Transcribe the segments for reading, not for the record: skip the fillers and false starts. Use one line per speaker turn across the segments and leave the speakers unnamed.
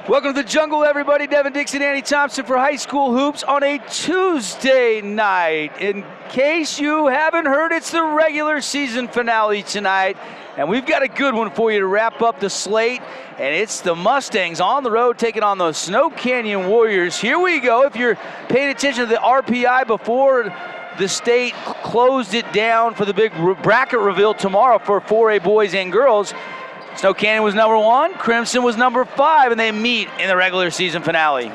Welcome to the jungle, everybody. Devin Dixon, Andy Thompson for high school hoops on a Tuesday night. In case you haven't heard, it's the regular season finale tonight, and we've got a good one for you to wrap up the slate, and it's the Mustangs on the road taking on the Snow Canyon Warriors. Here we go. If you're paying attention to the RPI before the state closed it down for the big bracket reveal tomorrow for 4A boys and girls, Snow Canyon was number 1, Crimson was number 5, and they meet in the regular season finale.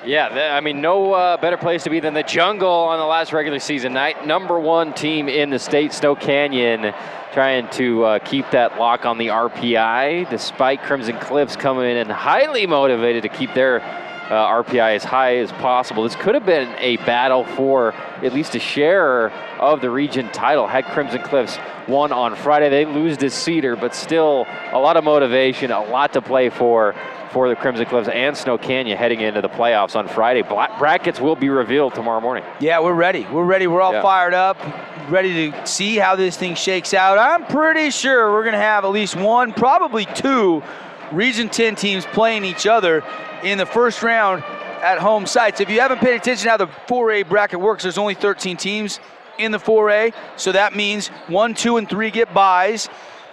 Yeah, I mean, no better place to be than the jungle on the last regular season night. Number 1 team in the state, Snow Canyon, trying to keep that lock on the RPI, despite Crimson Cliffs coming in highly motivated to keep their RPI as high as possible. This could have been a battle for at least a share of the region title had Crimson Cliffs won on Friday. They lose to Cedar, but still a lot of motivation, a lot to play for the Crimson Cliffs and Snow Canyon heading into the playoffs on Friday. Brackets will be revealed tomorrow morning.
Yeah, we're ready. We're all fired up, ready to see how this thing shakes out. I'm pretty sure we're going to have at least one, probably 2 Region 10 teams playing each other in the first round at home sites. If you haven't paid attention to how the 4A bracket works, there's only 13 teams in the 4A, so that means 1, 2, and 3 get byes,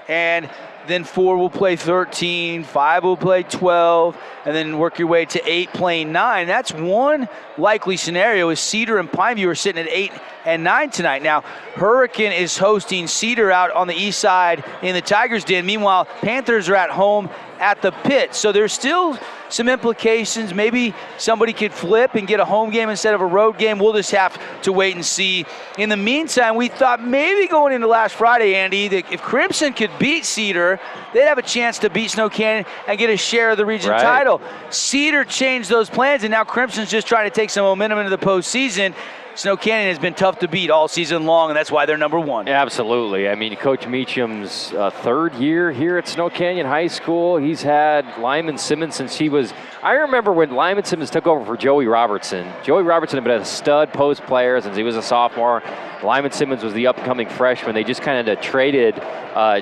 and then 4 will play 13, 5 will play 12, and then work your way to 8 playing 9. That's one likely scenario is Cedar and Pineview are sitting at 8 and 9 tonight. Now, Hurricane is hosting Cedar out on the east side in the Tigers Den. Meanwhile, Panthers are at home at the Pit. So there's still some implications. Maybe somebody could flip and get a home game instead of a road game. We'll just have to wait and see. In the meantime, we thought maybe going into last Friday, Andy, that if Crimson could beat Cedar, they'd have a chance to beat Snow Canyon and get a share of the region title. Cedar changed those plans, and now Crimson's just trying to take some momentum into the postseason. Snow Canyon has been tough to beat all season long, and that's why they're number 1.
Absolutely. I mean, Coach Meacham's 3rd year here at Snow Canyon High School. He's had Lyman Simmons since he was – I remember when Lyman Simmons took over for Joey Robertson. Joey Robertson had been a stud post player since he was a sophomore. Lyman Simmons was the upcoming freshman. They just kind of traded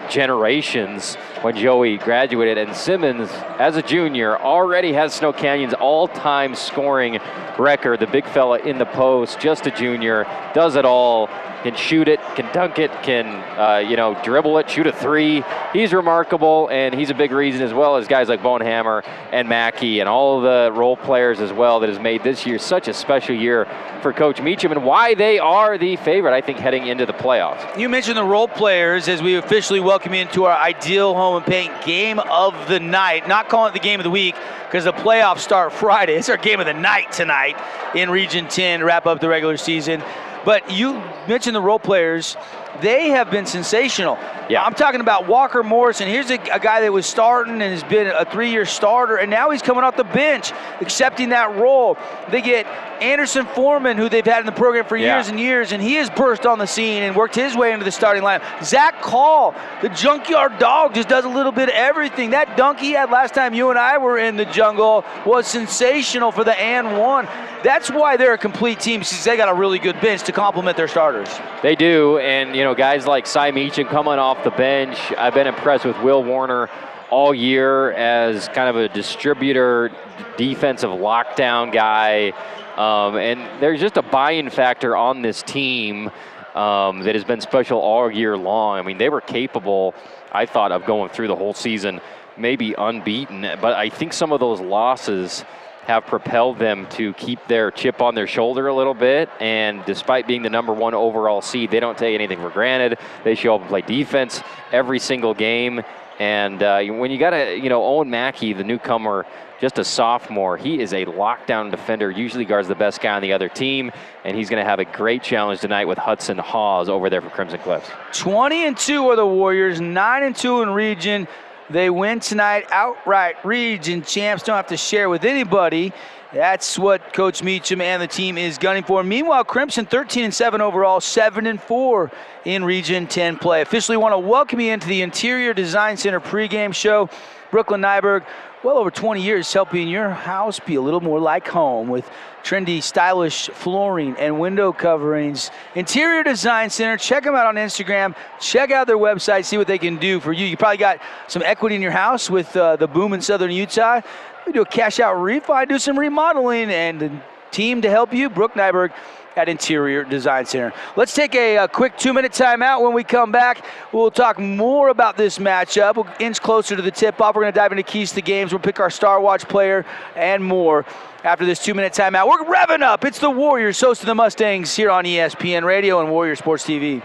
generations when Joey graduated. And Simmons, as a junior, already has Snow Canyon's all-time scoring record. The big fella in the post, just a junior, does it all. Can shoot it, can dunk it, can dribble it, shoot a 3. He's remarkable, and he's a big reason, as well as guys like Bonehammer and Mackey and all of the role players as well, that has made this year such a special year for Coach Meacham, and why they are the favorite, I think, heading into the playoffs.
You mentioned the role players as we officially welcome you into our ideal home and paint game of the night. Not calling it the game of the week, because the playoffs start Friday. It's our game of the night tonight in Region 10 to wrap up the regular season. But you mentioned the role players. They have been sensational.
Yeah.
I'm talking about Walker Morrison. Here's a guy that was starting and has been a 3-year starter, and now he's coming off the bench, accepting that role. They get Anderson Foreman, who they've had in the program for years and years, and he has burst on the scene and worked his way into the starting lineup. Zach Call, the junkyard dog, just does a little bit of everything. That dunk he had last time you and I were in the jungle was sensational for the and 1. That's why they're a complete team, because they got a really good bench to complement their starters.
They do, and guys like Cy Meacham coming off the bench. I've been impressed with Will Warner all year as kind of a distributor, defensive lockdown guy, and there's just a buy-in factor on this team that has been special all year long. I mean, they were capable, I thought, of going through the whole season maybe unbeaten, but I think some of those losses have propelled them to keep their chip on their shoulder a little bit, and despite being the number 1 overall seed, they don't take anything for granted. They show up and play defense every single game, and when you got Owen Mackey, the newcomer, just a sophomore, he is a lockdown defender, usually guards the best guy on the other team, and he's going to have a great challenge tonight with Hudson Hawes over there for Crimson Cliffs. 20-2 are the Warriors, 9-2 in region. They win tonight outright. Region champs don't have to share with anybody. That's what Coach Meacham and the team is gunning for. Meanwhile, Crimson 13-7 overall, 7-4 in Region 10 play. Officially want to welcome you into the Interior Design Center pregame show. Brooklyn Nyberg,
well over 20 years helping your house be a little more like home with trendy, stylish flooring and window coverings. Interior Design Center, check them out on Instagram. Check out their website, see what they can do for you. You probably got some equity in your house with the boom in Southern Utah. We do a cash out refi, do some remodeling, and the team to help you, Brooke Nyberg at Interior Design Center. Let's take a quick 2-minute timeout. When we come back, we'll talk more about this matchup. We'll inch closer to the tip-off. We're going to dive into keys to the games. We'll pick our Star Watch player and more after this 2-minute timeout. We're revving up. It's the Warriors hosting the Mustangs here on ESPN Radio and Warrior Sports TV.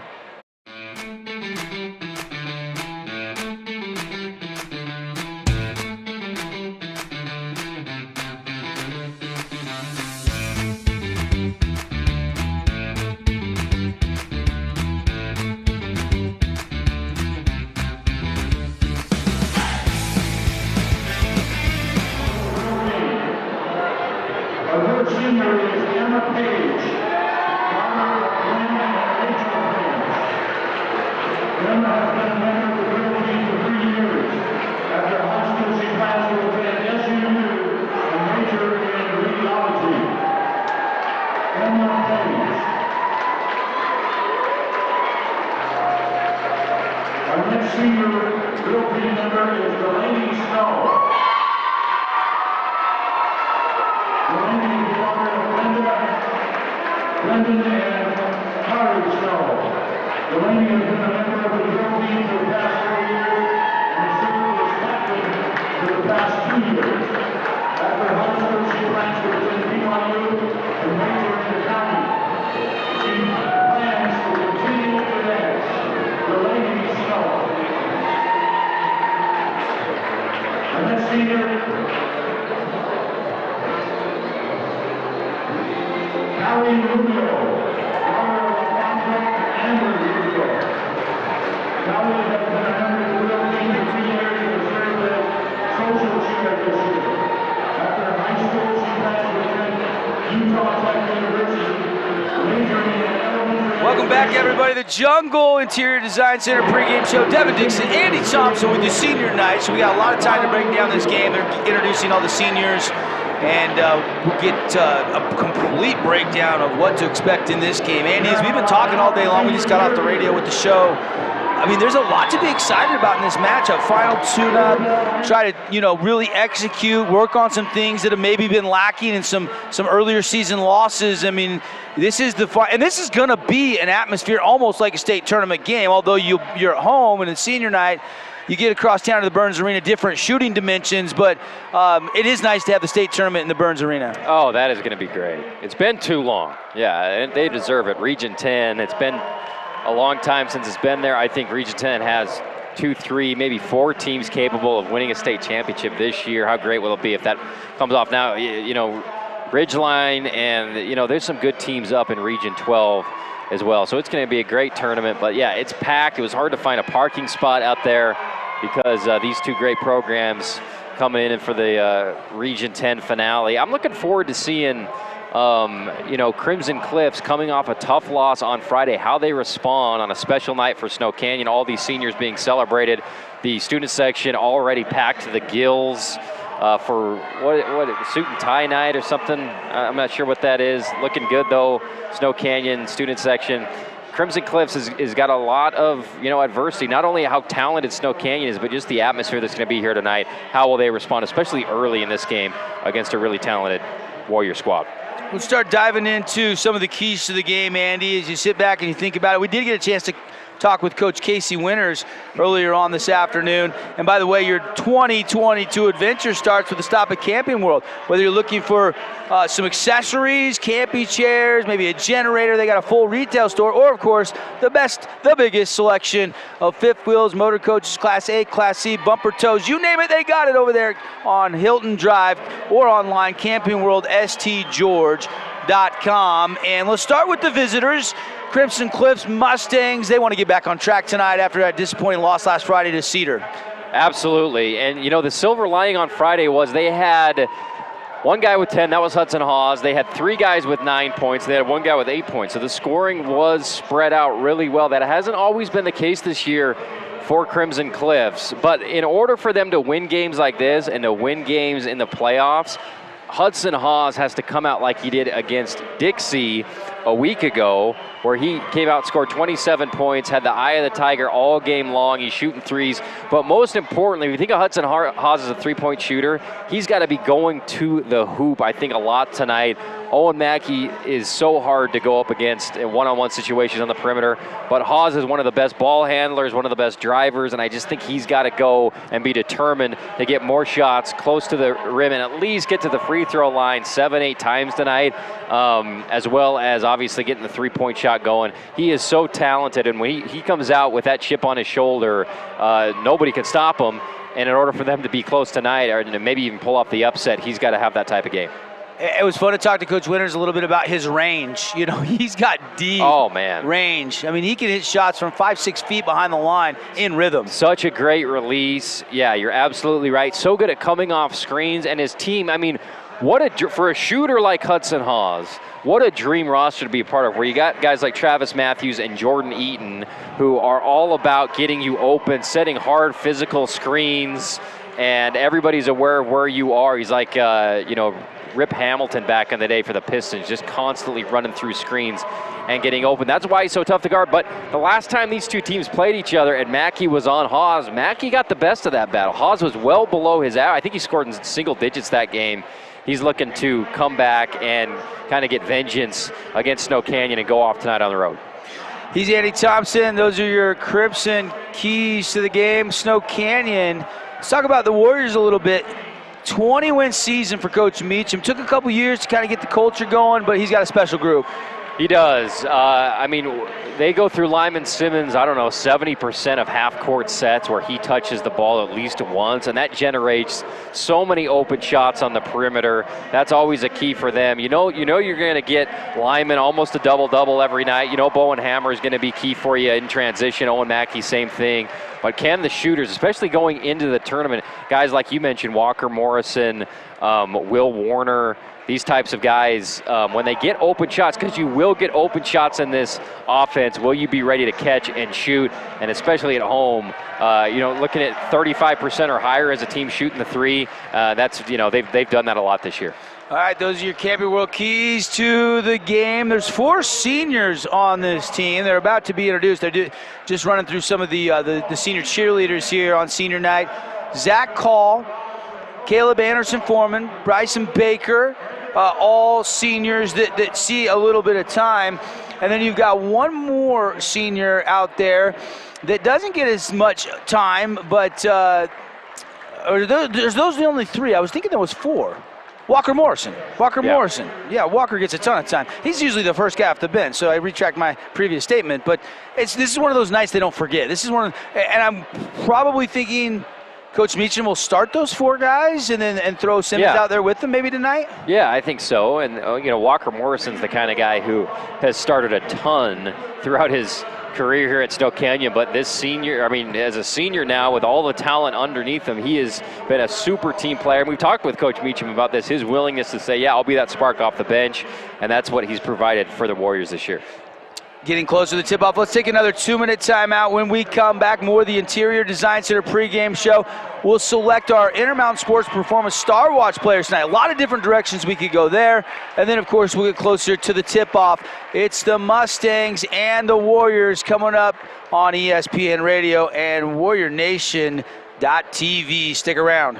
Welcome back, everybody. The Jungle Interior Design Center pregame show. Devin Dixon, Andy Thompson with the senior night. So we got a lot of time to break down this game. They're introducing all the seniors, and we'll get a complete breakdown of what to expect in this game. Andy, as we've been talking all day long, we just got off the radio with the show. I mean, there's a lot to be excited about in this matchup. Final tune-up, try to, really execute, work on some things that have maybe been lacking in some earlier season losses. I mean, this is and this is going to be an atmosphere almost like a state tournament game. Although you're at home and it's senior night, you get across town to the Burns Arena, different shooting dimensions. But it is nice to have the state tournament in the Burns Arena.
Oh, that is going to be great. It's been too long. Yeah, and they deserve it. Region 10. It's been a long time since it's been there. I think Region 10 has 2, 3, maybe 4 teams capable of winning a state championship this year. How great will it be if that comes off now? Ridgeline and, there's some good teams up in Region 12 as well. So it's going to be a great tournament. But, yeah, it's packed. It was hard to find a parking spot out there because these two great programs coming in for the Region 10 finale. I'm looking forward to seeing Crimson Cliffs coming off a tough loss on Friday, how they respond on a special night for Snow Canyon, all these seniors being celebrated, the student section already packed to the gills for what suit and tie night or something. I'm not sure what that is. Looking good though, Snow Canyon student section. Crimson Cliffs has got a lot of adversity, not only how talented Snow Canyon is, but just the atmosphere that's going to be here tonight. How will they respond, especially early in this game against a really talented Warrior squad?
We'll start diving into some of the keys to the game, Andy, as you sit back and you think about it. We did get a chance to talk with Coach Casey Winters earlier on this afternoon. And by the way, your 2022 adventure starts with a stop at Camping World. Whether you're looking for some accessories, camping chairs, maybe a generator, they got a full retail store, or of course, the biggest selection of fifth wheels, motor coaches, Class A, Class C, bumper tows, you name it, they got it over there on Hilton Drive or online, campingworld.stgeorge.com. And let's start with the visitors. Crimson Cliffs Mustangs, they want to get back on track tonight after that disappointing loss last Friday to Cedar.
Absolutely. And, the silver lining on Friday was they had one guy with 10, that was Hudson Hawes. They had 3 guys with 9 points. They had 1 guy with 8 points. So the scoring was spread out really well. That hasn't always been the case this year for Crimson Cliffs. But in order for them to win games like this and to win games in the playoffs, Hudson Hawes has to come out like he did against Dixie a week ago, where he came out, scored 27 points, had the eye of the tiger all game long. He's shooting threes. But most importantly, if you think of Hudson Hawes as a three-point shooter, he's got to be going to the hoop, I think, a lot tonight. Owen Mackey is so hard to go up against in one-on-one situations on the perimeter, but Hawes is one of the best ball handlers, one of the best drivers, and I just think he's got to go and be determined to get more shots close to the rim and at least get to the free throw line 7-8 times tonight, as well as obviously getting the three-point shot going. He is so talented, and when he comes out with that chip on his shoulder, nobody can stop him, and in order for them to be close tonight or maybe even pull off the upset, he's got to have that type of game.
It was fun to talk to Coach Winters a little bit about his range. You know, he's got deep range. I mean, he can hit shots from 5-6 feet behind the line in rhythm.
Such a great release. Yeah, you're absolutely right. So good at coming off screens, and his team, I mean, for a shooter like Hudson Hawes, what a dream roster to be a part of, where you got guys like Travis Matthews and Jordan Eaton who are all about getting you open, setting hard physical screens, and everybody's aware of where you are. He's like, Rip Hamilton back in the day for the Pistons, just constantly running through screens and getting open. That's why he's so tough to guard. But the last time these two teams played each other and Mackey was on Hawes, Mackey got the best of that battle. Hawes was well below his average. I think he scored in single digits that game. He's looking to come back and kind of get vengeance against Snow Canyon and go off tonight on the road.
He's Andy Thompson. Those are your Crimson keys to the game. Snow Canyon. Let's talk about the Warriors a little bit. 20-win season for Coach Meacham. Took a couple years to kind of get the culture going, but he's got a special group.
He does. I mean, they go through Lyman Simmons, 70% of half-court sets where he touches the ball at least once, and that generates so many open shots on the perimeter. That's always a key for them. You know you're going to get Lyman almost a double-double every night. You know Bowen Hammer is going to be key for you in transition. Owen Mackey, same thing. But can the shooters, especially going into the tournament, guys like you mentioned, Walker Morrison, Will Warner, these types of guys, when they get open shots, because you will get open shots in this offense, will you be ready to catch and shoot? And especially at home, looking at 35% or higher as a team shooting the three, they've done that a lot this year.
All right, those are your Camping World keys to the game. There's 4 seniors on this team. They're about to be introduced. They're just running through some of the senior cheerleaders here on senior night. Zach Call, Caleb Anderson-Foreman, Bryson Baker, all seniors that see a little bit of time. And then you've got one more senior out there that doesn't get as much time, but are those the only 3? I was thinking there was 4. Walker Morrison. Morrison. Yeah, Walker gets a ton of time. He's usually the first guy off the bench, so I retract my previous statement. But this is one of those nights they don't forget. This is and I'm probably thinking Coach Meacham will start those 4 guys and throw Simmons out there with them maybe tonight?
Yeah, I think so. And, Walker Morrison's the kind of guy who has started a ton throughout his career here at Snow Canyon, but as a senior now with all the talent underneath him, he has been a super team player. And we've talked with Coach Meacham about this, his willingness to say, I'll be that spark off the bench, and that's what he's provided for the Warriors this year.
Getting closer to the tip-off. Let's take another 2-minute timeout. When we come back, more of the Interior Design Center pregame show. We'll select our Intermountain Sports Performance Star Watch players tonight. A lot of different directions we could go there. And then, of course, we'll get closer to the tip-off. It's the Mustangs and the Warriors coming up on ESPN Radio and WarriorNation.tv. Stick around.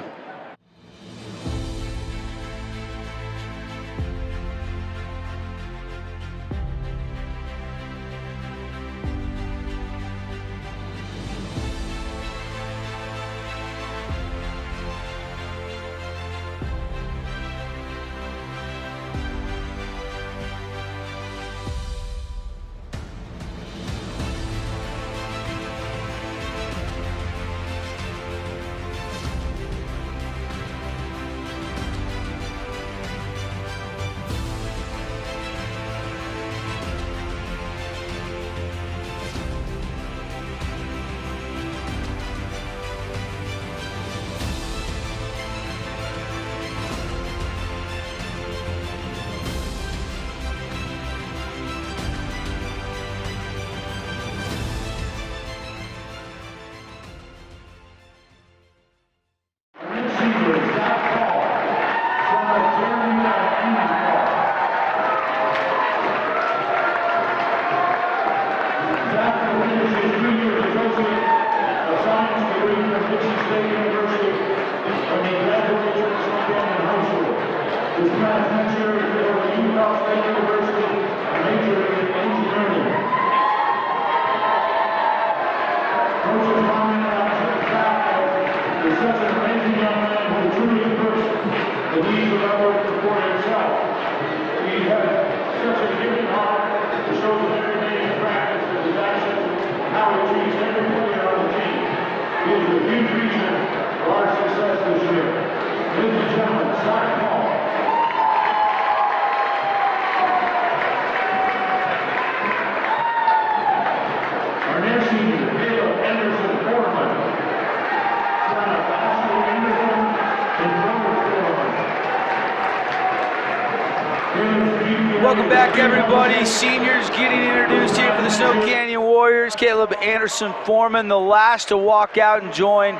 Welcome back, everybody. Seniors getting introduced here for the Snow Canyon Warriors. Caleb Anderson Foreman, the last to walk out and join.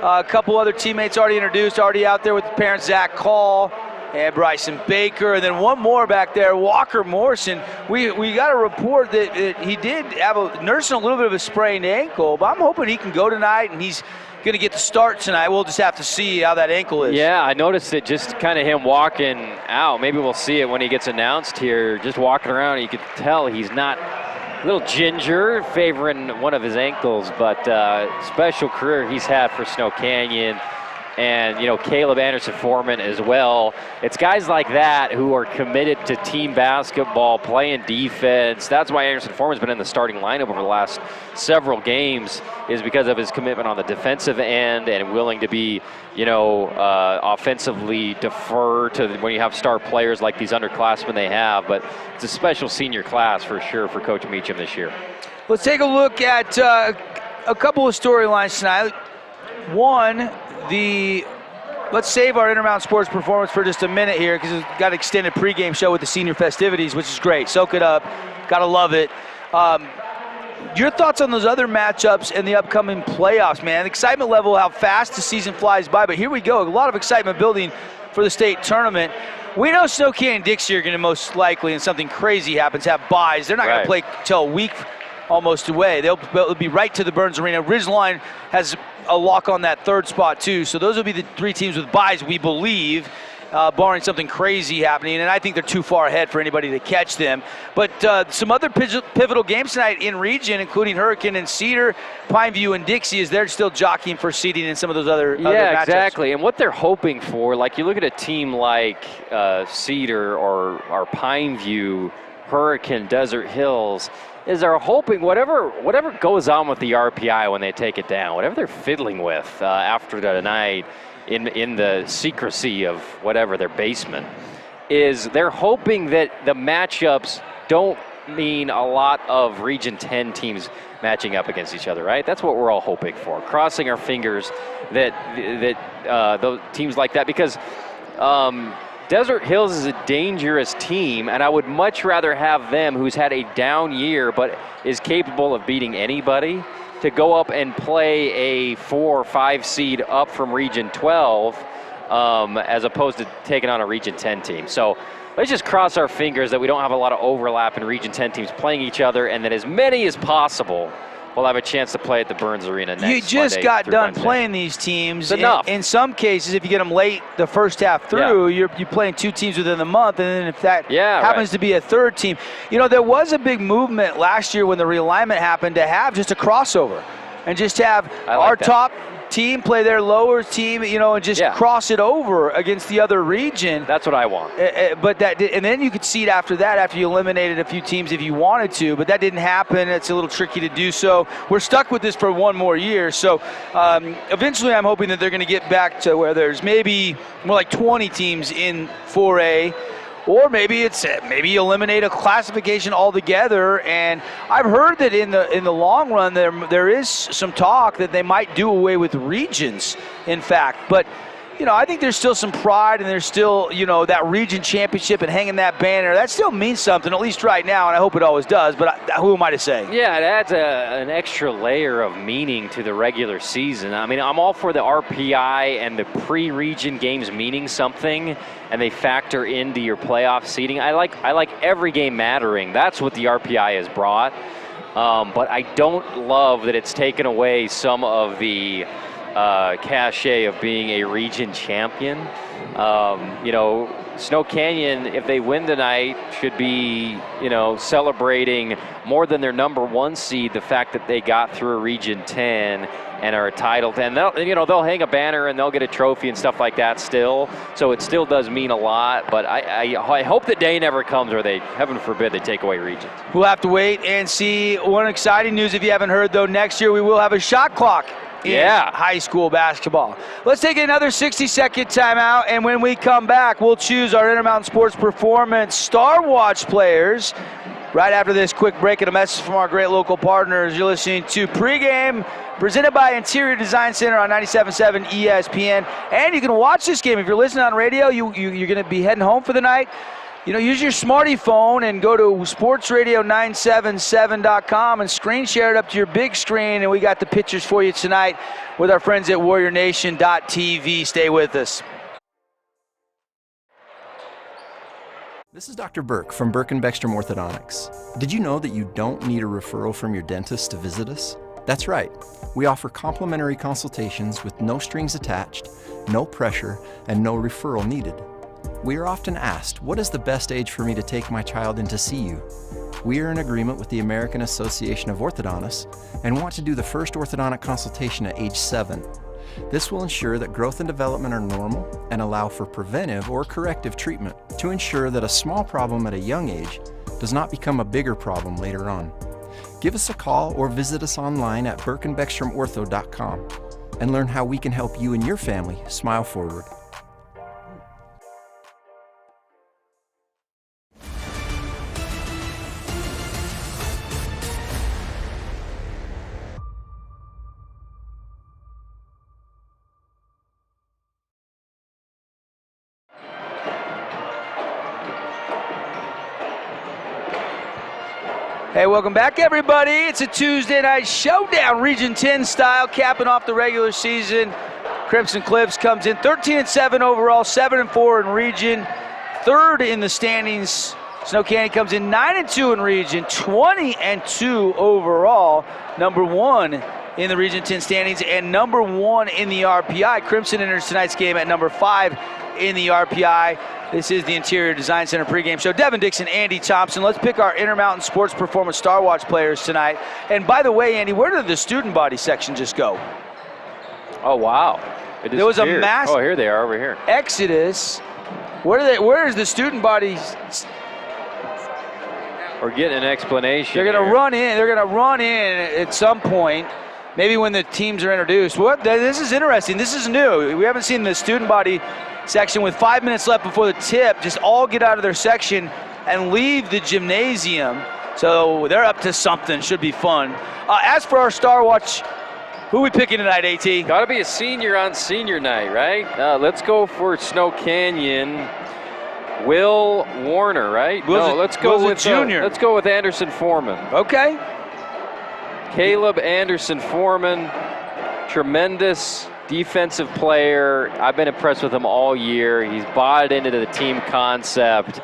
A couple other teammates already introduced, already out there with the parents, Zach Call and Bryson Baker. And then one more back there, Walker Morrison. We got a report that he did have nursing a little bit of a sprained ankle, but I'm hoping he can go tonight, and he's going to get the start tonight. We'll just have to see how that ankle is.
Yeah, I noticed it, just kind of him walking out. Maybe we'll see it when he gets announced here. Just walking around, you could tell he's not a little ginger, favoring one of his ankles, but special career he's had for Snow Canyon. And, you know, Caleb Anderson Foreman as well. It's guys like that who are committed to team basketball, playing defense. That's why Anderson Foreman's been in the starting lineup over the last several games, is because of his commitment on the defensive end and willing to be, you know, offensively defer to when you have star players like these underclassmen they have. But it's a special senior class for sure for Coach Meacham this year.
Let's take a look at a couple of storylines tonight. One, let's save our Intermountain Sports performance for just a minute here, because we've got an extended pregame show with the senior festivities, which is great. Soak it up. Gotta love it. Your thoughts on those other matchups and the upcoming playoffs, man? Excitement level, how fast the season flies by, but here we go. A lot of excitement building for the state tournament. We know Snow Canyon and Dixie are going to most likely, and something crazy happens, have buys. They're not going to play till a week almost away. They'll be right to the Burns Arena. Ridgeline has a lock on that third spot too. So those will be the three teams with buys, we believe, barring something crazy happening. And I think they're too far ahead for anybody to catch them. But some other pivotal games tonight in region, including Hurricane and Cedar, Pineview and Dixie, as they're still jockeying for seeding in some of those other matchups.
Yeah, exactly. And what they're hoping for, like you look at a team like Cedar or Pineview, Hurricane, Desert Hills, is they're hoping whatever goes on with the RPI when they take it down, whatever they're fiddling with after tonight in the secrecy of whatever their basement, is they're hoping that the matchups don't mean a lot of Region 10 teams matching up against each other, right? That's what we're all hoping for, crossing our fingers that those teams like that, because Desert Hills is a dangerous team, and I would much rather have them, who's had a down year but is capable of beating anybody, to go up and play a 4 or 5 seed up from Region 12 as opposed to taking on a Region 10 team. So let's just cross our fingers that we don't have a lot of overlap in Region 10 teams playing each other, and that as many as possible will have a chance to play at the Burns Arena next
You just
Monday
got done
Wednesday.
playing these teams.
Enough.
In some cases, if you get them late the first half through, you're playing 2 teams within the month, and then if that happens to be a third team. You know, there was a big movement last year when the realignment happened to have just a crossover and just have our top team play their lower team, you know, and just cross it over against the other region.
That's what I want.
But and then you could seed after that, after you eliminated a few teams if you wanted to, but that didn't happen. It's a little tricky to do so. We're stuck with this for one more year. So eventually I'm hoping that they're going to get back to where there's maybe more like 20 teams in 4A, or maybe eliminate a classification altogether. And I've heard that in the long run there is some talk that they might do away with regions, in fact. But you know, I think there's still some pride, and there's still, you know, that region championship and hanging that banner. That still means something, at least right now, and I hope it always does. But who am I to say?
Yeah, it adds an extra layer of meaning to the regular season. I mean, I'm all for the RPI and the pre-region games meaning something, and they factor into your playoff seeding. I like every game mattering. That's what the RPI has brought. But I don't love that it's taken away some of the cachet of being a region champion. You know, Snow Canyon, if they win tonight, should be, you know, celebrating more than their #1 seed, the fact that they got through a Region 10 and are a title 10. They'll hang a banner and they'll get a trophy and stuff like that still. So it still does mean a lot. But I hope the day never comes where they, heaven forbid, they take away regions.
We'll have to wait and see. One exciting news, if you haven't heard, though, next year we will have a shot clock in high school basketball. Let's take another 60-second timeout, and when we come back, we'll choose our Intermountain Sports Performance Star Watch players. Right after this quick break and a message from our great local partners, you're listening to Pregame, presented by Interior Design Center on 97.7 ESPN. And you can watch this game. If you're listening on radio, you're going to be heading home for the night. You know, use your smarty phone and go to sportsradio977.com and screen share it up to your big screen. And we got the pictures for you tonight with our friends at WarriorNation.tv. Stay with us.
This is Dr. Burke from Burke & Beckstrom Orthodontics. Did you know that you don't need a referral from your dentist to visit us? That's right. We offer complimentary consultations with no strings attached, no pressure, and no referral needed. We are often asked, what is the best age for me to take my child in to see you? We are in agreement with the American Association of Orthodontists and want to do the first orthodontic consultation at age 7. This will ensure that growth and development are normal and allow for preventive or corrective treatment to ensure that a small problem at a young age does not become a bigger problem later on. Give us a call or visit us online at burkeandbeckstromortho.com and learn how we can help you and your family smile forward.
Hey, welcome back, everybody. It's a Tuesday night showdown, Region 10 style, capping off the regular season. Crimson Cliffs comes in 13-7 overall, 7-4 in region, third in the standings. Snow Canyon comes in 9-2 in region, 20-2 overall, #1 in the Region 10 standings and #1 in the RPI. Crimson enters tonight's game at #5 in the RPI. This is the Interior Design Center pregame show. Devin Dixon, Andy Thompson. Let's pick our Intermountain Sports Performance Star Watch players tonight. And by the way, Andy, where did the student body section just go?
Oh, wow.
There was a mass
here they are over here.
exodus. Where is the student body?
We're getting an explanation.
They're going to run in. They're going to run in at some point, maybe when the teams are introduced. This is interesting. This is new. We haven't seen the student body section with 5 minutes left before the tip just all get out of their section and leave the gymnasium. So they're up to something. Should be fun. As for our Star Watch, who are we picking tonight, AT?
Got to be a senior on senior night, right? Let's go for Snow Canyon. Will Warner, right? Let's go with
junior.
Let's go with Anderson Foreman.
Okay.
Caleb Anderson Foreman, tremendous defensive player. I've been impressed with him all year. He's bought into the team concept.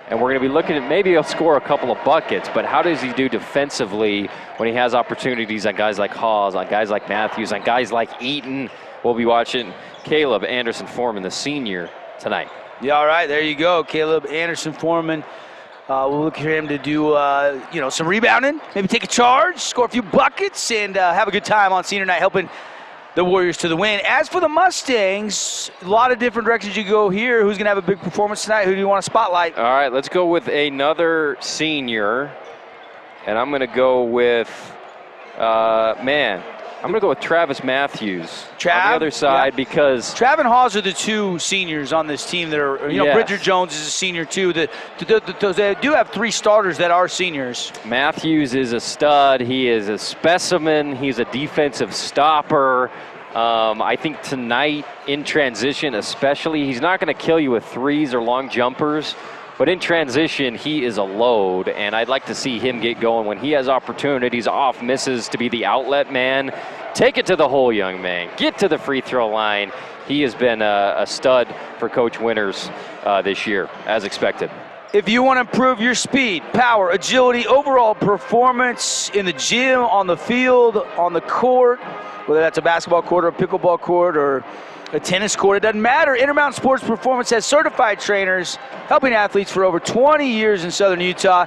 And we're going to be looking at maybe he'll score a couple of buckets, but how does he do defensively when he has opportunities on guys like Hawes, on guys like Matthews, on guys like Eaton? We'll be watching Caleb Anderson Foreman, the senior, tonight.
Yeah, all right, there you go. Caleb Anderson Foreman. We'll look for him to do, some rebounding, maybe take a charge, score a few buckets, and have a good time on senior night helping the Warriors to the win. As for the Mustangs, a lot of different directions you go here. Who's going to have a big performance tonight? Who do you want to spotlight?
All right, let's go with another senior, and I'm going to go with, I'm going to go with Travis Matthews on the other side because
Trav and Hawes are the two seniors on this team that are, Bridger Jones is a senior too. They do have 3 starters that are seniors.
Matthews is a stud. He is a specimen. He's a defensive stopper. I think tonight in transition especially, he's not going to kill you with threes or long jumpers, but in transition, he is a load, and I'd like to see him get going when he has opportunities off misses to be the outlet man. Take it to the hole, young man. Get to the free throw line. He has been a stud for Coach Winters this year, as expected.
If you want to improve your speed, power, agility, overall performance in the gym, on the field, on the court, whether that's a basketball court or a pickleball court or a tennis court. It doesn't matter. Intermountain Sports Performance has certified trainers helping athletes for over 20 years in Southern Utah.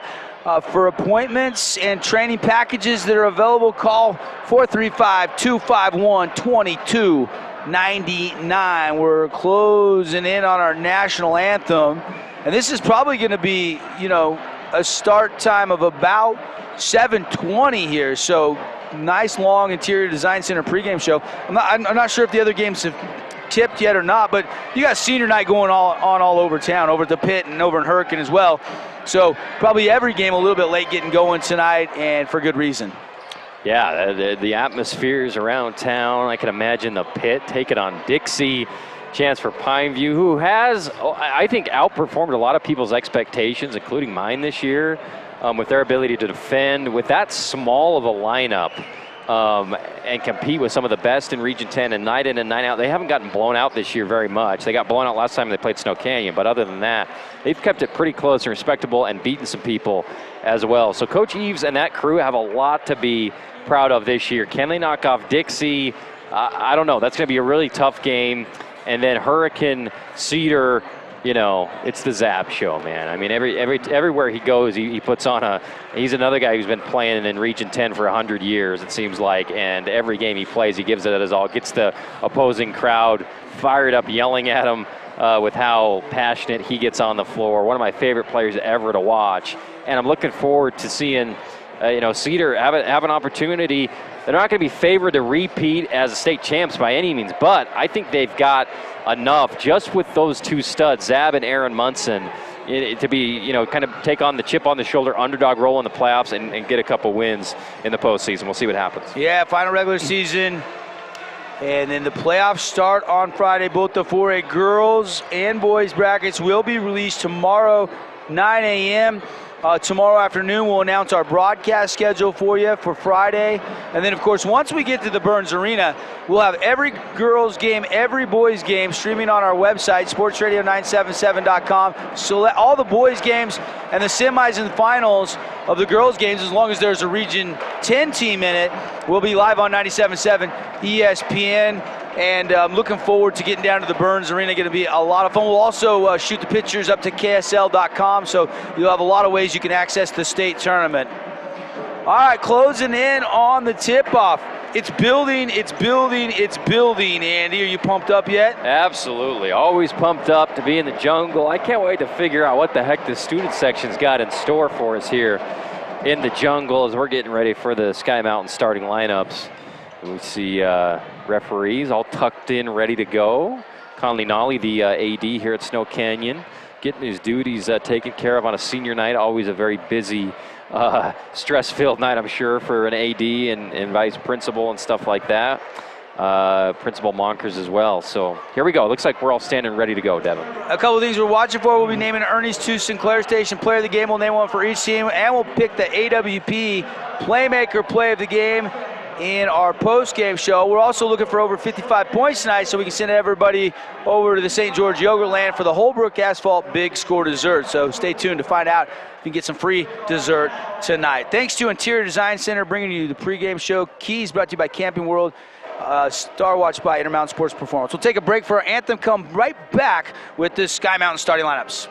For appointments and training packages that are available, call 435-251-2299. We're closing in on our national anthem, and this is probably going to be, a start time of about 7:20 here. So nice long Interior Design Center pregame show. I'm not sure if the other games have tipped yet or not, but you got senior night going on all over town, over at the Pit and over in Hurricane as well. So probably every game a little bit late getting going tonight, and for good reason.
Yeah, the atmospheres around town. I can imagine the Pit taking on Dixie. Chance for Pineview, who has, I think, outperformed a lot of people's expectations, including mine this year, with their ability to defend with that small of a lineup. And compete with some of the best in Region 10 and night in and night out. They haven't gotten blown out this year very much. They got blown out last time they played Snow Canyon, but other than that, they've kept it pretty close and respectable and beaten some people as well. So Coach Eves and that crew have a lot to be proud of this year. Can they knock off Dixie? I don't know. That's going to be a really tough game. And then Hurricane, Cedar, it's the Zap show, man. I mean, everywhere he goes, he puts on he's another guy who's been playing in Region 10 for 100 years, it seems like, and every game he plays, he gives it his all, gets the opposing crowd fired up, yelling at him with how passionate he gets on the floor. One of my favorite players ever to watch, and I'm looking forward to seeing Cedar have an opportunity. They're not going to be favored to repeat as state champs by any means, but I think they've got enough just with those two studs, Zab and Aaron Munson, to be, kind of take on the chip on the shoulder underdog role in the playoffs and get a couple wins in the postseason. We'll see what happens.
Yeah, final regular season. And then the playoffs start on Friday. Both the 4A girls and boys brackets will be released tomorrow, 9 a.m. Tomorrow afternoon, we'll announce our broadcast schedule for you for Friday. And then, of course, once we get to the Burns Arena, we'll have every girls game, every boys game streaming on our website, sportsradio977.com. So all the boys games and the semis and finals of the girls games, as long as there's a Region 10 team in it, will be live on 97.7 ESPN. And I'm looking forward to getting down to the Burns Arena. Going to be a lot of fun. We'll also shoot the pictures up to KSL.com, so you'll have a lot of ways you can access the state tournament. All right, closing in on the tip-off. It's building, it's building, it's building. Andy, are you pumped up yet?
Absolutely. Always pumped up to be in the jungle. I can't wait to figure out what the heck the student section's got in store for us here in the jungle as we're getting ready for the Sky Mountain starting lineups. We see referees all tucked in, ready to go. Conley Nolly, the AD here at Snow Canyon, getting his duties taken care of on a senior night. Always a very busy, stress-filled night, I'm sure, for an AD and vice principal and stuff like that. Principal Monkers as well. So here we go. Looks like we're all standing ready to go, Devin.
A couple of things we're watching for. We'll be naming Ernie's 2 Sinclair Station player of the game. We'll name one for each team, and we'll pick the AWP Playmaker play of the game in our post-game show. We're also looking for over 55 points tonight so we can send everybody over to the St. George Yogurtland for the Holbrook Asphalt Big Score dessert. So stay tuned to find out if you can get some free dessert tonight. Thanks to Interior Design Center bringing you the pregame show. Keys brought to you by Camping World. Star Watch by Intermountain Sports Performance. We'll take a break for our anthem. Come right back with the Sky Mountain starting lineups.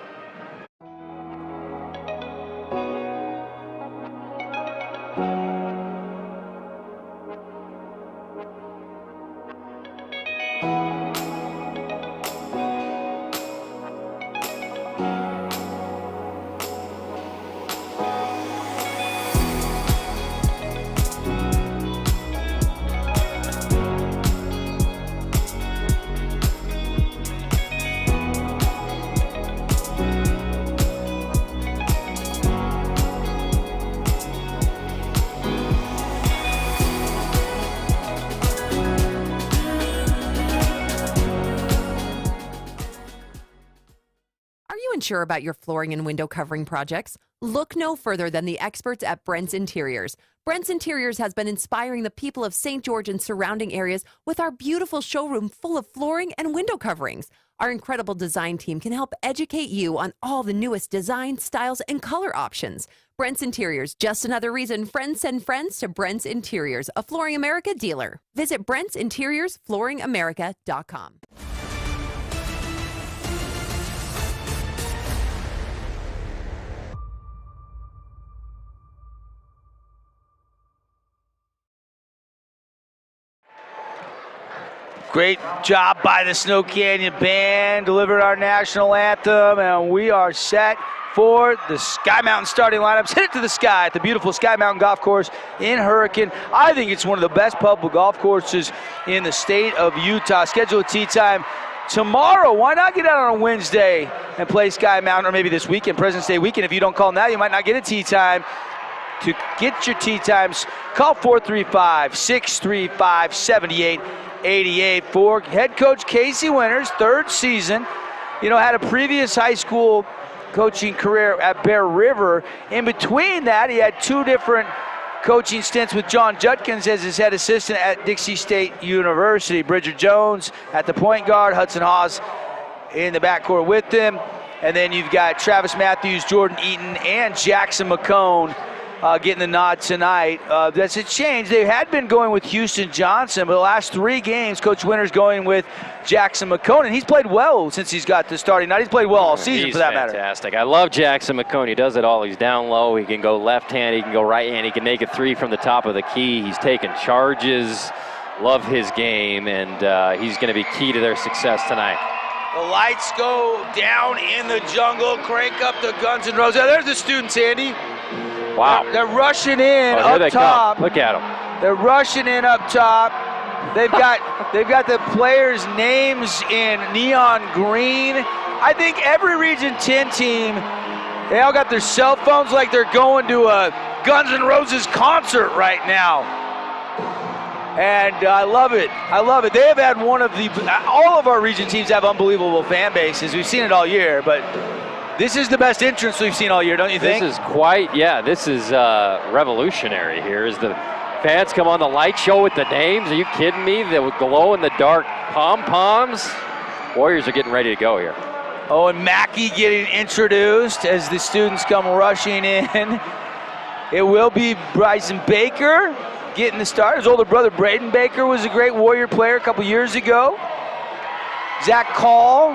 Unsure about your flooring and window covering projects? Look no further than the experts at Brent's Interiors. Brent's Interiors has been inspiring the people of St. George and surrounding areas with our beautiful showroom full of flooring and window coverings. Our incredible design team can help educate you on all the newest design, styles, and color options. Brent's Interiors, just another reason friends send friends to Brent's Interiors, a Flooring America dealer. Visit Brent'sInteriorsFlooringAmerica.com.
Great job by the Snow Canyon Band, delivered our national anthem, and we are set for the Sky Mountain starting lineups. Hit it to the sky at the beautiful Sky Mountain Golf Course in Hurricane. I think it's one of the best public golf courses in the state of Utah. Scheduled tee time tomorrow. Why not get out on a Wednesday and play Sky Mountain, or maybe this weekend, President's Day weekend. If you don't call now, you might not get a tee time. To get your tee times, call 435-635-7888 for head coach Casey Winters, third season. You know, had a previous high school coaching career at Bear River. In between that, he had two different coaching stints with John Judkins as his head assistant at Dixie State University. Bridger Jones at the point guard, Hudson Haas in the backcourt with him. And then you've got Travis Matthews, Jordan Eaton, and Jackson McCone getting the nod tonight. That's a change. They had been going with Houston Johnson, but the last three games, Coach Winters going with Jackson McCone, and he's played well since he's got the starting night. He's played well all season, for that matter.
He's fantastic. I love Jackson McCone. He does it all. He's down low. He can go left hand. He can go right hand. He can make a three from the top of the key. He's taking charges. Love his game, and he's going to be key to their success tonight.
The lights go down in the jungle. Crank up the Guns N' Roses. There's the students, Andy.
Wow.
They're rushing in up top.
Come. Look at them.
They're rushing in up top. They've got the players' names in neon green. I think every Region 10 team, they all got their cell phones like they're going to a Guns N' Roses concert right now. And I love it. I love it. They have had all of our region teams have unbelievable fan bases. We've seen it all year, but this is the best entrance we've seen all year, don't you think?
This is revolutionary here as the fans come on the light show with the names. Are you kidding me? The glow-in-the-dark pom-poms. Warriors are getting ready to go here.
Oh, and Mackey getting introduced as the students come rushing in. It will be Bryson Baker getting the start. His older brother, Braden Baker, was a great Warrior player a couple years ago. Zach Call,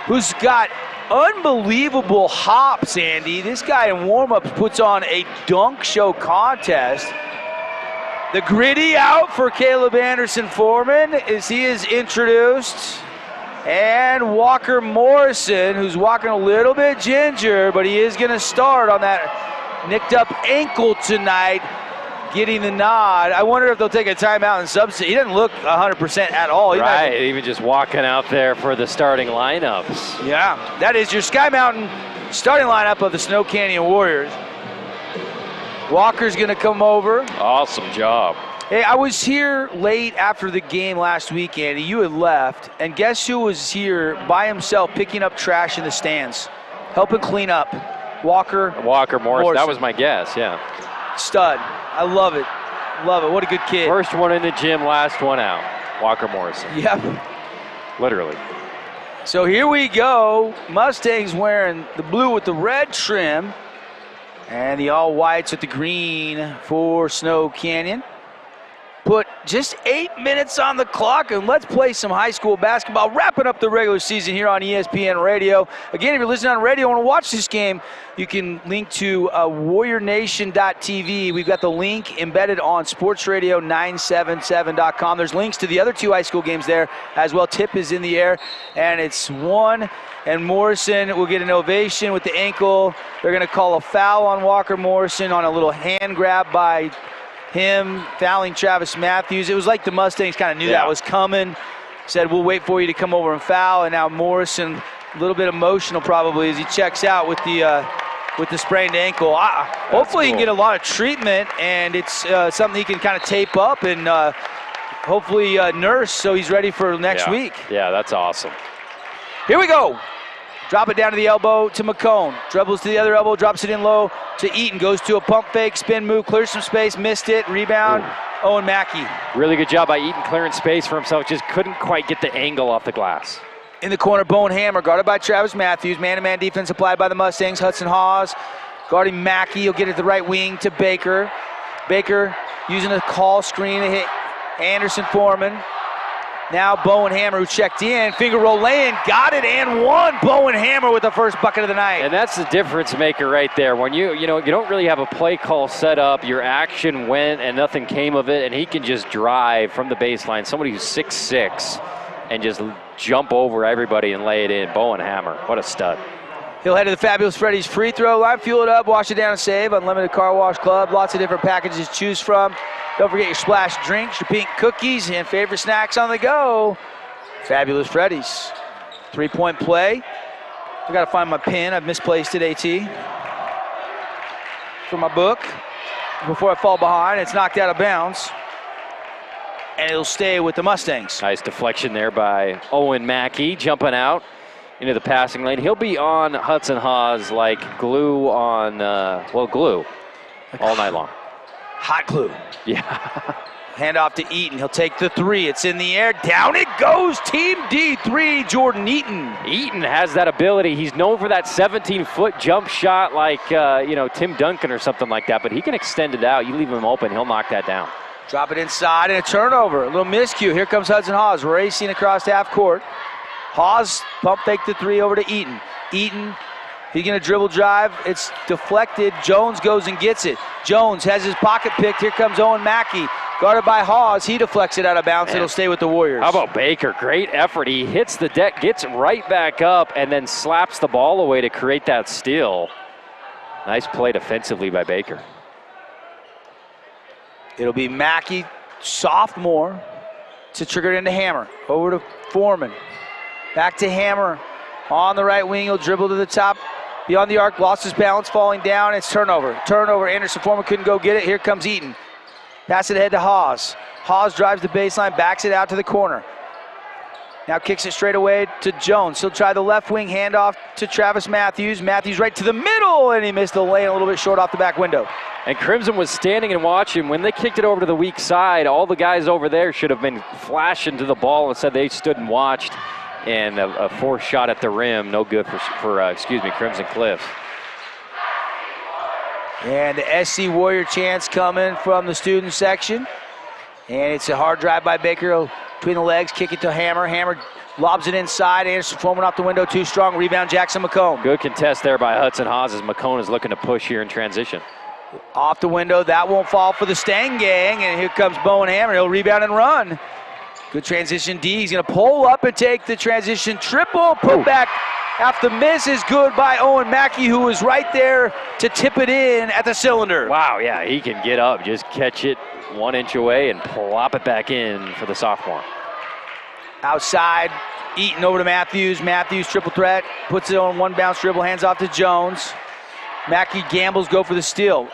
who's got unbelievable hops, Andy. This guy in warm-ups puts on a dunk show contest. The gritty out for Caleb Anderson Foreman as he is introduced. And Walker Morrison, who's walking a little bit ginger, but he is going to start on that nicked up ankle tonight, getting the nod. I wonder if they'll take a timeout and substitute. He doesn't look 100% at all.
Right, even just walking out there for the starting lineups.
Yeah, that is your Sky Mountain starting lineup of the Snow Canyon Warriors. Walker's going to come over.
Awesome job.
Hey, I was here late after the game last week, Andy. You had left, and guess who was here by himself picking up trash in the stands, helping clean up? Walker
Morrison. That was my guess, yeah.
Stud. I love it. Love it. What a good kid.
First one in the gym, last one out. Walker Morrison.
Yep.
Literally.
So here we go. Mustangs wearing the blue with the red trim, and the all whites with the green for Snow Canyon. Put just 8 minutes on the clock, and let's play some high school basketball, wrapping up the regular season here on ESPN Radio. Again, if you're listening on radio and want to watch this game, you can link to warriornation.tv. We've got the link embedded on sportsradio977.com. There's links to the other two high school games there as well. Tip is in the air, and it's one, and Morrison will get an ovation with the ankle. They're going to call a foul on Walker Morrison on a little hand grab by him fouling Travis Matthews. It was like the Mustangs kind of knew that was coming. Said, we'll wait for you to come over and foul. And now Morrison, a little bit emotional probably as he checks out with the sprained ankle. Hopefully he can get a lot of treatment, and it's something he can kind of tape up and hopefully nurse so he's ready for next week.
Yeah, that's awesome.
Here we go. Drop it down to the elbow to McCone. Dribbles to the other elbow, drops it in low to Eaton. Goes to a pump fake, spin move, clears some space, missed it. Rebound, Owen Mackey.
Really good job by Eaton clearing space for himself. Just couldn't quite get the angle off the glass.
In the corner, Bowen Hammer, guarded by Travis Matthews. Man-to-man defense applied by the Mustangs. Hudson Hawes guarding Mackey. He'll get it to the right wing to Baker. Baker using a call screen to hit Anderson Foreman. Now Bowen Hammer, who checked in, finger roll lay-in, got it and won. Bowen Hammer with the first bucket of the night.
And that's the difference maker right there. When you don't really have a play call set up, your action went and nothing came of it, and he can just drive from the baseline. Somebody who's 6'6", and just jump over everybody and lay it in. Bowen Hammer, what a stud.
He'll head to the Fabulous Freddy's free throw line, fuel it up, wash it down and save. Unlimited Car Wash Club, lots of different packages to choose from. Don't forget your splash drinks, your pink cookies, and favorite snacks on the go. Fabulous Freddy's. 3-point play. I gotta find my pin. I've misplaced it, AT. For my book. Before I fall behind, it's knocked out of bounds. And it'll stay with the Mustangs.
Nice deflection there by Owen Mackey, jumping out into the passing lane. He'll be on Hudson Hawes like glue on, glue all night long.
Hot glue.
Yeah.
Hand off to Eaton. He'll take the three. It's in the air. Down it goes. Team D3, Jordan Eaton.
Eaton has that ability. He's known for that 17-foot jump shot like, Tim Duncan or something like that, but he can extend it out. You leave him open, he'll knock that down.
Drop it inside and a turnover. A little miscue. Here comes Hudson Hawes racing across half court. Hawes pump fake the three over to Eaton. Eaton, he's going to dribble drive. It's deflected. Jones goes and gets it. Jones has his pocket picked. Here comes Owen Mackey. Guarded by Hawes. He deflects it out of bounds. It'll stay with the Warriors.
How about Baker? Great effort. He hits the deck, gets right back up, and then slaps the ball away to create that steal. Nice play defensively by Baker.
It'll be Mackey, sophomore, to trigger it into Hammer. Over to Foreman. Back to Hammer. On the right wing, he'll dribble to the top. Beyond the arc, lost his balance, falling down. It's turnover. Turnover. Anderson Foreman couldn't go get it. Here comes Eaton. Pass it ahead to Hawes. Hawes drives the baseline, backs it out to the corner. Now kicks it straight away to Jones. He'll try the left wing, handoff to Travis Matthews. Matthews right to the middle, and he missed the lane a little bit short off the back window.
And Crimson was standing and watching. When they kicked it over to the weak side, all the guys over there should have been flashing to the ball. Instead, they stood and watched. And a forced shot at the rim, no good for Crimson Cliffs.
And the SC Warrior chants coming from the student section. And it's a hard drive by Baker between the legs, kick it to Hammer. Hammer lobs it inside. Anderson Foreman off the window, too strong. Rebound, Jackson McComb.
Good contest there by Hudson Hawes as McComb is looking to push here in transition.
Off the window, that won't fall for the Stang gang. And here comes Bowen Hammer. He'll rebound and run. Good transition D. He's going to pull up and take the transition triple. Put back after miss is good by Owen Mackey, who was right there to tip it in at the cylinder.
Wow, yeah, he can get up, just catch it 1 inch away and plop it back in for the sophomore.
Outside, Eaton over to Matthews. Matthews, triple threat, puts it on one bounce dribble, hands off to Jones. Mackey gambles, go for the steal.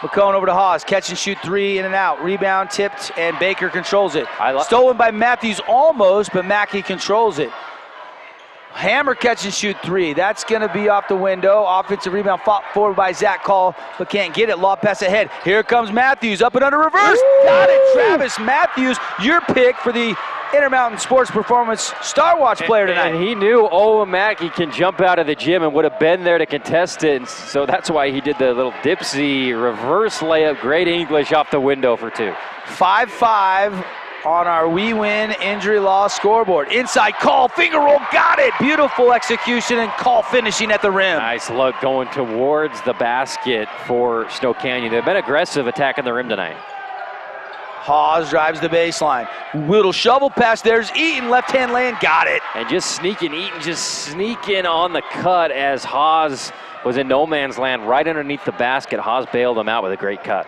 McCone over to Hawes, catch and shoot three, in and out. Rebound, tipped, and Baker controls it. Stolen by Matthews almost, but Mackey controls it. Hammer catch and shoot three. That's going to be off the window. Offensive rebound fought forward by Zach Call, but can't get it. Lob pass ahead. Here comes Matthews, up and under reverse. Woo! Got it, Travis Matthews, your pick for the Intermountain Sports Performance Star Watch player tonight.
And he knew Owen Mackey can jump out of the gym and would have been there to contest it. And so that's why he did the little dipsy reverse layup. Great English off the window for two.
5-5 on our We Win Injury Law scoreboard. Inside Call, finger roll, got it. Beautiful execution and Call finishing at the rim.
Nice look going towards the basket for Snow Canyon. They've been aggressive attacking the rim tonight.
Hawes drives the baseline. Little shovel pass. There's Eaton, left-hand lane, got it.
And just sneaking, Eaton just sneaking on the cut as Hawes was in no man's land right underneath the basket. Hawes bailed him out with a great cut.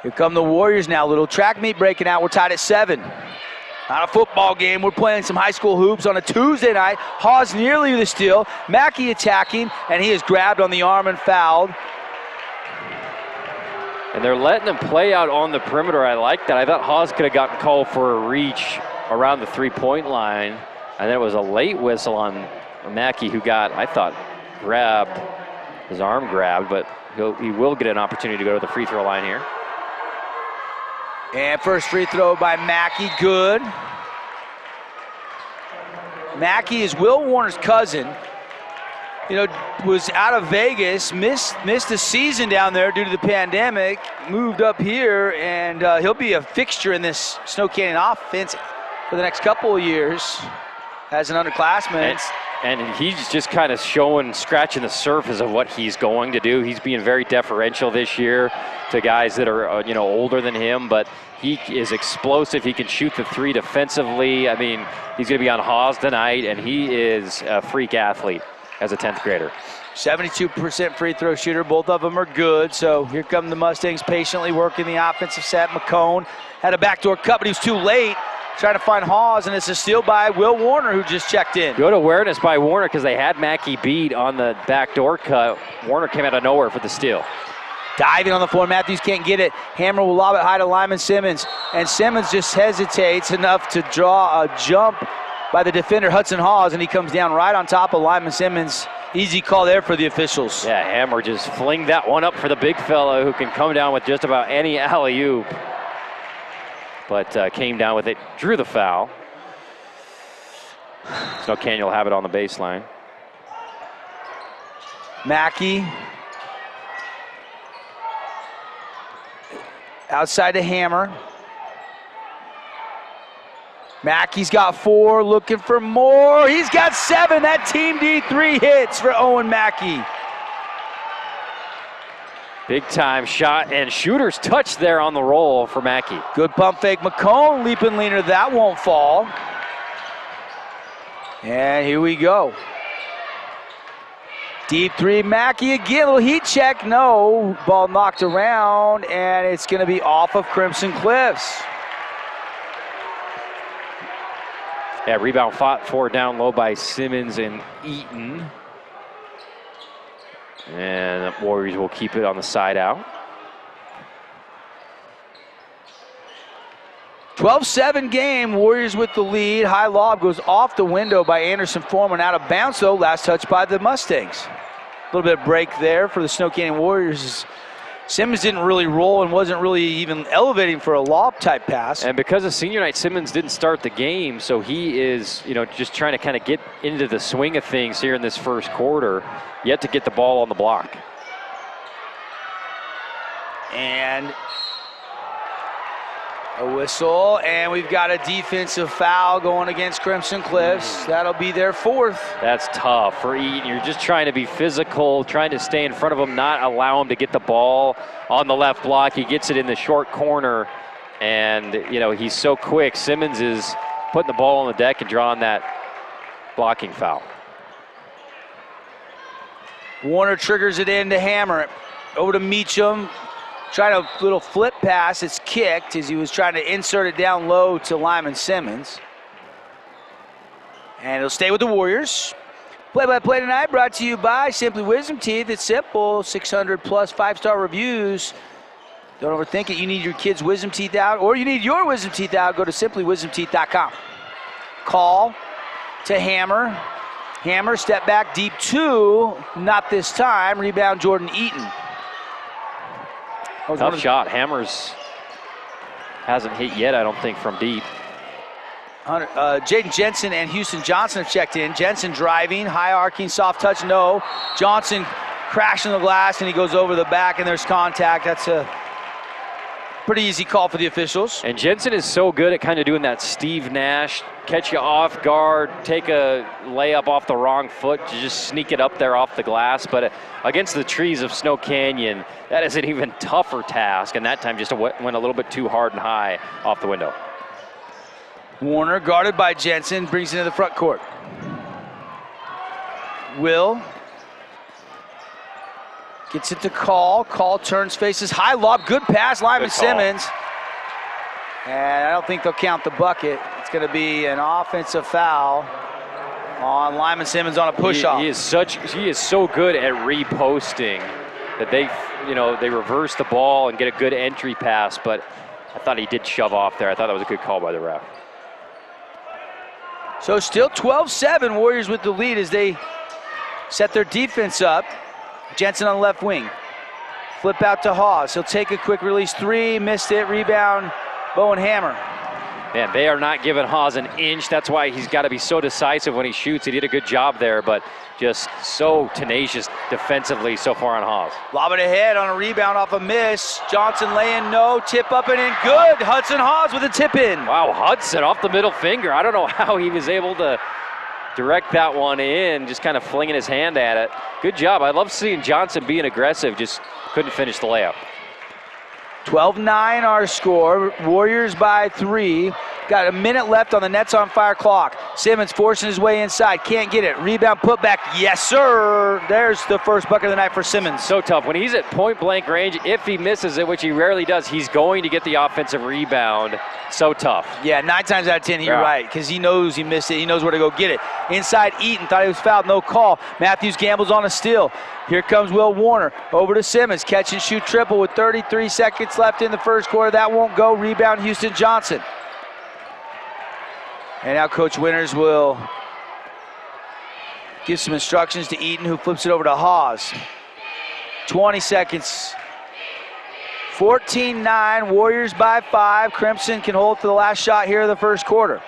Here come the Warriors now. Little track meet breaking out. We're tied at 7. Not a football game. We're playing some high school hoops on a Tuesday night. Hawes nearly the steal. Mackey attacking, and he is grabbed on the arm and fouled.
And they're letting him play out on the perimeter. I like that. I thought Hawes could have gotten called for a reach around the three-point line. And then it was a late whistle on Mackey, who got, I thought, grabbed, his arm grabbed, but he will get an opportunity to go to the free throw line here.
And first free throw by Mackey, good. Mackey is Will Warner's cousin. You know, was out of Vegas, missed the season down there due to the pandemic, moved up here, and he'll be a fixture in this Snow Canyon offense for the next couple of years as an underclassman.
And he's just kind of scratching the surface of what he's going to do. He's being very deferential this year to guys that are, older than him, but he is explosive. He can shoot the three defensively. I mean, he's going to be on Haas tonight, and he is a freak athlete as a 10th grader.
72% free throw shooter. Both of them are good. So here come the Mustangs patiently working the offensive set. McCone had a backdoor cut, but he was too late. Trying to find Hawes, and it's a steal by Will Warner, who just checked in.
Good awareness by Warner because they had Mackey beat on the backdoor cut. Warner came out of nowhere for the steal.
Diving on the floor, Matthews can't get it. Hammer will lob it high to Lyman Simmons, and Simmons just hesitates enough to draw a jump by the defender Hudson Hawes, and he comes down right on top of Lyman Simmons. Easy call there for the officials.
Yeah, Hammer just fling that one up for the big fella who can come down with just about any alley-oop. But came down with it, drew the foul. Snow Canyon will have it on the baseline.
Mackey. Outside to Hammer. Mackey's got 4, looking for more. He's got 7. That Team D3 hits for Owen Mackey.
Big time shot and shooter's touch there on the roll for Mackey.
Good pump fake. McCone leaping leaner. That won't fall. And here we go. Deep three, Mackey again. Little heat check. No. Ball knocked around, and it's going to be off of Crimson Cliffs.
Yeah, rebound fought for down low by Simmons and Eaton. And the Warriors will keep it on the side out.
12-7 game, Warriors with the lead. High lob goes off the window by Anderson Foreman. Out of bounds though, last touch by the Mustangs. A little bit of break there for the Snow Canyon Warriors. Simmons didn't really roll and wasn't really even elevating for a lob type pass.
And because of senior night, Simmons didn't start the game, so he is, just trying to kind of get into the swing of things here in this first quarter, yet to get the ball on the block.
And a whistle, and we've got a defensive foul going against Crimson Cliffs. That'll be their 4th.
That's tough for Eaton. You're just trying to be physical, trying to stay in front of him, not allow him to get the ball on the left block. He gets it in the short corner, and, he's so quick. Simmons is putting the ball on the deck and drawing that blocking foul.
Warner triggers it in to Hammer. Over to Meacham. Trying a little flip pass. It's kicked as he was trying to insert it down low to Lyman Simmons. And it'll stay with the Warriors. Play-by-play tonight brought to you by Simply Wisdom Teeth. It's simple. 600 plus 5-star reviews. Don't overthink it. You need your kids' wisdom teeth out, or you need your wisdom teeth out. Go to simplywisdomteeth.com. Call to Hammer. Hammer, step back, deep 2. Not this time. Rebound, Jordan Eaton.
Tough shot. Hammers hasn't hit yet, I don't think, from deep.
Jaden Jensen and Houston Johnson have checked in. Jensen driving, high arcing, soft touch, no. Johnson crashing the glass, and he goes over the back, and there's contact. That's a pretty easy call for the officials.
And Jensen is so good at kind of doing that Steve Nash, catch you off guard, take a layup off the wrong foot, to just sneak it up there off the glass. But against the trees of Snow Canyon, that is an even tougher task, and that time just went a little bit too hard and high off the window.
Warner, guarded by Jensen, brings it into the front court. Will gets it to Call. Call turns, faces high lob, good pass, Lyman Simmons. And I don't think they'll count the bucket. It's going to be an offensive foul on Lyman Simmons on a push-off.
He is so good at reposting that they reverse the ball and get a good entry pass, but I thought he did shove off there. I thought that was a good call by the ref.
So still 12-7, Warriors with the lead as they set their defense up. Jensen on the left wing. Flip out to Hawes. He'll take a quick release three. Missed it. Rebound, Bowen Hammer.
Man, they are not giving Hawes an inch. That's why he's got to be so decisive when he shoots. He did a good job there, but just so tenacious defensively so far on Hawes.
Lob it ahead on a rebound off a miss. Johnson laying no. Tip up and in. Good. Hudson Hawes with a tip in.
Wow, Hudson off the middle finger. I don't know how he was able to direct that one in, just kind of flinging his hand at it. Good job. I love seeing Johnson being aggressive, just couldn't finish the layup.
12-9 our score. Warriors by 3. Got a minute left on the Nets on fire clock. Simmons forcing his way inside. Can't get it. Rebound put back. Yes, sir. There's the first bucket of the night for Simmons.
So tough. When he's at point blank range, if he misses it, which he rarely does, he's going to get the offensive rebound. So tough.
Yeah, 9 times out of 10, you're right, because he knows he missed it. He knows where to go get it. Inside Eaton, thought he was fouled, no call. Matthews gambles on a steal. Here comes Will Warner over to Simmons. Catch and shoot triple with 33 seconds left in the first quarter. That won't go. Rebound Houston Johnson. And now Coach Winters will give some instructions to Eaton, who flips it over to Hawes. 20 seconds. 14-9, Warriors by 5. Crimson can hold for the last shot here of the first quarter.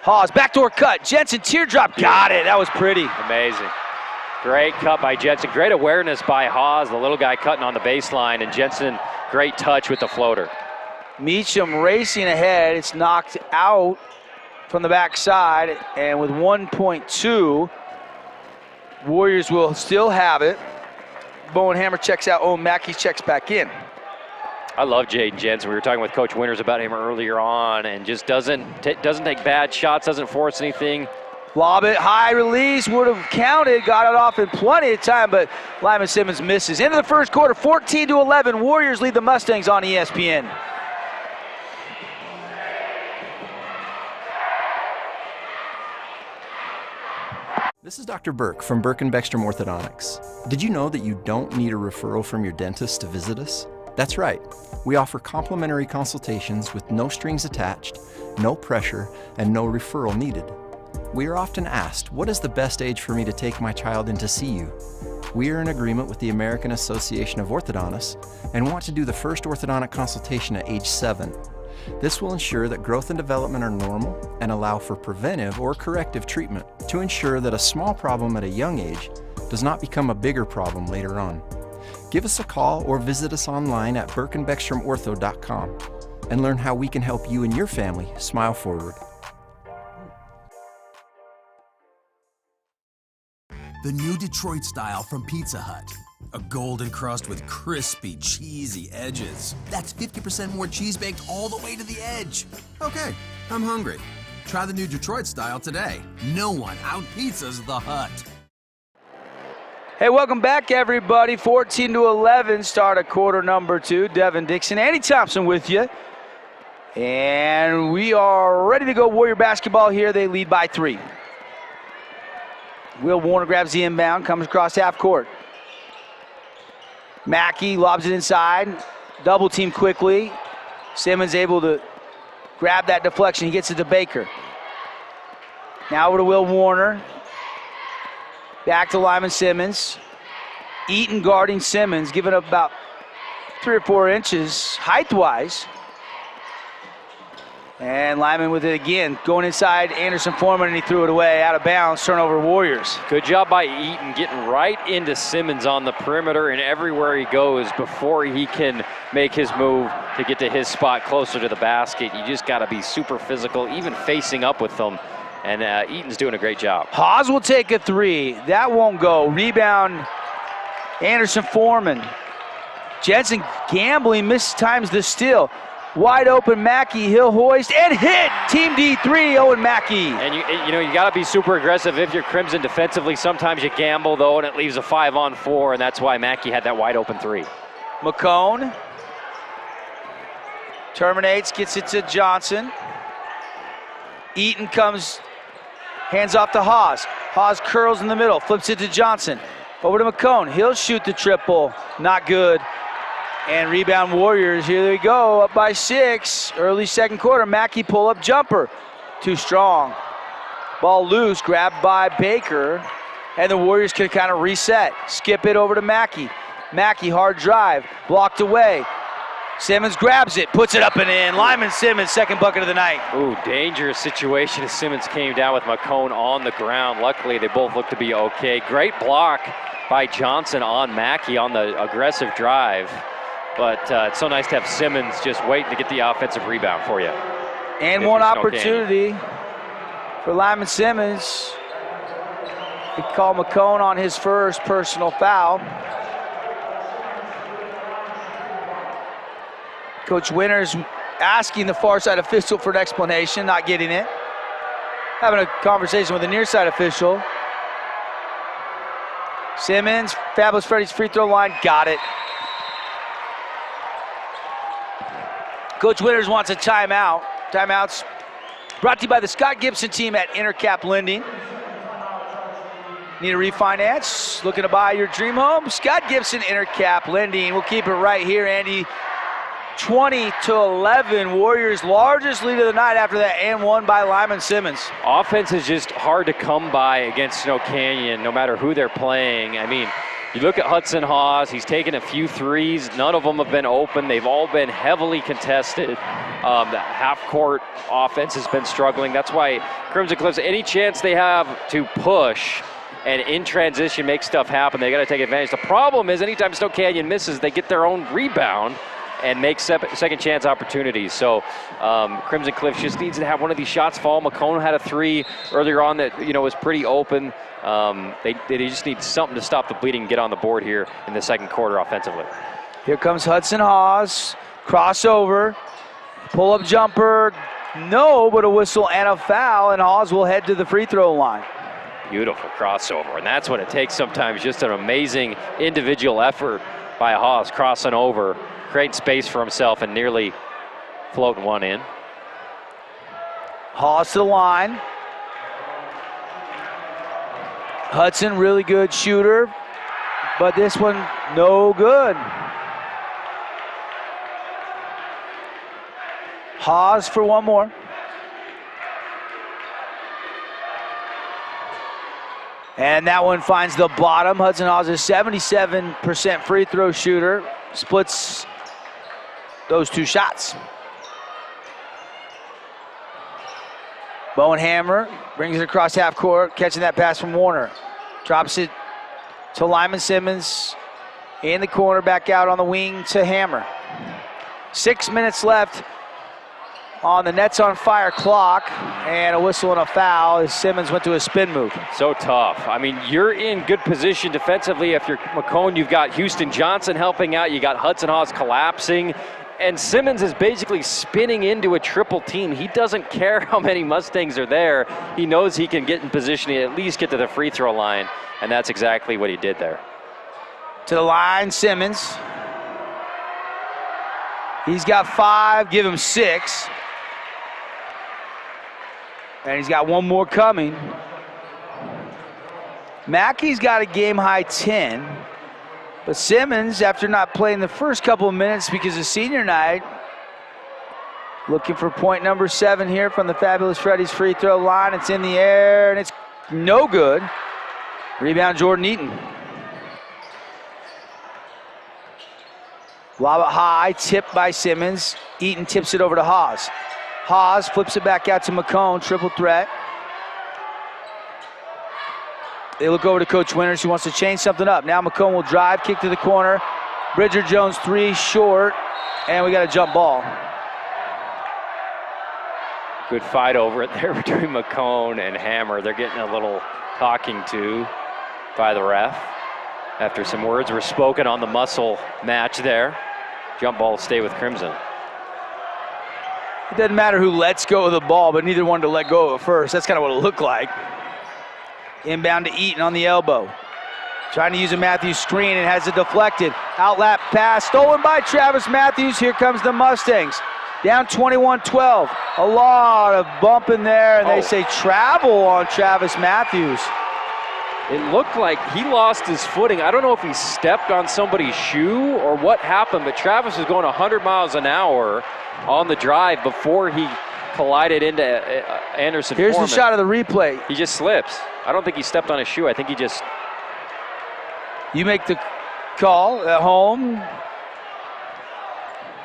Hawes, backdoor cut. Jensen, teardrop, got it. That was pretty.
Amazing. Great cut by Jensen. Great awareness by Hawes, the little guy cutting on the baseline, and Jensen, great touch with the floater.
Meacham racing ahead. It's knocked out from the backside, and with 1.2, Warriors will still have it. Bowen Hammer checks out. Oh, Mackey checks back in.
I love Jaden Jensen. We were talking with Coach Winters about him earlier on, and just doesn't take bad shots, doesn't force anything.
Lob it, high release, would have counted, got it off in plenty of time, but Lyman Simmons misses. Into the first quarter, 14-11. Warriors lead the Mustangs on ESPN.
This is Dr. Burke from Burke and Beckstrom Orthodontics. Did you know that you don't need a referral from your dentist to visit us? That's right. We offer complimentary consultations with no strings attached, no pressure, and no referral needed. We are often asked, what is the best age for me to take my child in to see you? We are in agreement with the American Association of Orthodontists and want to do the first orthodontic consultation at age 7. This will ensure that growth and development are normal and allow for preventive or corrective treatment to ensure that a small problem at a young age does not become a bigger problem later on. Give us a call or visit us online at burkeandbeckstromortho.com and learn how we can help you and your family smile forward.
The new Detroit style from Pizza Hut. A golden crust with crispy, cheesy edges. That's 50% more cheese baked all the way to the edge. Okay, I'm hungry. Try the new Detroit style today. No one out-pizzas the Hut.
Hey, welcome back, everybody. 14-11, start of quarter number 2. Devin Dixon, Andy Thompson with you. And we are ready to go Warrior basketball here. They lead by 3. Will Warner grabs the inbound, comes across half court. Mackey lobs it inside, double team quickly. Simmons able to grab that deflection. He gets it to Baker. Now over to Will Warner. Back to Lyman Simmons. Eaton guarding Simmons, giving up about 3 or 4 inches height-wise. And Lyman with it again, going inside Anderson Foreman, and he threw it away, out of bounds, turnover Warriors.
Good job by Eaton getting right into Simmons on the perimeter and everywhere he goes before he can make his move to get to his spot closer to the basket. You just got to be super physical, even facing up with them. And Eaton's doing a great job.
Hawes will take a 3. That won't go. Rebound, Anderson Foreman. Jensen gambling, mistimes the steal. Wide open Mackey, he'll hoist and hit. Team D3, Owen Mackey.
And you got to be super aggressive if you're Crimson defensively. Sometimes you gamble though, and it leaves a 5-on-4, and that's why Mackey had that wide open 3.
McCone terminates, gets it to Johnson. Eaton comes, hands off to Hawes. Hawes curls in the middle, flips it to Johnson. Over to McCone, he'll shoot the triple, not good. And rebound Warriors, here they go, up by 6. Early second quarter, Mackey pull-up jumper. Too strong. Ball loose, grabbed by Baker. And the Warriors can kind of reset. Skip it over to Mackey. Mackey, hard drive, blocked away. Simmons grabs it, puts it up and in. Lyman Simmons, second bucket of the night.
Ooh, dangerous situation as Simmons came down with McCone on the ground. Luckily, they both look to be okay. Great block by Johnson on Mackey on the aggressive drive. But it's so nice to have Simmons just waiting to get the offensive rebound for you.
And one opportunity for Lyman Simmons. He called McCone on his first personal foul. Coach Winters asking the far side official for an explanation, not getting it. Having a conversation with the near side official. Simmons, Fabulous Freddy's free throw line, got it. Coach Winters wants a timeout. Timeouts brought to you by the Scott Gibson team at Intercap Lending. Need a refinance? Looking to buy your dream home? Scott Gibson, Intercap Lending. We'll keep it right here, Andy. 20-11, Warriors' largest lead of the night after that and won by Lyman Simmons.
Offense is just hard to come by against Snow Canyon, no matter who they're playing. I mean, you look at Hudson Haws, he's taken a few threes. None of them have been open. They've all been heavily contested. The half-court offense has been struggling. That's why Crimson Cliffs, any chance they have to push and in transition make stuff happen, they got to take advantage. The problem is anytime Snow Canyon misses, they get their own rebound and make second chance opportunities. So Crimson Cliffs just needs to have one of these shots fall. McCone had a three earlier on that was pretty open. They just need something to stop the bleeding and get on the board here in the second quarter offensively.
Here comes Hudson Haws, crossover, pull-up jumper, no, but a whistle and a foul, and Haws will head to the free throw line.
Beautiful crossover, and that's what it takes sometimes, just an amazing individual effort by Haws crossing over, creating space for himself and nearly floating one in.
Haws to the line. Hudson, really good shooter, but this one, no good. Haws for one more. And that one finds the bottom. Hudson Haws is 77% free throw shooter. Splits those two shots. Bowen Hammer brings it across half court, catching that pass from Warner. Drops it to Lyman Simmons in the corner, back out on the wing to Hammer. 6 minutes left on the Nets on Fire clock, and a whistle and a foul as Simmons went to a spin move.
So tough. I mean, you're in good position defensively. If you're McCone, you've got Houston Johnson helping out. You got Hudson Haws collapsing. And Simmons is basically spinning into a triple team. He doesn't care how many Mustangs are there. He knows he can get in position and at least get to the free throw line, and that's exactly what he did there.
To the line, Simmons. He's got 5, give him 6. And he's got one more coming. Mackey's got a game-high 10. But Simmons, after not playing the first couple of minutes because of senior night, looking for point number 7 here from the Fabulous Freddy's free throw line. It's in the air, and it's no good. Rebound, Jordan Eaton. Lob it high, tipped by Simmons. Eaton tips it over to Haws. Haws flips it back out to McCone, triple threat. They look over to Coach Winters, who wants to change something up. Now McCone will drive, kick to the corner. Bridger Jones 3 short, and we got a jump ball.
Good fight over it there between McCone and Hammer. They're getting a little talking to by the ref after some words were spoken on the muscle match there. Jump ball will stay with Crimson.
It doesn't matter who lets go of the ball, but neither wanted to let go of it first. That's kind of what it looked like. Inbound to Eaton on the elbow. Trying to use a Matthews screen and has it deflected. Outlap pass stolen by Travis Matthews. Here comes the Mustangs. Down 21-12. A lot of bumping there, and they say travel on Travis Matthews.
It looked like he lost his footing. I don't know if he stepped on somebody's shoe or what happened, but Travis was going 100 miles an hour on the drive before he collided into Anderson
Here's
Foreman.
the shot of the replay.
He just slips. I don't think he stepped on his shoe. I think he just...
You make the call at home.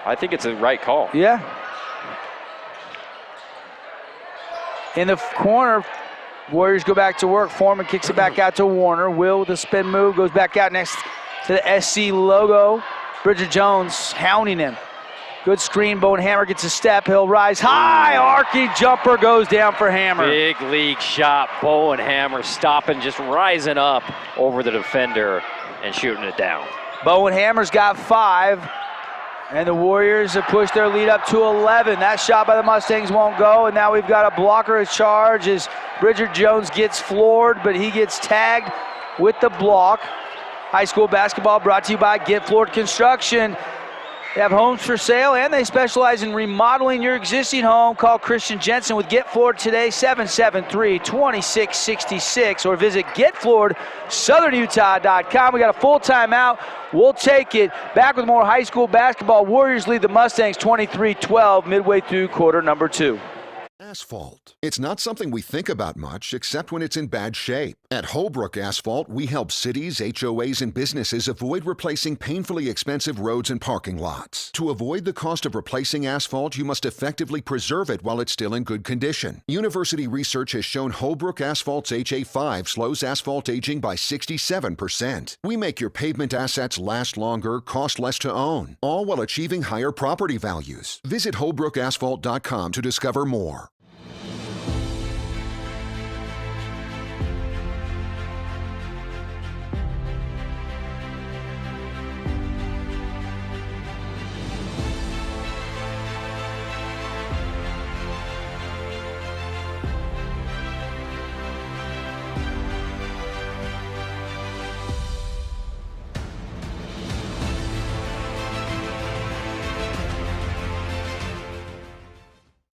I think it's a right call.
Yeah. In the corner, Warriors go back to work. Foreman kicks it back out to Warner. Will with a spin move goes back out next to the SC logo. Bridger Jones hounding him. Good screen. Bowen Hammer gets a step. He'll rise high. Arcing jumper goes down for Hammer.
Big league shot. Bowen Hammer stopping, just rising up over the defender and shooting it down.
Bowen Hammer's got 5. And the Warriors have pushed their lead up to 11. That shot by the Mustangs won't go, and now we've got a blocker as charge as Bridger Jones gets floored, but he gets tagged with the block. High school basketball brought to you by Get Floored Construction. They have homes for sale, and they specialize in remodeling your existing home. Call Christian Jensen with Get Floored today, 773-2666, or visit GetFlooredSouthernUtah.com. We got a full timeout. We'll take it. Back with more high school basketball. Warriors lead the Mustangs 23-12 midway through quarter number 2.
Asphalt. It's not something we think about much, except when it's in bad shape. At Holbrook Asphalt, we help cities, HOAs, and businesses avoid replacing painfully expensive roads and parking lots. To avoid the cost of replacing asphalt, you must effectively preserve it while it's still in good condition. University research has shown Holbrook Asphalt's HA5 slows asphalt aging by 67%. We make your pavement assets last longer, cost less to own, all while achieving higher property values. Visit holbrookasphalt.com to discover more.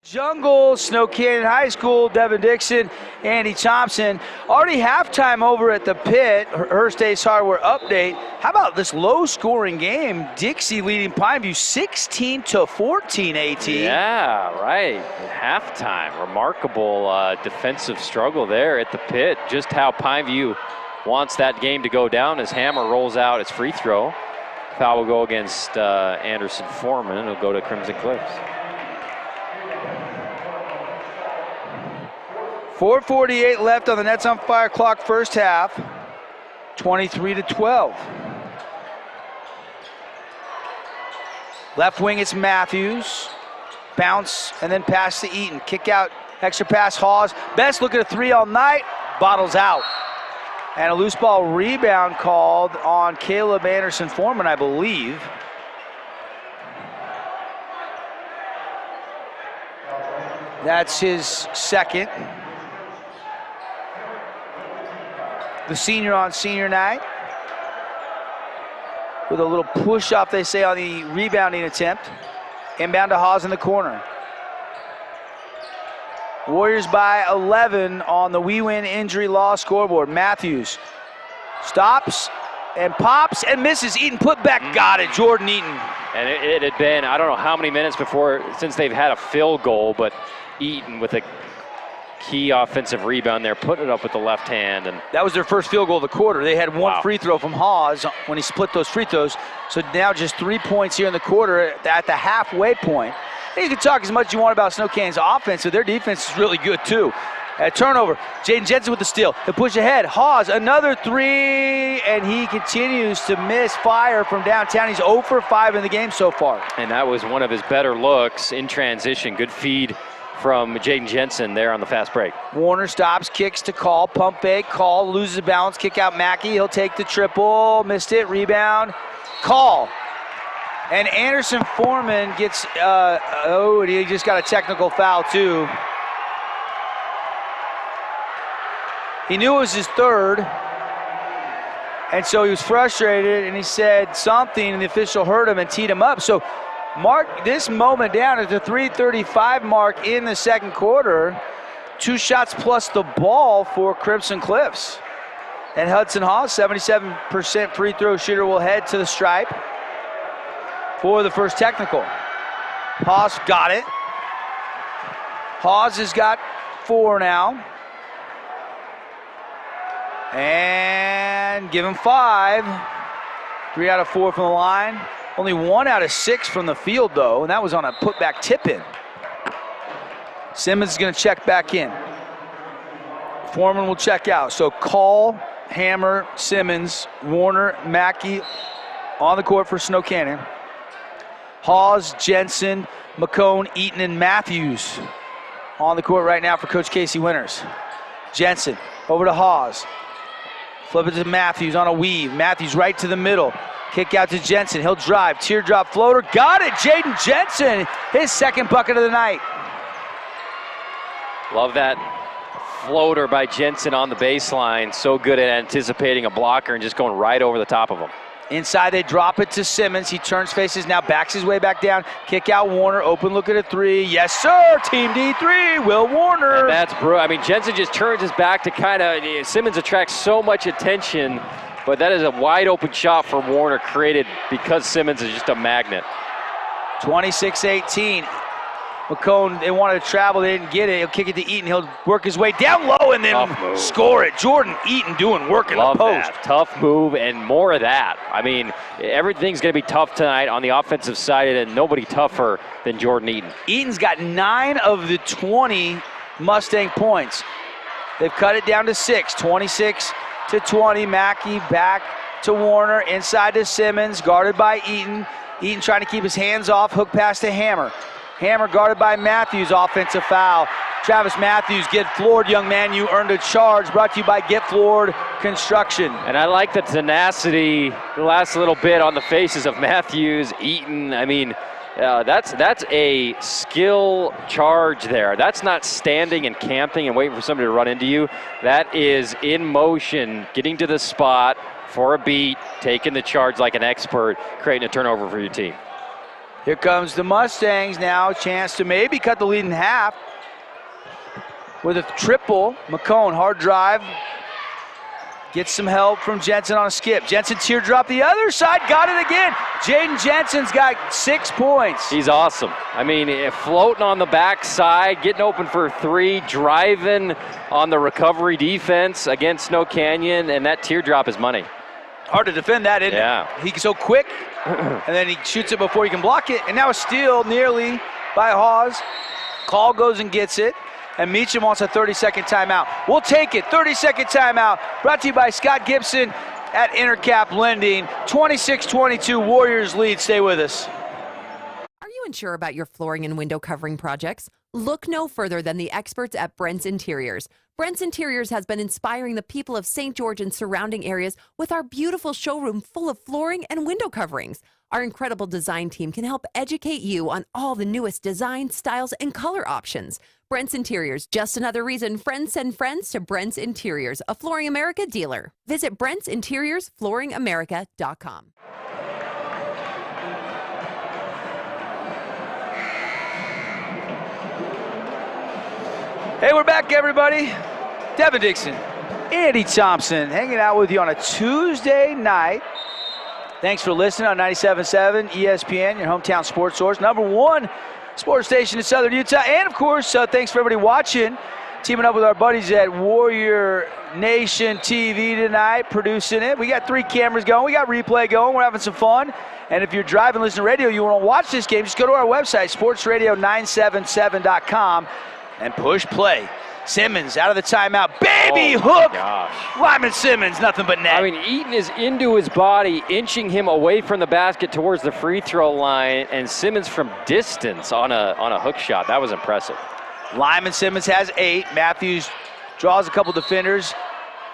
Jungle, Snow Canyon High School, Devin Dixon, Andy Thompson. Already halftime over at the pit. Hearst Ace Hardware update. How about this low-scoring game? Dixie leading Pineview 16-14, AT.
Yeah, right. Halftime. Remarkable defensive struggle there at the pit. Just how Pineview wants that game to go down as Hammer rolls out his free throw. Foul will go against Anderson Foreman, and it'll go to Crimson Cliffs.
4:48 left on the Nets on Fire clock first half. 23-12. Left wing, it's Matthews. Bounce and then pass to Eaton. Kick out, extra pass, Hawes. Best look at a 3 all night. Bottles out. And a loose ball rebound called on Caleb Anderson Foreman, I believe. That's his second. The senior on senior night. With a little push off, they say, on the rebounding attempt. Inbound to Hawes in the corner. Warriors by 11 on the We Win Injury Law scoreboard. Matthews stops and pops and misses. Eaton put back, got it. Jordan Eaton.
And it had been, I don't know how many minutes since they've had a field goal, but Eaton with a key offensive rebound there, put it up with the left hand. And
that was their first field goal of the quarter. They had one free throw from Hawes when he split those free throws. So now just 3 points here in the quarter at the halfway point. And you can talk as much as you want about Snow Canyon's offense, but their defense is really good too. Turnover, Jaden Jensen with the steal. They push ahead. Hawes, another 3, and he continues to miss fire from downtown. He's 0 for 5 in the game so far.
And that was one of his better looks in transition. Good feed from Jaden Jensen there on the fast break.
Warner stops, kicks to Call, pump fake, Call loses balance, kick out Mackey. He'll take the triple, missed it, rebound, Call. And Anderson Foreman gets, and he just got a technical foul too. He knew it was his third, and so he was frustrated, and he said something, and the official heard him and teed him up. So mark this moment down at the 3:35 mark in the second quarter. 2 shots plus the ball for Crimson Cliffs. And Hudson Hawes, 77% free throw shooter, will head to the stripe for the first technical. Hawes got it. Hawes has got 4 now. And give him 5. 3 out of 4 from the line. Only 1 out of 6 from the field, though, and that was on a putback tip-in. Simmons is going to check back in. Foreman will check out. So Call, Hammer, Simmons, Warner, Mackey on the court for Snow Canyon. Hawes, Jensen, McCone, Eaton, and Matthews on the court right now for Coach Casey Winters. Jensen over to Hawes. Flip it to Matthews on a weave. Matthews right to the middle. Kick out to Jensen. He'll drive. Teardrop floater. Got it. Jaden Jensen. His second bucket of the night.
Love that floater by Jensen on the baseline. So good at anticipating a blocker and just going right over the top of him.
Inside, they drop it to Simmons. He turns faces, now backs his way back down. Kick out Warner, open look at a 3. Yes, sir, Team D3, Will Warner.
And that's I mean, Jensen just turns his back to kind of, Simmons attracts so much attention, but that is a wide open shot for Warner created because Simmons is just a magnet.
26-18. McCone, they wanted to travel, they didn't get it. He'll kick it to Eaton. He'll work his way down low and then score it. Jordan Eaton doing work in the post.
That. Tough move and more of that. I mean, everything's going to be tough tonight on the offensive side, and nobody tougher than Jordan Eaton.
Eaton's got 9 of the 20 Mustang points. They've cut it down to 6, 26-20. Mackey back to Warner, inside to Simmons, guarded by Eaton. Eaton trying to keep his hands off, hook pass to Hammer. Hammer guarded by Matthews, offensive foul. Travis Matthews, get floored, young man, you earned a charge. Brought to you by Get Floored Construction.
And I like the tenacity, the last little bit on the faces of Matthews, Eaton. I mean, that's a skill charge there. That's not standing and camping and waiting for somebody to run into you. That is in motion, getting to the spot for a beat, taking the charge like an expert, creating a turnover for your team.
Here comes the Mustangs now, chance to maybe cut the lead in half with a triple. McCone, hard drive, gets some help from Jensen on a skip. Jensen teardrop the other side, got it again. Jaden Jensen's got 6 points.
He's awesome. I mean, floating on the backside, getting open for 3, driving on the recovery defense against Snow Canyon, and that teardrop is money.
Hard to defend that, isn't
it?
He's so quick, and then he shoots it before he can block it, and now a steal nearly by Hawes. Call goes and gets it, and Meacham wants a 30-second timeout. We'll take it, 30-second timeout, brought to you by Scott Gibson at Intercap Lending. 26-22, Warriors lead. Stay with us.
Are you unsure about your flooring and window covering projects? Look no further than the experts at Brent's Interiors. Brent's Interiors has been inspiring the people of St. George and surrounding areas with our beautiful showroom full of flooring and window coverings. Our incredible design team can help educate you on all the newest designs, styles, and color options. Brent's Interiors, just another reason friends send friends to Brent's Interiors, a Flooring America dealer. Visit Brent's Interiors, flooringamerica.com.
Hey, we're back, everybody. Devin Dixon, Andy Thompson, hanging out with you on a Tuesday night. Thanks for listening on 97.7 ESPN, your hometown sports source, #1 sports station in Southern Utah. And, of course, thanks for everybody watching, teaming up with our buddies at Warrior Nation TV tonight, producing it. We got 3 cameras going. We got replay going. We're having some fun. And if you're driving, listening to radio, you want to watch this game, just go to our website, sportsradio977.com, and push play. Simmons out of the timeout. Baby hook!
Gosh.
Lyman Simmons, nothing but net.
I mean, Eaton is into his body, inching him away from the basket towards the free throw line, and Simmons from distance on a hook shot. That was impressive.
Lyman Simmons has 8. Matthews draws a couple defenders,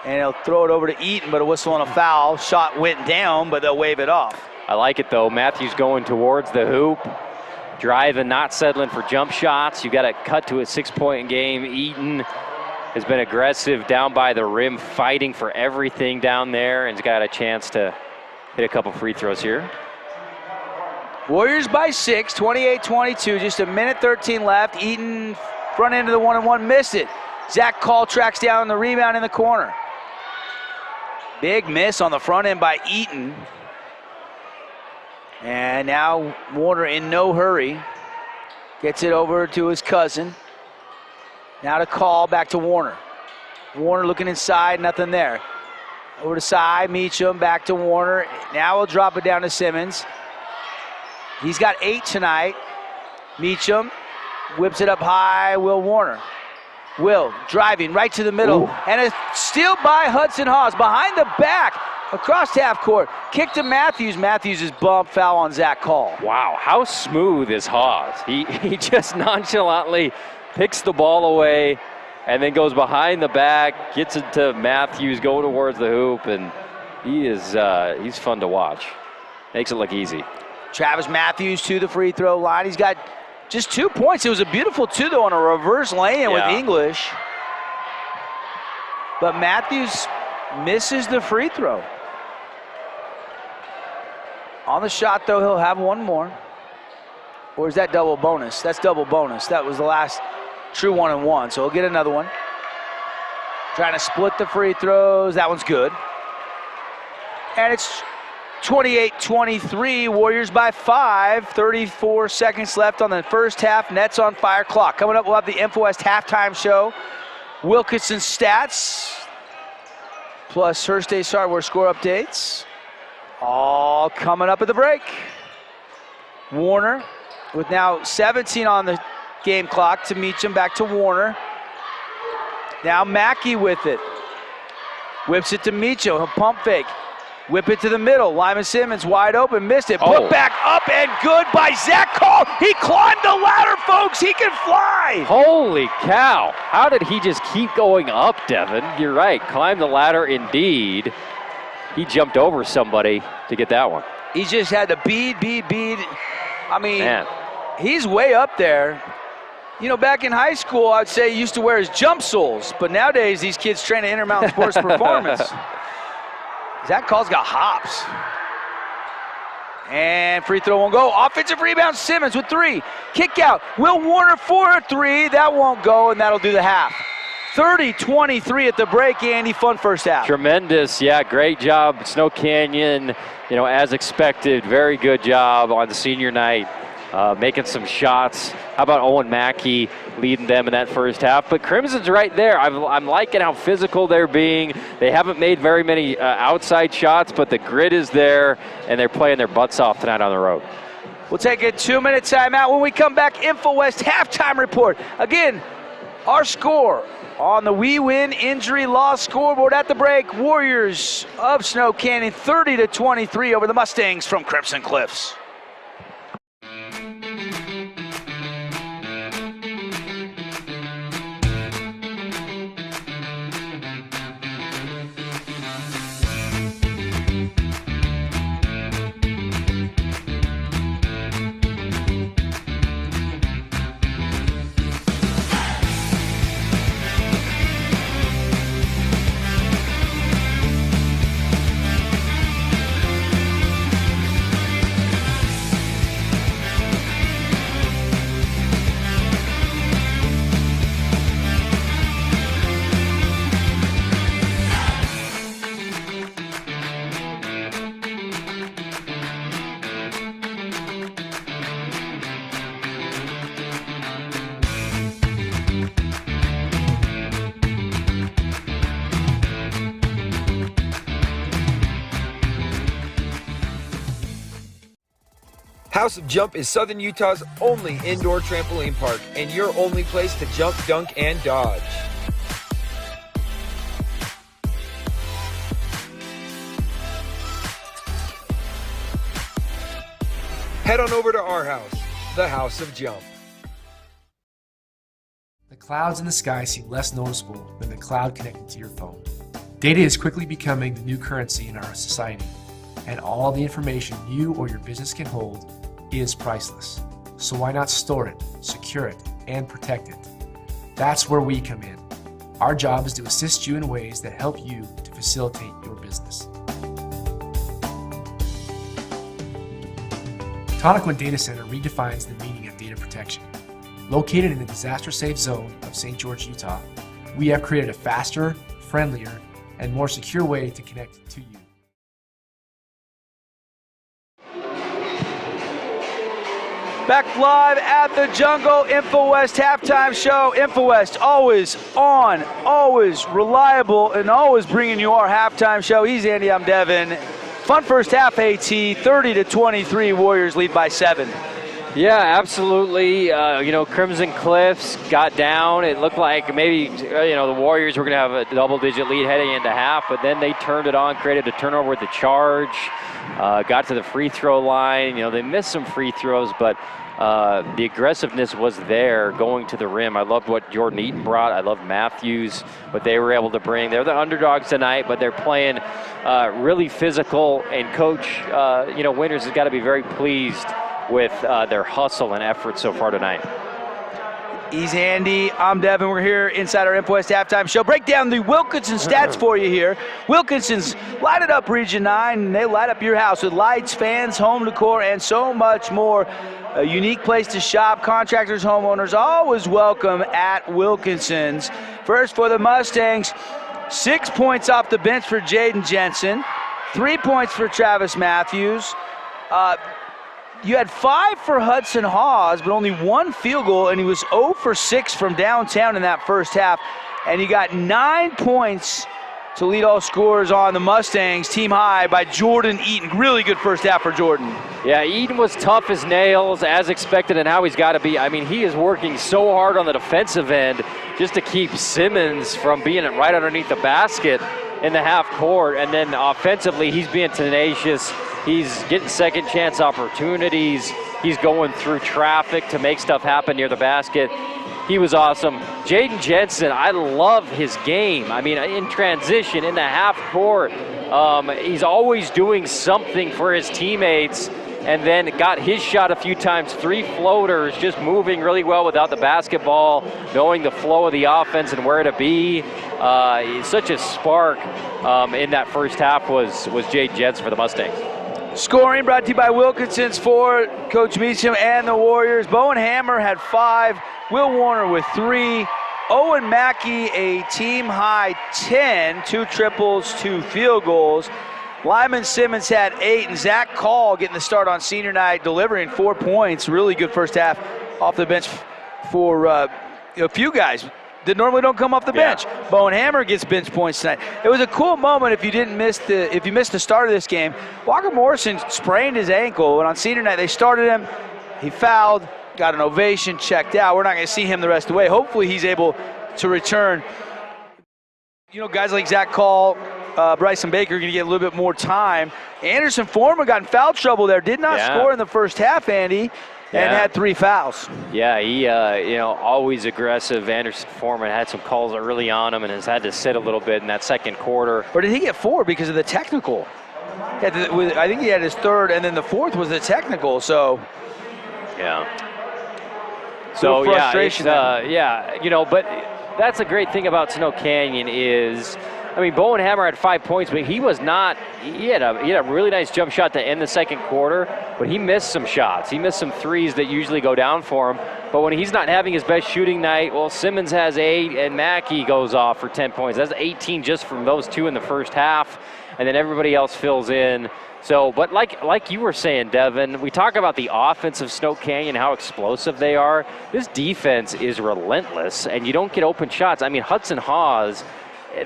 and he'll throw it over to Eaton, but a whistle on a foul. Shot went down, but they'll wave it off.
I like it, though. Matthews going towards the hoop, driving, not settling for jump shots. You got to cut to a 6-point game. Eaton has been aggressive down by the rim, fighting for everything down there, and has got a chance to hit a couple free throws here.
Warriors by 6, 28-22, just a minute 13 left. Eaton front end of the 1-and-1, missed it. Zach Call tracks down the rebound in the corner. Big miss on the front end by Eaton. And now Warner in no hurry. Gets it over to his cousin. Now to Call, back to Warner. Warner looking inside, nothing there. Over to Cy, Meacham, back to Warner. Now we'll drop it down to Simmons. He's got 8 tonight. Meacham whips it up high, Will Warner. Will driving right to the middle.
Ooh.
And a steal by Hudson Hawes behind the back across half court. Kick to Matthews. Matthews' bump foul on Zach Call.
Wow, how smooth is Hawes? He just nonchalantly picks the ball away and then goes behind the back, gets it to Matthews, going towards the hoop, and he's fun to watch. Makes it look easy.
Travis Matthews to the free throw line. He's got just 2 points. It was a beautiful 2, though, on a reverse lay-in with English. But Matthews misses the free throw. On the shot, though, he'll have 1 more. Or is that double bonus? That's double bonus. That was the last true 1-and-1, so he'll get another one. Trying to split the free throws. That one's good. And it's 28-23, Warriors by 5. 34 seconds left on the first half. Nets on fire. Clock. Coming up, we'll have the InfoWest halftime show. Wilkinson stats, plus Hearst Ace Hardware score updates. All coming up at the break. Warner with now 17 on the game clock to Meacham, back to Warner. Now Mackey with it. Whips it to Meacham. He'll pump fake. Whip it to the middle. Lyman Simmons wide open, missed it. Put back up and good by Zach Call. He climbed the ladder, folks. He can fly.
Holy cow. How did he just keep going up, Devin? You're right. Climb the ladder indeed. He jumped over somebody to get that one.
He just had to bead. I mean, he's way up there. You know, back in high school, I'd say he used to wear his jump soles, but nowadays these kids train at Intermountain Sports Performance. Zach Call's got hops. And free throw won't go. Offensive rebound, Simmons with 3. Kick out. Will Warner for a 3. That won't go, and that'll do the half. 30-23 at the break, Andy. Fun first half.
Tremendous. Yeah, great job. Snow Canyon, as expected. Very good job on the senior night. Making some shots. How about Owen Mackey leading them in that first half? But Crimson's right there. I'm liking how physical they're being. They haven't made very many outside shots, but the grit is there, and they're playing their butts off tonight on the road.
We'll take a 2-minute timeout. When we come back, InfoWest halftime report. Again, our score on the We Win Injury Loss scoreboard at the break. Warriors of Snow Canyon 30-23 over the Mustangs from Crimson Cliffs.
House of Jump is Southern Utah's only indoor trampoline park and your only place to jump, dunk, and dodge. Head on over to our house, the House of Jump.
The clouds in the sky seem less noticeable than the cloud connected to your phone. Data is quickly becoming the new currency in our society, and all the information you or your business can hold is priceless. So why not store it, secure it, and protect it? That's where we come in. Our job is to assist you in ways that help you to facilitate your business. Tonic One Data Center redefines the meaning of data protection. Located in the disaster-safe zone of St. George, Utah, we have created a faster, friendlier, and more secure way to connect to you.
Back live at the Jungle InfoWest halftime show. InfoWest always on, always reliable, and always bringing you our halftime show. He's Andy, I'm Devin. Fun first half, AT, 30-23, Warriors lead by 7.
Yeah, absolutely. Crimson Cliffs got down. It looked like maybe, the Warriors were going to have a double-digit lead heading into half, but then they turned it on, created a turnover with the charge, got to the free throw line. They missed some free throws, but the aggressiveness was there going to the rim. I loved what Jordan Eaton brought. I loved Matthews, what they were able to bring. They're the underdogs tonight, but they're playing really physical, and Coach, Winters has got to be very pleased with their hustle and effort so far tonight.
He's Andy, I'm Devin. We're here inside our InfoWest halftime show. Break down the Wilkinson stats for you here. Wilkinson's light it up Region 9, and they light up your house with lights, fans, home decor, and so much more. A unique place to shop. Contractors, homeowners, always welcome at Wilkinson's. First for the Mustangs, 6 points off the bench for Jaden Jensen, 3 points for Travis Matthews. You had 5 for Hudson Hawes, but only 1 field goal, and he was 0 for 6 from downtown in that first half. And you got 9 points to lead all scorers on the Mustangs, team high by Jordan Eaton. Really good first half for Jordan.
Yeah, Eaton was tough as nails, as expected, and how he's got to be. I mean, he is working so hard on the defensive end just to keep Simmons from being right underneath the basket in the half court. And then offensively, he's being tenacious. He's getting second chance opportunities. He's going through traffic to make stuff happen near the basket. He was awesome. Jaden Jensen, I love his game. I mean, in transition, in the half court, he's always doing something for his teammates, and then got his shot a few times, 3 floaters, just moving really well without the basketball, knowing the flow of the offense and where to be. Such a spark in that first half was Jaden Jensen for the Mustangs.
Scoring brought to you by Wilkinson's for Coach Meacham and the Warriors. Bowen Hammer had 5. Will Warner with 3. Owen Mackey, a team-high 10. 2 triples, 2 field goals. Lyman Simmons had 8. And Zach Call getting the start on senior night, delivering 4 points. Really good first half off the bench for a few guys that normally don't come off the bench. Bowen Hammer gets bench points tonight. It was a cool moment if you missed the start of this game. Walker Morrison sprained his ankle, and on senior night they started him. He fouled, got an ovation, checked out. We're not going to see him the rest of the way. Hopefully he's able to return. Guys like Zach Call, Bryson Baker are going to get a little bit more time. Anderson Foreman got in foul trouble there. Did not score in the first half, Andy. And had 3 fouls. Yeah,
he, always aggressive. Anderson Foreman had some calls early on him and has had to sit a little bit in that second quarter.
Or did he get 4 because of the technical? I think he had his 3rd, and then the 4th was the technical, so.
Yeah. So, frustration. But that's a great thing about Snow Canyon is, Bowen Hammer had 5 points, but he had a really nice jump shot to end the second quarter, but he missed some shots. He missed some threes that usually go down for him. But when he's not having his best shooting night, well, Simmons has 8 and Mackey goes off for 10 points. That's 18 just from those 2 in the first half, and then everybody else fills in. So, but like you were saying, Devin, we talk about the offense of Snow Canyon, how explosive they are. This defense is relentless, and you don't get open shots. Hudson Hawes,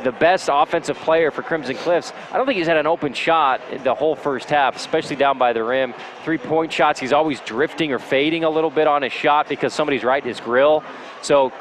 the best offensive player for Crimson Cliffs, I don't think he's had an open shot the whole first half, especially down by the rim. 3-point shots, he's always drifting or fading a little bit on his shot because somebody's right in his grill. So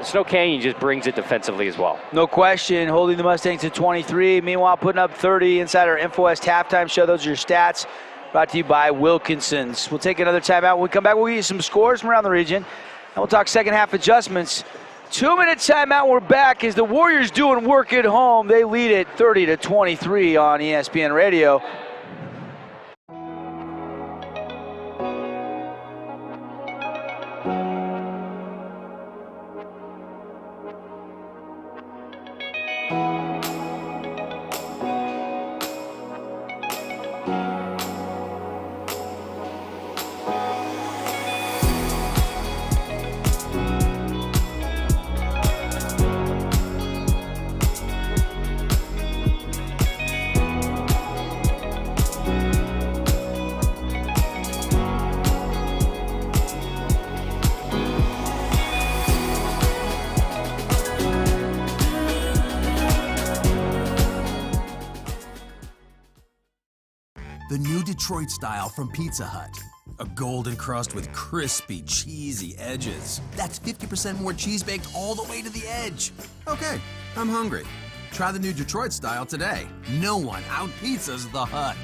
Snow Canyon just brings it defensively as well.
No question, holding the Mustangs to 23. Meanwhile, putting up 30 inside our InfoWest halftime show. Those are your stats brought to you by Wilkinson's. We'll take another timeout. When we come back, we'll give you some scores from around the region, and we'll talk second half adjustments. 2-minute timeout. We're back as the Warriors doing work at home. They lead it 30-23 on ESPN Radio.
Detroit style from Pizza Hut. A golden crust with crispy, cheesy edges. That's 50% more cheese baked all the way to the edge. Okay, I'm hungry. Try the new Detroit style today. No one out-pizzas the Hut.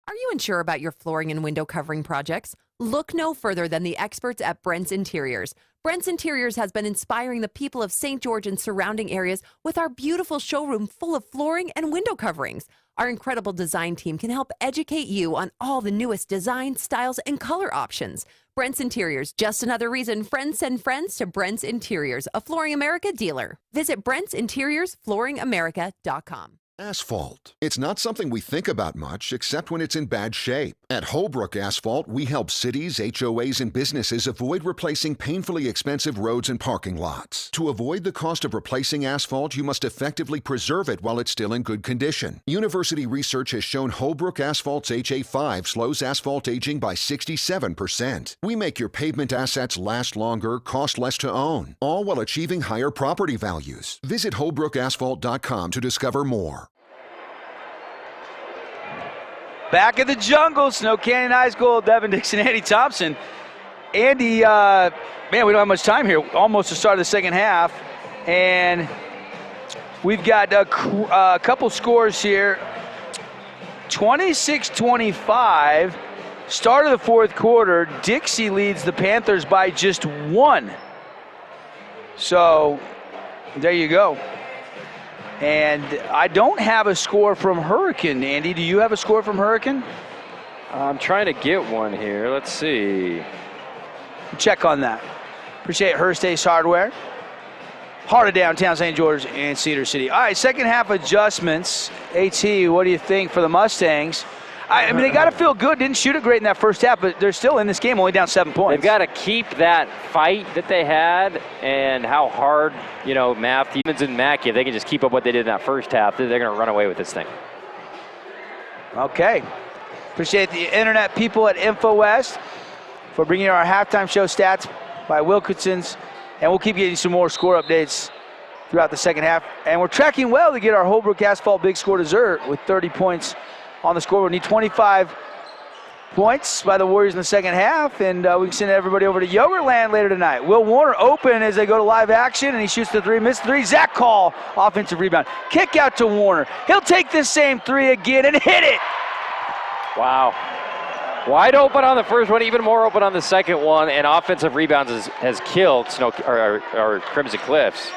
Are you unsure about your flooring and window covering projects? Look no further than the experts at Brent's Interiors. Brent's Interiors has been inspiring the people of St. George and surrounding areas with our beautiful showroom full of flooring and window coverings. Our incredible design team can help educate you on all the newest designs, styles, and color options. Brent's Interiors, just another reason friends send friends to Brent's Interiors, a Flooring America dealer. Visit Brent'sInteriorsFlooringAmerica.com.
Asphalt. It's not something we think about much except when it's in bad shape. At Holbrook Asphalt, we help cities, HOAs, and businesses avoid replacing painfully expensive roads and parking lots. To avoid the cost of replacing asphalt, you must effectively preserve it while it's still in good condition. University research has shown Holbrook Asphalt's HA5 slows asphalt aging by 67%. We make your pavement assets last longer, cost less to own, all while achieving higher property values. Visit HolbrookAsphalt.com to discover more.
Back in the jungle, Snow Canyon High School, Devin Dixon, Andy Thompson. Andy, man, we don't have much time here. Almost the start of the second half. And we've got a couple scores here. 26-25, start of the fourth quarter. Dixie leads the Panthers by just one. So, there you go. And I don't have a score from Hurricane. Andy, do you have a score from Hurricane?
I'm trying to get one here. Let's see.
Check on that. Appreciate Hearst Ace Hardware. Heart of downtown St. George and Cedar City. All right, second half adjustments. AT, what do you think for the Mustangs? I mean, they got to feel good. Didn't shoot it great in that first half, but they're still in this game, only down 7 points.
They've got to keep that fight that they had and how hard, you know, Matthews and Mackey, if they can just keep up what they did in that first half, they're going to run away with this thing.
Okay. Appreciate the internet people at InfoWest for bringing our halftime show stats by Wilkinson's. And we'll keep getting some more score updates throughout the second half. And we're tracking well to get our Holbrook Asphalt big score dessert with 30 points on the scoreboard. We need 25 points by the Warriors in the second half, and we can send everybody over to Yogurtland later tonight. Will Warner open as they go to live action, and he shoots the three, missed three. Zach Call, offensive rebound. Kick out to Warner. He'll take this same three again and hit it.
Wow. Wide open on the first one, even more open on the second one, and offensive rebounds has killed Crimson Cliffs,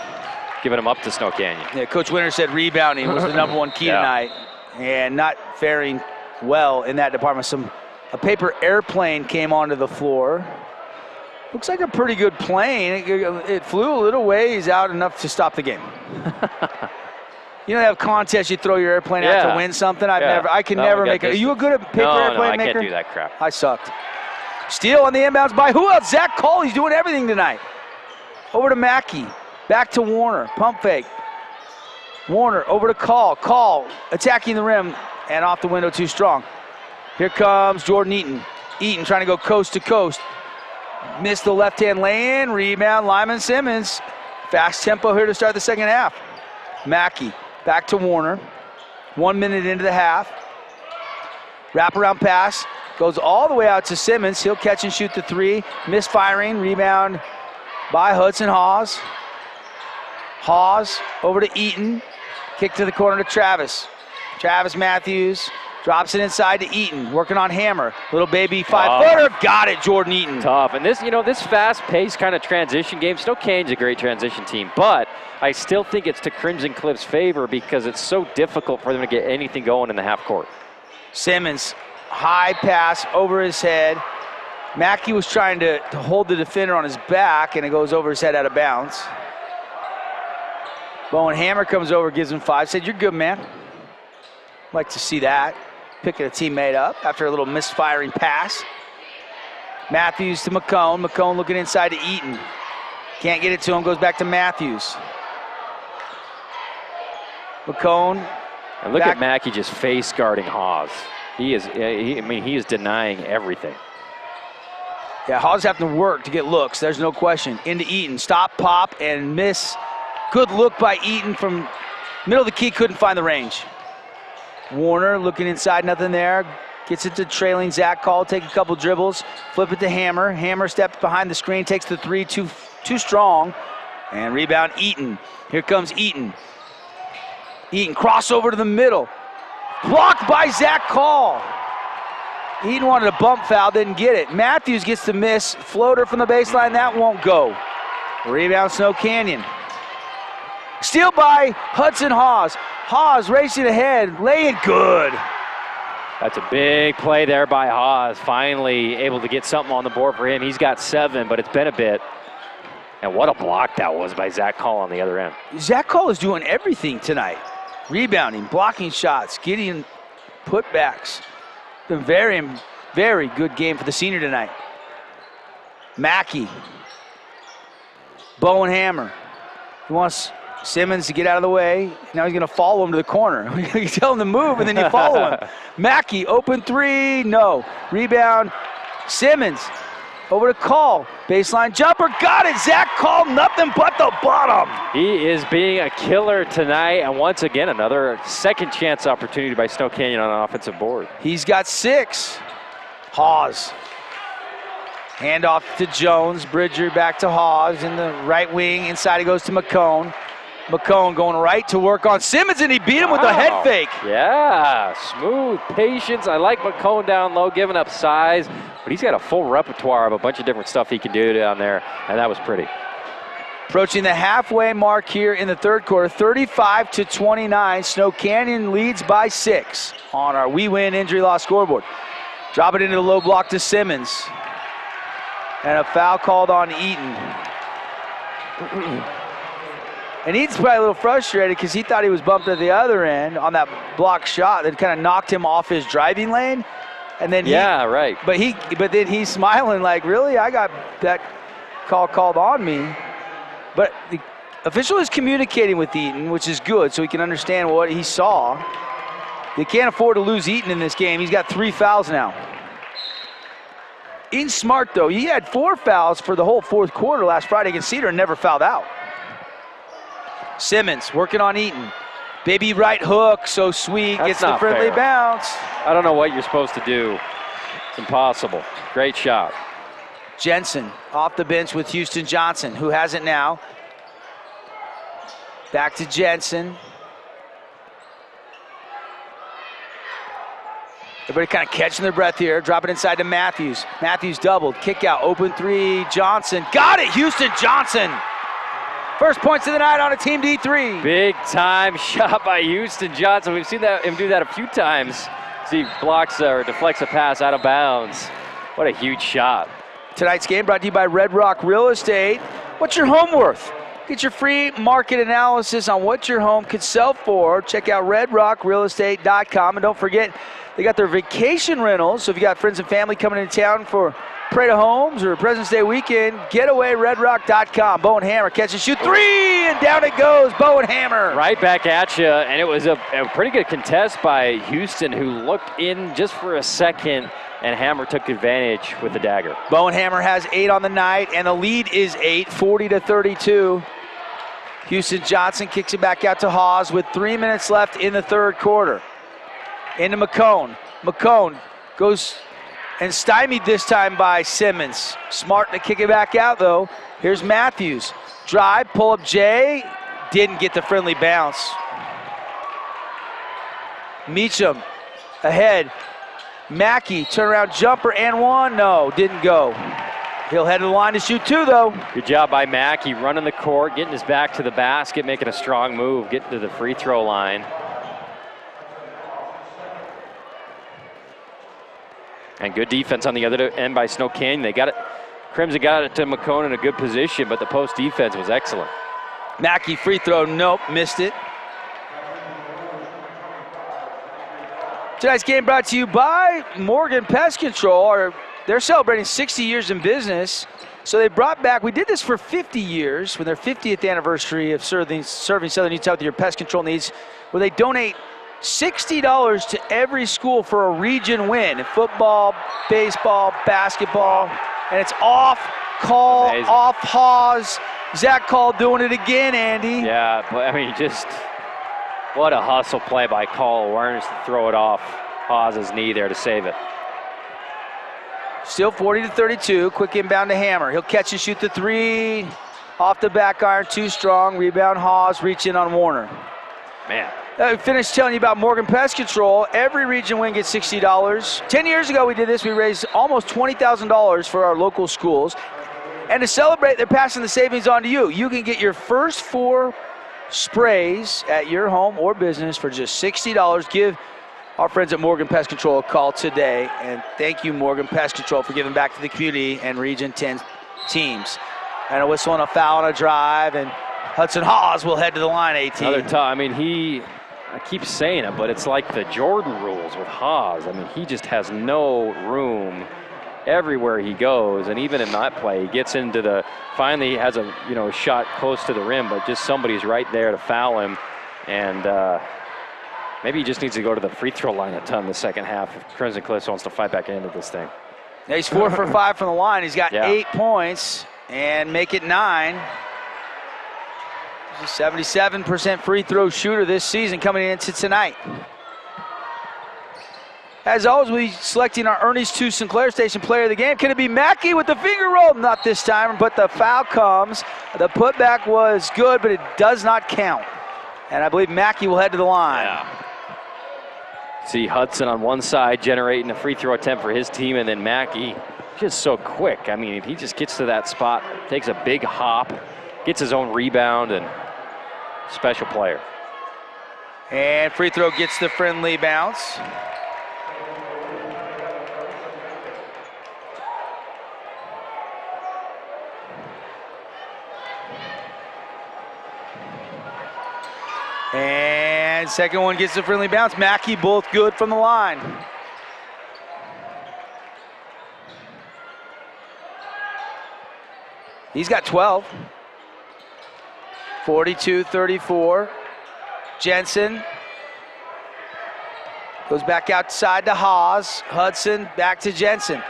giving them up to Snow Canyon.
Yeah, Coach Winter said rebounding was the number one key tonight, and not faring well in that department. A paper airplane came onto the floor. Looks like a pretty good plane. It flew a little ways out, enough to stop the game. You know, they have contests, you throw your airplane out to win something. I can never make it. Are you a good paper airplane maker?
I can't do that crap.
I sucked. Steal on the inbounds by who else? Zach Call. He's doing everything tonight. Over to Mackey. Back to Warner. Pump fake. Warner over to Call. Call attacking the rim and off the window too strong. Here comes Jordan Eaton. Eaton trying to go coast to coast. Missed the left-hand lane. Rebound, Lyman Simmons. Fast tempo here to start the second half. Mackey back to Warner. 1 minute into the half. Wraparound pass. Goes all the way out to Simmons. He'll catch and shoot the three. Misfiring. Rebound by Hudson Hawes. Hawes over to Eaton. Kick to the corner to Travis. Travis Matthews drops it inside to Eaton. Working on Hammer. Little baby five-footer. Got it, Jordan Eaton.
Tough. And this, this fast-paced kind of transition game, Snow Canyon's a great transition team, but I still think it's to Crimson Cliff's favor because it's so difficult for them to get anything going in the half court.
Simmons, high pass over his head. Mackey was trying to hold the defender on his back, and it goes over his head out of bounds. Bowen Hammer comes over, gives him 5. Said, "You're good, man." Like to see that. Picking a teammate up after a little misfiring pass. Matthews to McCone. McCone looking inside to Eaton. Can't get it to him, goes back to Matthews. McCone.
And look at Mackey just face guarding Hawes. He is denying everything.
Yeah, Hawes having to work to get looks, there's no question. Into Eaton, stop, pop, and miss. Good look by Eaton from middle of the key, couldn't find the range. Warner looking inside, nothing there. Gets it to trailing Zach Call, take a couple dribbles, flip it to Hammer. Hammer steps behind the screen, takes the three, too strong. And rebound Eaton. Here comes Eaton. Eaton crossover to the middle. Blocked by Zach Call. Eaton wanted a bump foul, didn't get it. Matthews gets the miss. Floater from the baseline, that won't go. Rebound Snow Canyon. Steal by Hudson Hawes. Hawes racing ahead, laying good.
That's a big play there by Hawes. Finally able to get something on the board for him. He's got 7, but it's been a bit. And what a block that was by Zach Call on the other end.
Zach Call is doing everything tonight. Rebounding, blocking shots, getting putbacks. Been very, very good game for the senior tonight. Mackey. Bowen Hammer. He wants Simmons to get out of the way. Now he's going to follow him to the corner. You tell him to move, and then you follow him. Mackey, open three, no. Rebound, Simmons. Over to Call. Baseline jumper, got it. Zach Call, nothing but the bottom.
He is being a killer tonight, and once again, another second chance opportunity by Snow Canyon on an offensive board.
He's got 6. Hawes. Handoff to Jones. Bridger back to Hawes in the right wing. Inside he goes to McCone. McCone going right to work on Simmons, and he beat him with a head fake.
Yeah, smooth patience. I like McCone down low, giving up size, but he's got a full repertoire of a bunch of different stuff he can do down there, and that was pretty.
Approaching the halfway mark here in the third quarter, 35-29. Snow Canyon leads by 6 on our We Win Injury Loss scoreboard. Drop it into the low block to Simmons. And a foul called on Eaton. And Eaton's probably a little frustrated because he thought he was bumped at the other end on that block shot that kind of knocked him off his driving lane. And then
right.
But then he's smiling like, really? I got that call called on me. But the official is communicating with Eaton, which is good, so he can understand what he saw. They can't afford to lose Eaton in this game. He's got 3 fouls now. Eaton's smart, though. He had 4 fouls for the whole fourth quarter last Friday against Cedar and never fouled out. Simmons working on Eaton. Baby right hook, so sweet.
That's
gets the friendly
fair.
bounce.
I don't know what you're supposed to do. It's impossible. Great shot.
Jensen off the bench with Houston Johnson, who has it now. Back to Jensen. Everybody kind of catching their breath here. Drop it inside to Matthews. Matthews doubled. Kick out. Open three. Johnson. Got it. Houston Johnson. First points of the night on a Team D3.
Big time shot by Houston Johnson. We've seen him do that a few times. He blocks or deflects a pass out of bounds. What a huge shot.
Tonight's game brought to you by Red Rock Real Estate. What's your home worth? Get your free market analysis on what your home could sell for. Check out redrockrealestate.com. And don't forget, they got their vacation rentals. So if you got friends and family coming into town for Parade of Homes or President's Day weekend, getaway redrock.com. Bowen Hammer catches, shoot 3, and down it goes. Bowen Hammer.
Right back at you, and it was a pretty good contest by Houston, who looked in just for a second, and Hammer took advantage with the dagger.
Bowen Hammer has 8 on the night, and the lead is 8, 40-32. Houston Johnson kicks it back out to Hawes with 3 minutes left in the third quarter. Into McCone. McCone goes and stymied this time by Simmons. Smart to kick it back out, though. Here's Matthews. Drive, pull up Jay. Didn't get the friendly bounce. Meacham ahead. Mackey, turnaround jumper and 1. No, didn't go. He'll head to the line to shoot 2, though.
Good job by Mackey, running the court, getting his back to the basket, making a strong move, getting to the free throw line. And good defense on the other end by Snow Canyon. They got it. Crimson got it to McCone in a good position, but the post defense was excellent.
Mackey free throw, nope, missed it. Tonight's game brought to you by Morgan Pest Control. They're celebrating 60 years in business, so they brought back, we did this for 50 years, with their 50th anniversary of serving Southern Utah with your pest control needs, where they donate $60 to every school for a region win in football, baseball, basketball, and it's off Call, amazing. Off Hawes. Zach Call doing it again, Andy.
Yeah, but I mean, just what a hustle play by Call. Awareness to throw it off. Haas's knee there to save it.
Still 40-32. Quick inbound to Hammer. He'll catch and shoot the three. Off the back iron, too strong. Rebound Haas, reach in on Warner.
Man.
I finished telling you about Morgan Pest Control. Every region win gets $60. 10 years ago we did this. We raised almost $20,000 for our local schools. And to celebrate, they're passing the savings on to you. You can get your first 4 sprays at your home or business for just $60. Give our friends at Morgan Pest Control a call today. And thank you, Morgan Pest Control, for giving back to the community and Region 10 teams. And a whistle and a foul and a drive, and Hudson Haas will head to the line, AT.
Another I mean, I keep saying it, but it's like the Jordan rules with Haas. I mean, he just has no room everywhere he goes, and even in that play, he gets into the, finally he has a, shot close to the rim, but just somebody's right there to foul him, and maybe he just needs to go to the free throw line a ton in the second half if Crimson Cliffs wants to fight back into this thing.
Yeah, he's 4 for 5 from the line. He's got 8 points. And make it 9. He's a 77% free throw shooter this season coming into tonight. As always, we'll be selecting our Ernie's 2 Sinclair Station player of the game. Can it be Mackey with the finger roll? Not this time, but the foul comes. The putback was good, but it does not count. And I believe Mackey will head to the line.
Yeah. See Hudson on one side generating a free throw attempt for his team, and then Mackey just so quick. I mean, he just gets to that spot, takes a big hop, gets his own rebound, and special player.
And free throw gets the friendly bounce. And second one gets the friendly bounce. Mackey both good from the line. He's got 12. 42-34. Jensen goes back outside to Haas. Hudson back to Jensen.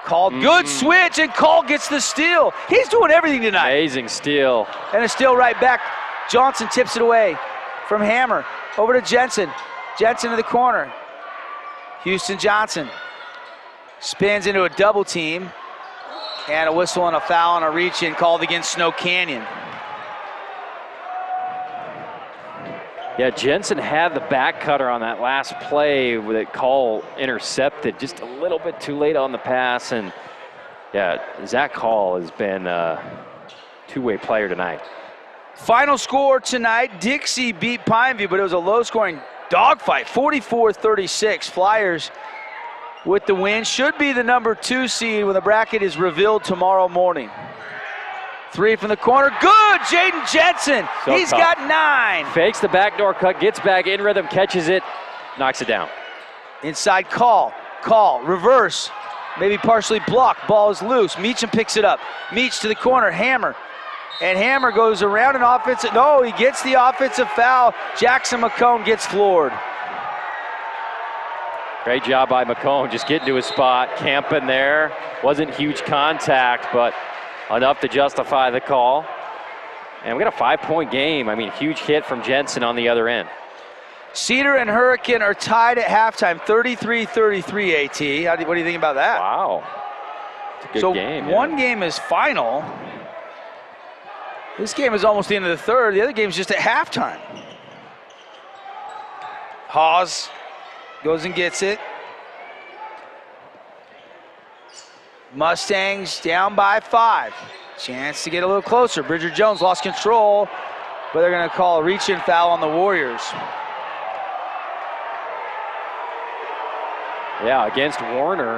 Called, good switch, and Call gets the steal. He's doing everything tonight.
Amazing steal.
And a steal right back. Johnson tips it away from Hammer. Over to Jensen. Jensen to the corner. Houston Johnson spins into a double team. And a whistle and a foul and a reach-in called against Snow Canyon.
Yeah, Jensen had the back cutter on that last play that Call intercepted just a little bit too late on the pass. And yeah, Zach Hall has been a two-way player tonight.
Final score tonight, Dixie beat Pineview, but it was a low-scoring dogfight, 44-36. Flyers with the win. Should be the number 2 seed when the bracket is revealed tomorrow morning. 3 from the corner. Good! Jaden Jensen. He's got 9.
Fakes the backdoor cut, gets back in rhythm, catches it, knocks it down.
Inside Call. Reverse. Maybe partially blocked. Ball is loose. Meacham picks it up. Meach to the corner. Hammer. And Hammer goes around an offensive. No, he gets the offensive foul. Jackson McCone gets floored.
Great job by McCone, just getting to his spot, camping there. Wasn't huge contact, but enough to justify the call. And we got a 5-point game. I mean, huge hit from Jensen on the other end.
Cedar and Hurricane are tied at halftime, 33-33, AT. What do you think about that?
Wow. It's a good game.
One game is final. This game is almost the end of the third. The other game's just at halftime. Haas goes and gets it. Mustangs down by 5. Chance to get a little closer. Bridger Jones lost control, but they're going to call a reach-in foul on the Warriors.
Yeah, against Warner.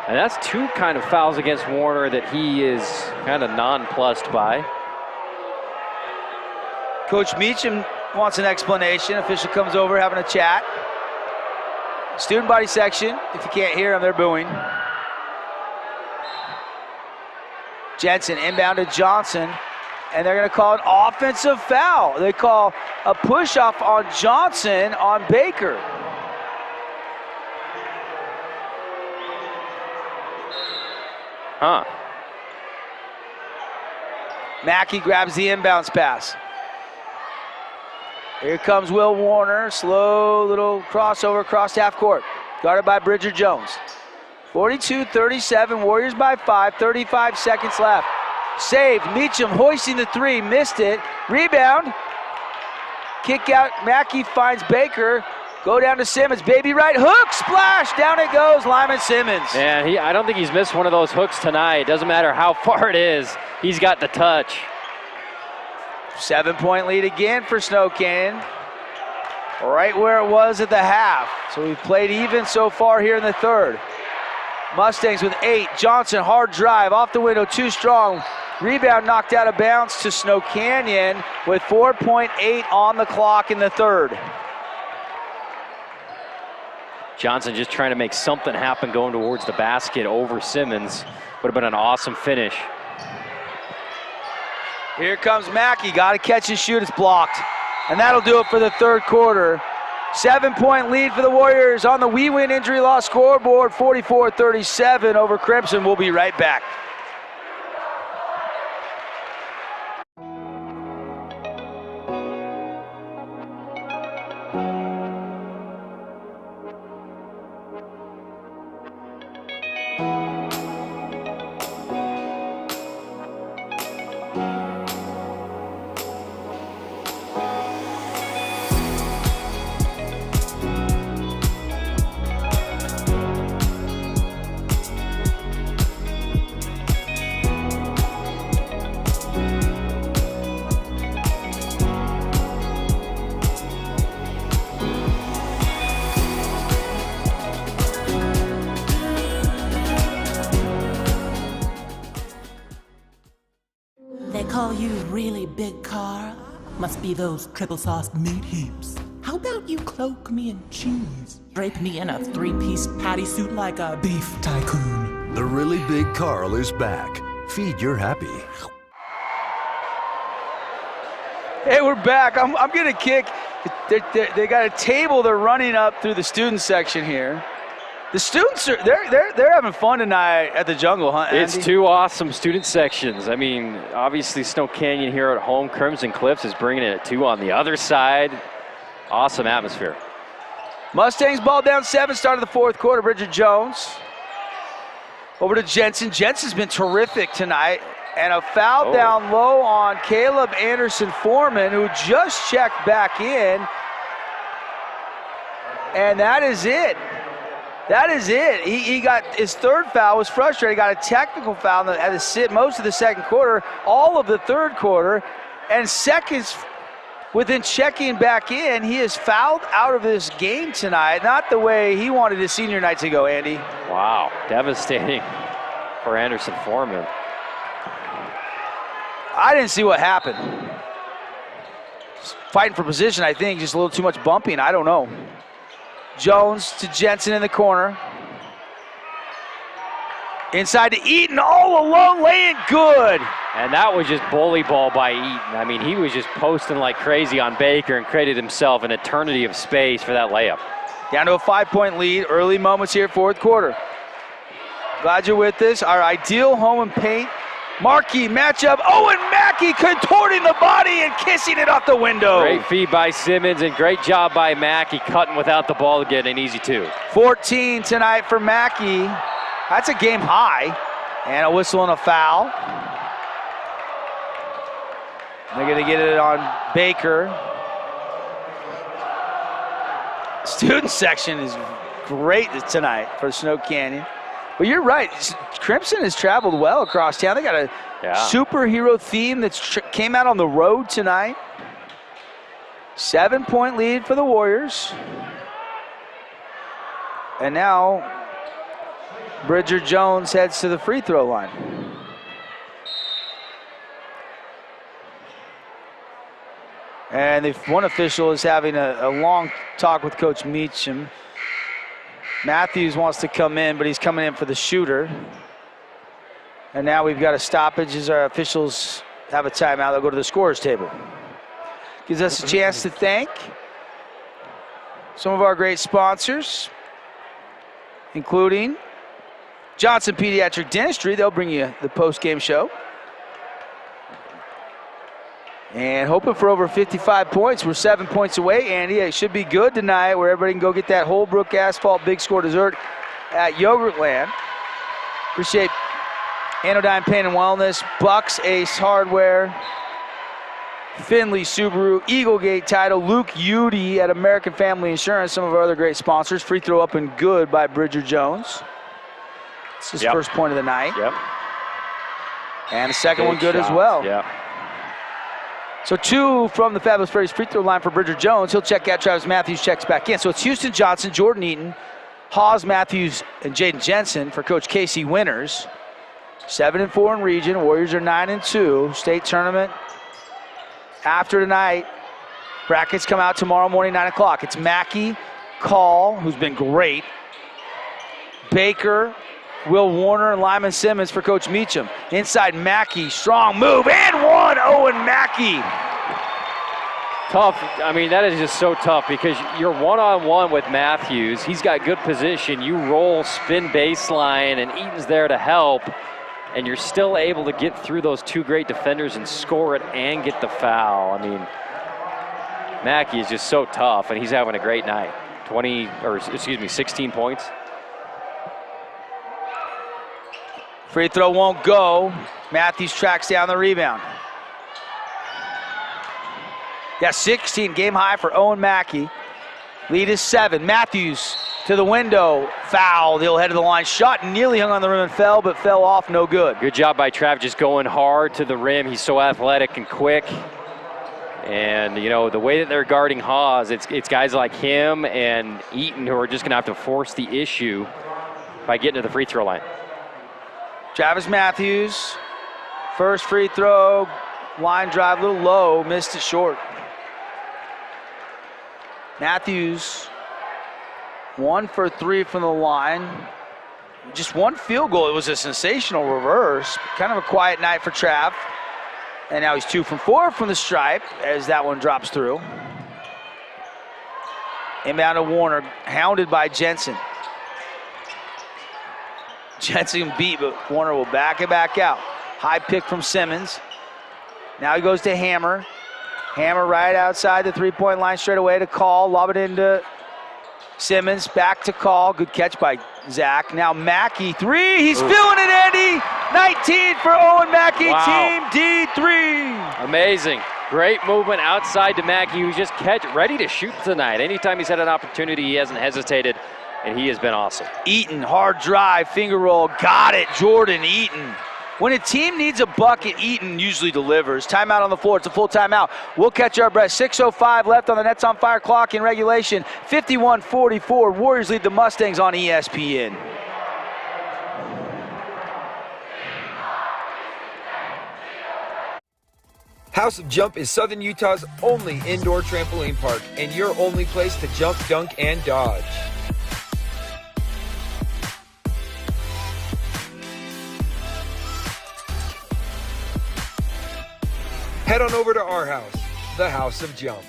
And that's 2 kind of fouls against Warner that he is kind of nonplussed by.
Coach Meacham wants an explanation. Official comes over having a chat. Student body section, if you can't hear them, they're booing. Jensen inbound to Johnson, and they're going to call an offensive foul. They call a push-off on Johnson on Baker.
Huh.
Mackey grabs the inbounds pass. Here comes Will Warner. Slow little crossover across half court. Guarded by Bridger Jones. 42-37, Warriors by 5, 35 seconds left. Saved, Meacham hoisting the three, missed it. Rebound, kick out, Mackey finds Baker. Go down to Simmons, baby right, hook, splash, down it goes, Lyman Simmons.
And I don't think he's missed one of those hooks tonight. Doesn't matter how far it is, he's got the touch.
7-point lead again for Snow Canyon. Right where it was at the half. So we've played even so far here in the third. Mustangs with 8. Johnson, hard drive, off the window, too strong. Rebound knocked out of bounds to Snow Canyon with 4.8 on the clock in the third.
Johnson just trying to make something happen going towards the basket over Simmons. Would have been an awesome finish.
Here comes Mackey, got to catch and shoot, it's blocked. And that'll do it for the third quarter. 7-point lead for the Warriors on the We Win injury loss scoreboard, 44-37 over Crimson. We'll be right back.
Call you really big, Carl? Must be those triple-sauced meat heaps. How about you cloak me in cheese? Drape me in a 3-piece patty suit like a beef tycoon.
The really big Carl is back. Feed your happy.
Hey, we're back. I'm gonna kick. They got a table they're running up through the student section here. The students are they're having fun tonight at the Jungle, huh, Andy?
It's two awesome student sections. I mean, obviously Snow Canyon here at home. Crimson Cliffs is bringing it at 2 on the other side. Awesome atmosphere.
Mustangs ball down 7, start of the fourth quarter. Bridger Jones over to Jensen. Jensen's been terrific tonight. And a foul down low on Caleb Anderson Foreman, who just checked back in. And that is it. That is it. He got his third foul, was frustrated, got a technical foul at most of the second quarter, all of the third quarter, and seconds within checking back in, he is fouled out of this game tonight. Not the way he wanted his senior night to go, Andy.
Wow, devastating for Anderson Foreman.
I didn't see what happened. Fighting for position, I think, just a little too much bumping, I don't know. Jones to Jensen in the corner. Inside to Eaton, all alone, laying good.
And that was just bully ball by Eaton. I mean, he was just posting like crazy on Baker and created himself an eternity of space for that layup.
Down to a 5-point lead, early moments here, fourth quarter. Glad you're with us. Our ideal home and paint marquee matchup. Owen Mackey contorting the body and kissing it off the window.
Great feed by Simmons and great job by Mackey cutting without the ball to get an easy 2.
14 tonight for Mackey. That's a game high. And a whistle and a foul. They're going to get it on Baker. Student section is great tonight for Snow Canyon. But you're right. Crimson has traveled well across town. They got a superhero theme that came out on the road tonight. 7-point lead for the Warriors. And now Bridger Jones heads to the free throw line. And one official is having a long talk with Coach Meacham. Matthews wants to come in, but he's coming in for the shooter. And now we've got a stoppage as our officials have a timeout. They'll go to the scorer's table. Gives us a chance to thank some of our great sponsors, including Johnson Pediatric Dentistry. They'll bring you the post-game show. And hoping for over 55 points. We're 7 points away, Andy. It should be good tonight where everybody can go get that Holbrook Asphalt Big Score dessert at Yogurtland. Appreciate Anodyne Pain and Wellness, Bucks Ace Hardware, Finley Subaru, Eaglegate Title, Luke Udy at American Family Insurance, some of our other great sponsors. Free throw up and good by Bridger Jones. It's his first point of the night.
Yep.
And the second one good
shots.
as well.
Yep.
So 2 from the Fabulous Freddy's free throw line for Bridger Jones. He'll check out. Travis Matthews checks back in. So it's Houston Johnson, Jordan Eaton, Hawes Matthews, and Jaden Jensen for Coach Casey Winters. 7-4 in region. Warriors are 9-2. State tournament after tonight. Brackets come out tomorrow morning, 9 o'clock. It's Mackey, Call, who's been great, Baker, Will Warner, and Lyman Simmons for Coach Meacham. Inside Mackey, strong move, and one, Owen Mackey.
Tough. I mean, that is just so tough because you're one-on-one with Matthews. He's got good position. You roll, spin baseline, and Eaton's there to help, and you're still able to get through those 2 great defenders and score it and get the foul. I mean, Mackey is just so tough, and he's having a great night. 16 points.
Free throw won't go. Matthews tracks down the rebound. Yeah, 16, game high for Owen Mackey. Lead is 7. Matthews to the window, foul. He'll head to the line. Shot nearly hung on the rim and fell, but fell off, no good.
Good job by Trav, just going hard to the rim. He's so athletic and quick. And, you know, the way that they're guarding Hawes, it's guys like him and Eaton who are just going to have to force the issue by getting to the free throw line.
Travis Matthews, first free throw, line drive, a little low, missed it short. Matthews, 1 for 3 from the line. Just 1 field goal. It was a sensational reverse. Kind of a quiet night for Trav. And now he's 2 from 4 from the stripe as that one drops through. Inbound to Warner, hounded by Jensen. Jensen beat, but Warner will back it back out. High pick from Simmons. Now he goes to Hammer. Hammer right outside the 3-point line straight away to Call. Lob it into Simmons. Back to Call. Good catch by Zach. Now Mackey, 3. He's feeling it, Andy. 19 for Owen Mackey,
Wow.
Team D3.
Amazing. Great movement outside to Mackey, who's just ready to shoot tonight. Anytime he's had an opportunity, he hasn't hesitated, and he has been awesome.
Eaton, hard drive, finger roll. Got it, Jordan Eaton. When a team needs a bucket, Eaton usually delivers. Timeout on the floor. It's a full timeout. We'll catch our breath. 6:05 left on the Nets on Fire clock in regulation. 51-44. Warriors lead the Mustangs on ESPN.
House of Jump is Southern Utah's only indoor trampoline park and your only place to jump, dunk, and dodge. Head on over to our house, the House of Jump.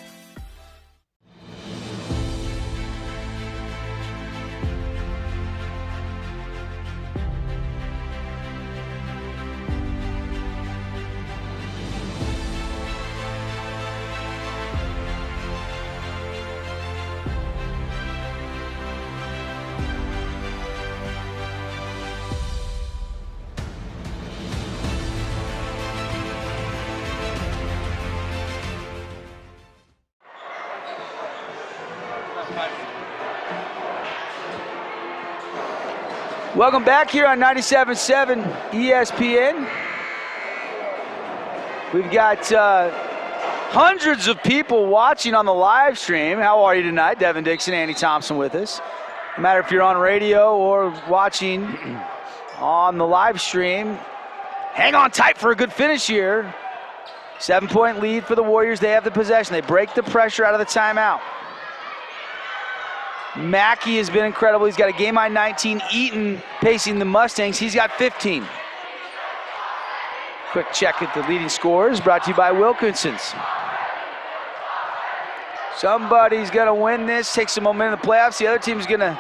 Welcome back here on 97.7 ESPN. We've got hundreds of people watching on the live stream. How are you tonight? Devin Dixon, Andy Thompson with us. No matter if you're on radio or watching on the live stream, hang on tight for a good finish here. 7-point lead for the Warriors. They have the possession. They break the pressure out of the timeout. Mackey has been incredible. He's got a game-high 19. Eaton pacing the Mustangs. He's got 15. Quick check at the leading scorers brought to you by Wilkinson's. Somebody's going to win this, take some momentum in the playoffs. The other team's going to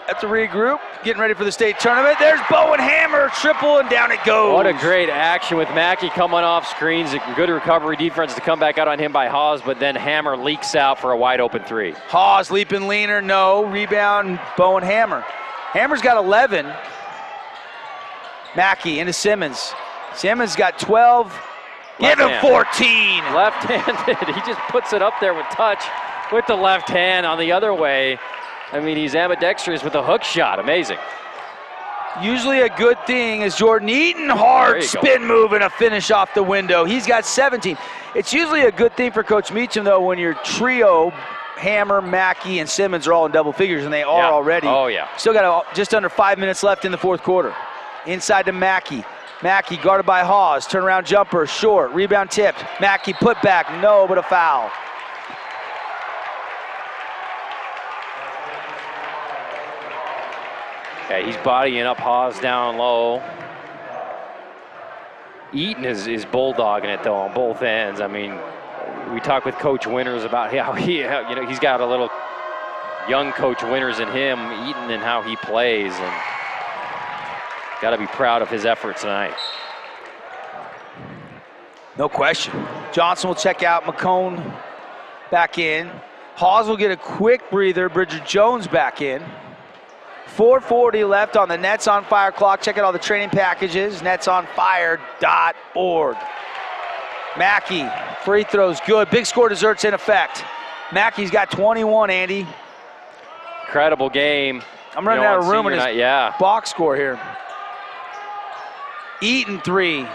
At the regroup, getting ready for the state tournament. There's Bowen Hammer, triple, and down it goes.
What a great action with Mackey coming off screens. A good recovery defense to come back out on him by Hawes, but then Hammer leaks out for a wide open 3.
Hawes leaping leaner, no. Rebound, Bowen Hammer. Hammer's got 11. Mackey into Simmons. Simmons got 12. Give him 14.
Left-handed. He just puts it up there with touch with the left hand on the other way. I mean, he's ambidextrous with a hook shot. Amazing.
Usually a good thing is Jordan Eaton, hard spin move and a finish off the window. He's got 17. It's usually a good thing for Coach Meacham, though, when your trio, Hammer, Mackey, and Simmons are all in double figures, and they are already.
Oh, yeah.
Still got just under 5 minutes left in the fourth quarter. Inside to Mackey. Mackey guarded by Hawes. Turnaround jumper, short. Rebound tipped. Mackey put back. No, but a foul.
Okay, he's bodying up Hawes down low. Eaton is bulldogging it, though, on both ends. I mean, we talked with Coach Winters about how he's got a little young Coach Winters in him, Eaton, and how he plays, and got to be proud of his efforts tonight.
No question. Johnson will check out. McCone back in. Hawes will get a quick breather. Bridger Jones back in. 4:40 left on the Nets on Fire clock. Check out all the training packages. netsonfire.org. Mackey, free throws good. Big score desserts in effect. Mackey's got 21, Andy.
Incredible game.
I'm running out of room in his box score here. Eaton 3. It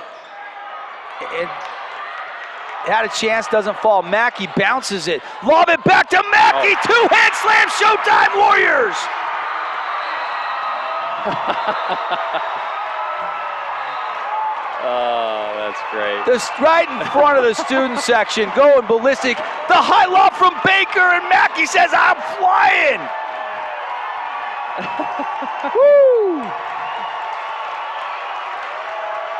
had a chance, doesn't fall. Mackey bounces it. Lob it back to Mackey. Two-hand slam, Showtime Warriors.
Oh, that's great.
Just right in front of the student section, going ballistic. The high lob from Baker, and Mackey says, I'm flying. Woo!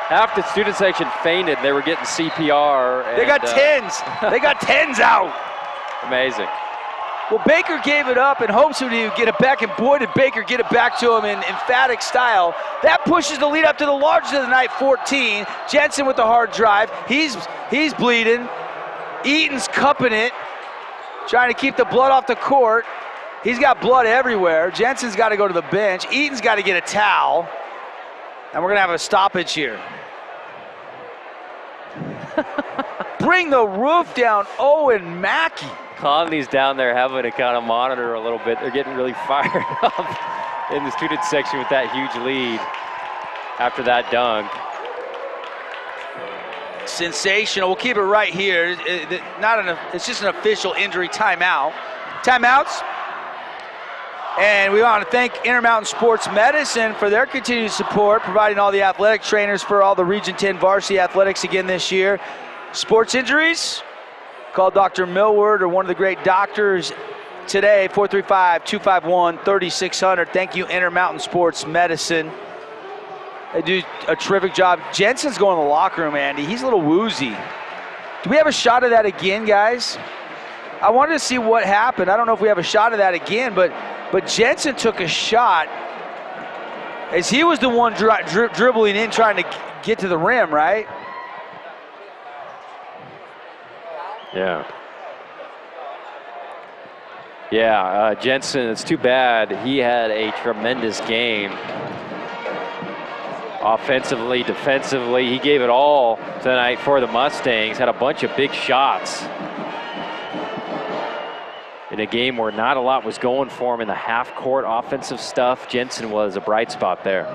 Half the student section fainted. They were getting CPR.
They got 10s. They got 10s out.
Amazing.
Well, Baker gave it up in hopes that he would get it back, and boy, did Baker get it back to him in emphatic style. That pushes the lead up to the largest of the night, 14. Jensen with the hard drive. He's bleeding. Eaton's cupping it, trying to keep the blood off the court. He's got blood everywhere. Jensen's got to go to the bench. Eaton's got to get a towel. And we're going to have a stoppage here. Bring the roof down, Owen Mackey.
Conley's down there having to kind of monitor a little bit. They're getting really fired up in the student section with that huge lead after that dunk.
Sensational. We'll keep it right here. It's just an official injury timeout. Timeouts. And we want to thank Intermountain Sports Medicine for their continued support, providing all the athletic trainers for all the Region 10 varsity athletics again this year. Sports injuries? Call Dr. Millward or one of the great doctors today, 435-251-3600. Thank you, Intermountain Sports Medicine. They do a terrific job. Jensen's going to the locker room, Andy. He's a little woozy. Do we have a shot of that again, guys? I wanted to see what happened. I don't know if we have a shot of that again, but Jensen took a shot as he was the one dribbling in trying to get to the rim, right?
Yeah. Yeah, Jensen, it's too bad. He had a tremendous game. Offensively, defensively, he gave it all tonight for the Mustangs. Had a bunch of big shots in a game where not a lot was going for him in the half-court offensive stuff. Jensen was a bright spot there.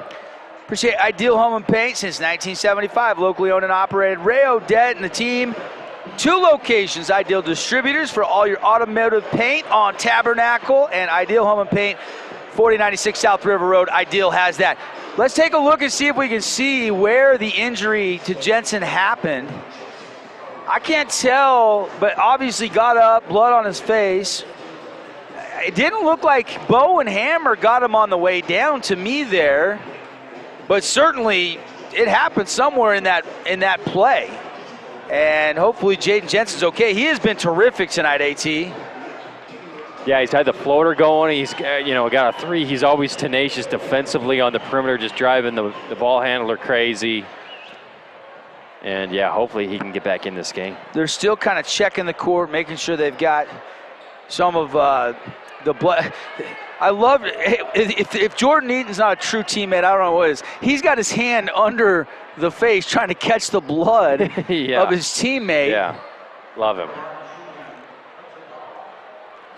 Appreciate Ideal Home and Paint since 1975. Locally owned and operated. Ray Odette and the team. 2 locations, Ideal Distributors for all your automotive paint on Tabernacle, and Ideal Home and Paint, 4096 South River Road. Ideal has that. Let's take a look and see if we can see where the injury to Jensen happened. I can't tell, but obviously got up, blood on his face. It didn't look like Bowen Hammer got him on the way down to me there, but certainly it happened somewhere in that play. And hopefully Jaden Jensen's okay. He has been terrific tonight, AT.
Yeah, he's had the floater going. He's got a 3. He's always tenacious defensively on the perimeter, just driving the ball handler crazy. And, yeah, hopefully he can get back in this game.
They're still kind of checking the court, making sure they've got some of the blood. I love it. If Jordan Eaton's not a true teammate, I don't know what is. He's got his hand under the face trying to catch the blood of his teammate.
Yeah, love him.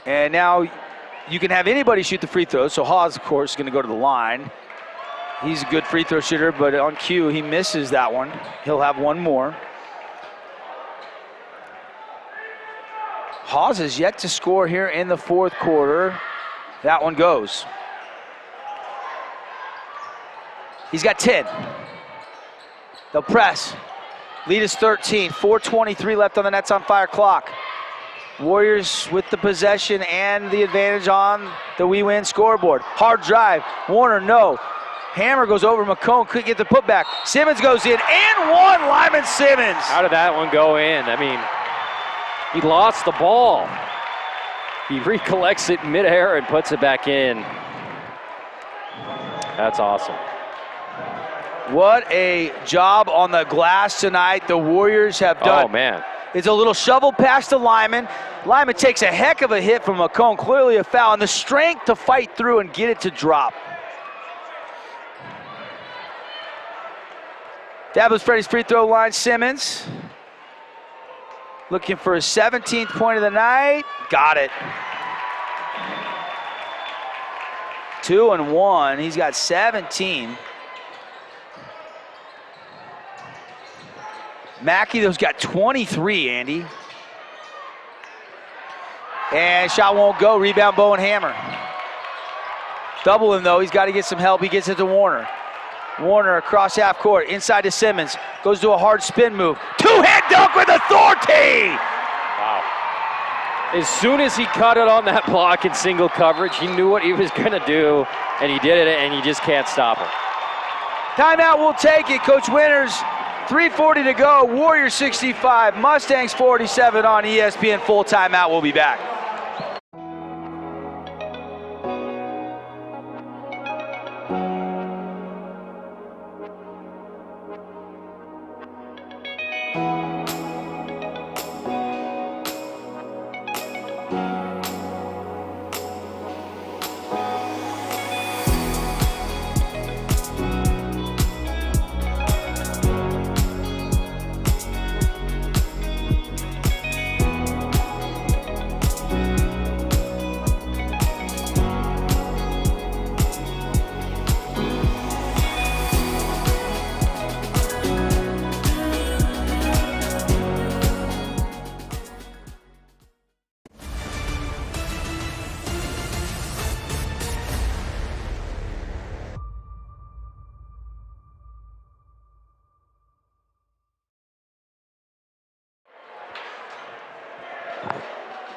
And now you can have anybody shoot the free throws. So Haas, of course, is going to go to the line. He's a good free throw shooter, but on cue, he misses that one. He'll have one more. Haas is yet to score here in the fourth quarter. That one goes. He's got 10. They'll press. Lead is 13. 4:23 left on the Nets on Fire clock. Warriors with the possession and the advantage on the We Win scoreboard. Hard drive. Warner, no. Hammer goes over McCone, couldn't get the putback. Simmons goes in and one. Lyman Simmons.
How did that one go in? I mean, he lost the ball. He recollects it midair and puts it back in. That's awesome.
What a job on the glass tonight the Warriors have done.
Oh, man.
It's a little shovel pass to Lyman. Lyman takes a heck of a hit from McCone, clearly a foul, and the strength to fight through and get it to drop. That was Freddie's free throw line. Simmons looking for his 17th point of the night. Got it. 2 and 1. He's got 17. Mackey, those got 23, Andy. And shot won't go. Rebound, Bowen Hammer. Double him, though. He's got to get some help. He gets it to Warner. Warner across half court, inside to Simmons. Goes to a hard spin move. Two-hand dunk with authority!
Wow. As soon as he cut it on that block in single coverage, he knew what he was going to do, and he did it, and you just can't stop him.
Timeout, we'll take it. Coach Winters, 3:40 to go. Warriors 65, Mustangs 47 on ESPN. Full timeout. We'll be back.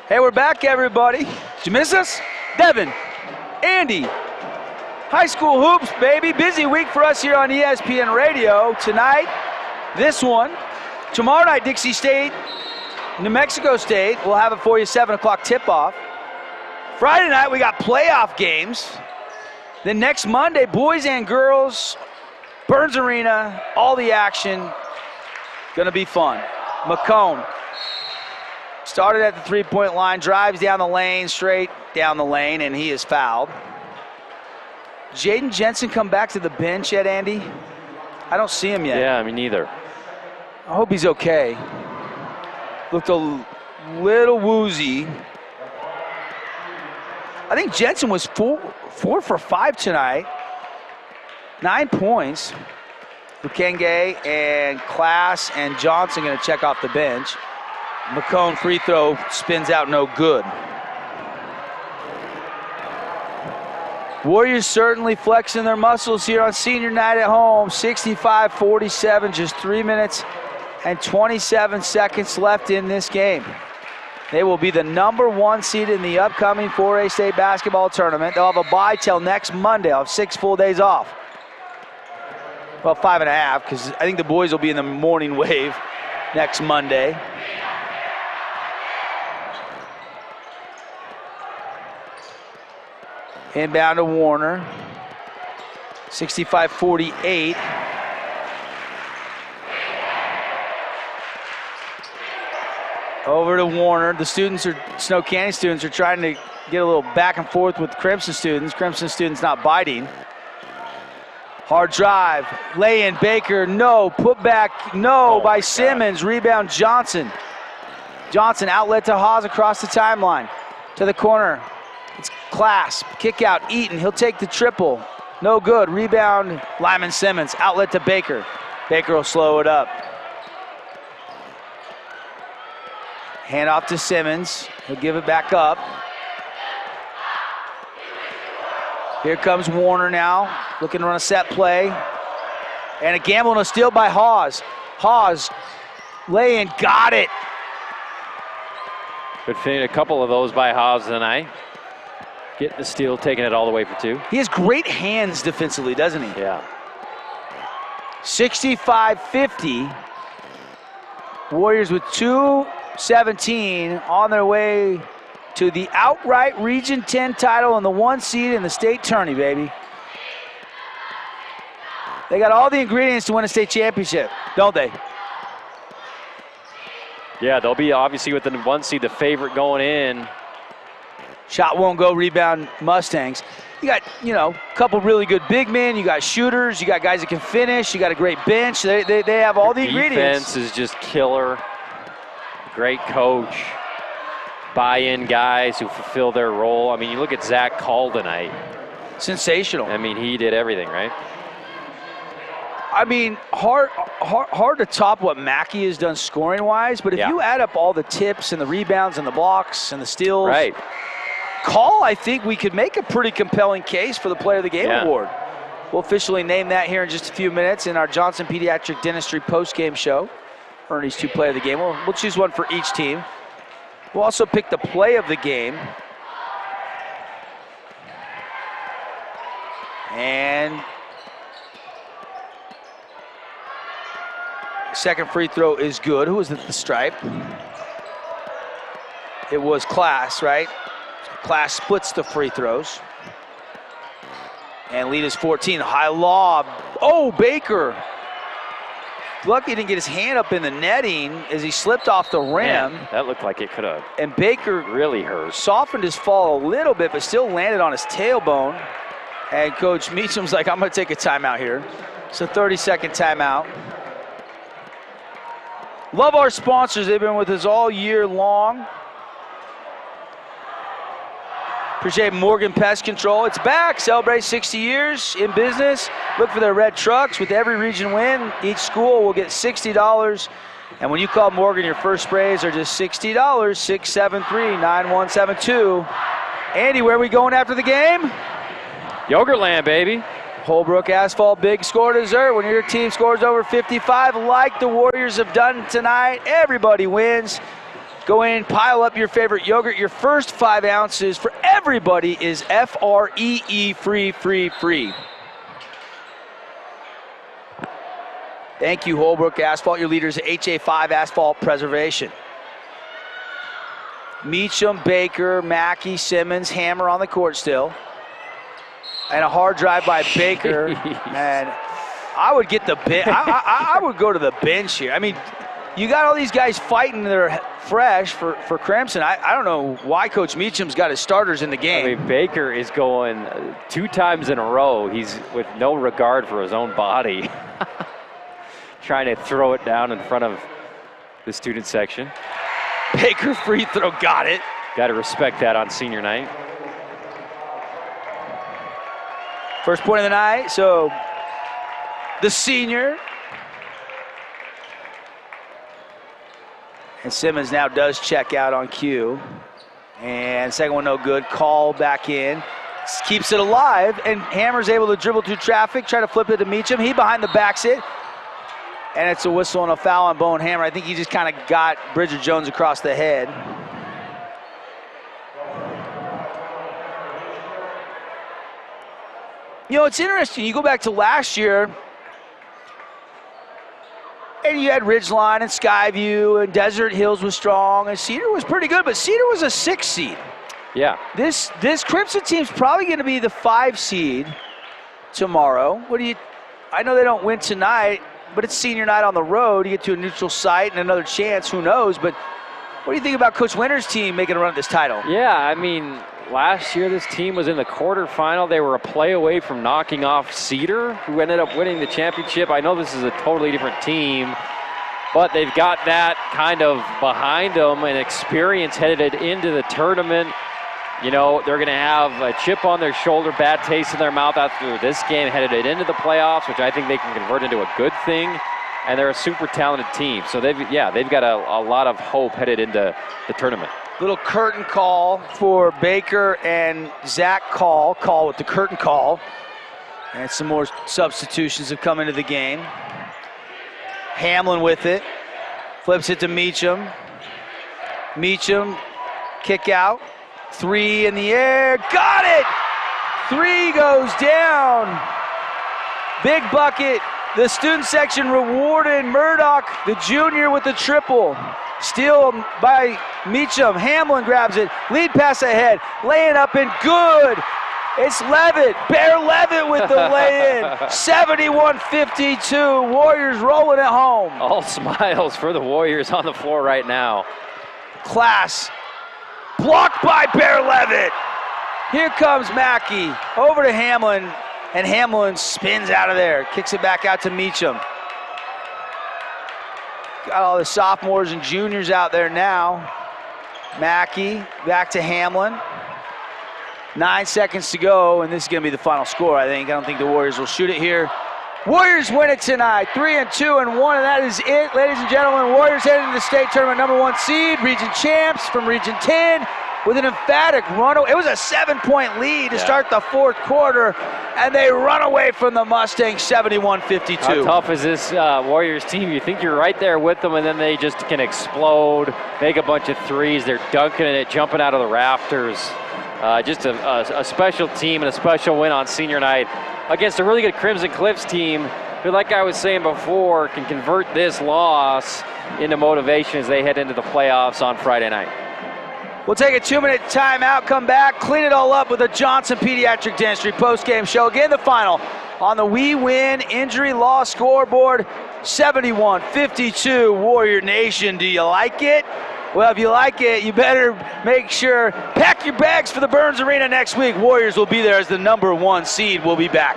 Hey, we're back, everybody. Did you miss us? Devin, Andy, high school hoops, baby. Busy week for us here on ESPN Radio. Tonight, this one. Tomorrow night, Dixie State, New Mexico State. We'll have it for you, 7 o'clock tip-off. Friday night, we got playoff games. Then next Monday, boys and girls, Burns Arena, all the action. Gonna be fun. McCone. Started at the three-point line, drives down the lane, straight down the lane, and he is fouled. Jaden Jensen come back to the bench yet, Andy? I don't see him yet.
Yeah, me neither.
I hope he's okay. Looked a little woozy. I think Jensen was 4 for 5 tonight. 9 points. Bukenge and Class and Johnson going to check off the bench. McCone free throw spins out no good. Warriors certainly flexing their muscles here on senior night at home. 65-47, just 3 minutes and 27 seconds left in this game. They will be the #1 seed in the upcoming 4A state basketball tournament. They'll have a bye till next Monday. They'll have 6 full days off. Well, 5.5, because I think the boys will be in the morning wave next Monday. Inbound to Warner. 65-48. Over to Warner. The students Snow Canyon students are trying to get a little back and forth with Crimson students. Crimson students not biting. Hard drive. Lay in Baker. No. Put back. No by Simmons. God. Rebound Johnson. Johnson outlet to Haas across the timeline. To the corner. It's Clasp. Kick out. Eaton. He'll take the triple. No good. Rebound Lyman Simmons. Outlet to Baker. Baker will slow it up. Hand off to Simmons. He'll give it back up. Here comes Warner now, looking to run a set play. And a gamble and a steal by Hawes. Hawes, lay in, got it.
Good finish, a couple of those by Hawes tonight. Getting the steal, taking it all the way for two.
He has great hands defensively, doesn't he?
Yeah.
65-50. Warriors with 2:17 on their way to the outright Region 10 title and the 1 seed in the state tourney, baby. They got all the ingredients to win a state championship, don't they?
Yeah, they'll be obviously with the 1 seed, the favorite going in.
Shot won't go, rebound Mustangs. You got, a couple really good big men. You got shooters. You got guys that can finish. You got a great bench. They have all the ingredients.
Defense is just killer. Great coach. Buy-in guys who fulfill their role. I mean, you look at Zach Call tonight.
Sensational.
I mean, he did everything, right?
I mean, hard to top what Mackey has done scoring-wise, but if you add up all the tips and the rebounds and the blocks and the steals,
right.
Call, I think we could make a pretty compelling case for the Player of the Game award. We'll officially name that here in just a few minutes in our Johnson Pediatric Dentistry post-game show. Ernie's 2 Player of the Game. We'll choose one for each team. We'll also pick the play of the game. And second free throw is good. Who was at the stripe? It was Class, right? Class splits the free throws. And lead is 14. High lob. Oh, Baker. Lucky he didn't get his hand up in the netting as he slipped off the rim.
Man, that looked like it could have.
And Baker
really hurt.
Softened his fall a little bit, but still landed on his tailbone. And Coach Meacham's like, I'm going to take a timeout here. It's a 30-second timeout. Love our sponsors. They've been with us all year long. Appreciate Morgan Pest Control. It's back. Celebrate 60 years in business. Look for their red trucks. With every region win, each school will get $60. And when you call Morgan, your first sprays are just $60. 673-9172. Andy, where are we going after the game?
Yogurtland, baby.
Holbrook Asphalt Big Score Dessert. When your team scores over 55, like the Warriors have done tonight, everybody wins. Go in, pile up your favorite yogurt. Your first 5 ounces for everybody is FREE free. Thank you, Holbrook Asphalt, your leaders at HA5 Asphalt Preservation. Meacham, Baker, Mackey, Simmons, Hammer on the court still. And a hard drive by Baker. And I would get the bench. I would go to the bench here. I mean, you got all these guys fighting that are fresh for Crimson. I don't know why Coach Meacham's got his starters in the game.
I mean, Baker is going 2 times in a row. He's with no regard for his own body. Trying to throw it down in front of the student section.
Baker free throw, got it.
Got to respect that on senior night.
First point of the night, so the senior. And Simmons now does check out on cue. And second one no good. Call back in. Keeps it alive. And Hammer's able to dribble through traffic, try to flip it to Meacham. He behind the backs it. And it's a whistle and a foul on Bone Hammer. I think he just kind of got Bridger Jones across the head. You know, it's interesting. You go back to last year, and you had Ridgeline and Skyview, and Desert Hills was strong, and Cedar was pretty good, but Cedar was a 6 seed.
Yeah.
This Crimson team's probably going to be the 5 seed tomorrow. I know they don't win tonight, but it's senior night on the road. You get to a neutral site and another chance, who knows? But what do you think about Coach Winter's team making a run at this title?
Yeah, I mean, last year this team was in the quarterfinal. They were a play away from knocking off Cedar, who ended up winning the championship. I know this is a totally different team, but they've got that kind of behind them and experience headed into the tournament. You know, they're going to have a chip on their shoulder, bad taste in their mouth after this game, headed into the playoffs, which I think they can convert into a good thing. And they're a super talented team. So they've got a lot of hope headed into the tournament.
Little curtain call for Baker and Zach Call with the curtain call. And some more substitutions have come into the game. Hamlin with it. Flips it to Meacham. Meacham, kick out. 3 in the air. Got it! 3 goes down. Big bucket. The student section rewarded Murdoch, the junior, with the triple. Steal by Meacham. Hamlin grabs it. Lead pass ahead. Laying up and good. It's Levitt. Bear Levitt with the lay-in. 71-52. Warriors rolling it home.
All smiles for the Warriors on the floor right now.
Class. Blocked by Bear Levitt. Here comes Mackey. Over to Hamlin. And Hamlin spins out of there. Kicks it back out to Meacham. Got all the sophomores and juniors out there now. Mackey back to Hamlin. 9 seconds to go, and this is going to be the final score, I think. I don't think the Warriors will shoot it here. Warriors win it tonight, 3-2 and 1, and that is it, ladies and gentlemen. Warriors heading to the state tournament, #1 seed, region champs from Region 10 with an emphatic run. It was a 7-point lead to start the fourth quarter, and they run away from the Mustangs, 71-52.
How tough is this Warriors team? You think you're right there with them, and then they just can explode, make a bunch of threes. They're dunking it, jumping out of the rafters. Just a special team and a special win on senior night against a really good Crimson Cliffs team who, like I was saying before, can convert this loss into motivation as they head into the playoffs on Friday night.
We'll take a 2-minute timeout, come back, clean it all up with a Johnson Pediatric Dentistry post-game show. Again, the final on the We Win Injury Law scoreboard, 71-52 Warrior Nation. Do you like it? Well, if you like it, you better make sure, pack your bags for the Burns Arena next week. Warriors will be there as the #1 seed. We'll be back.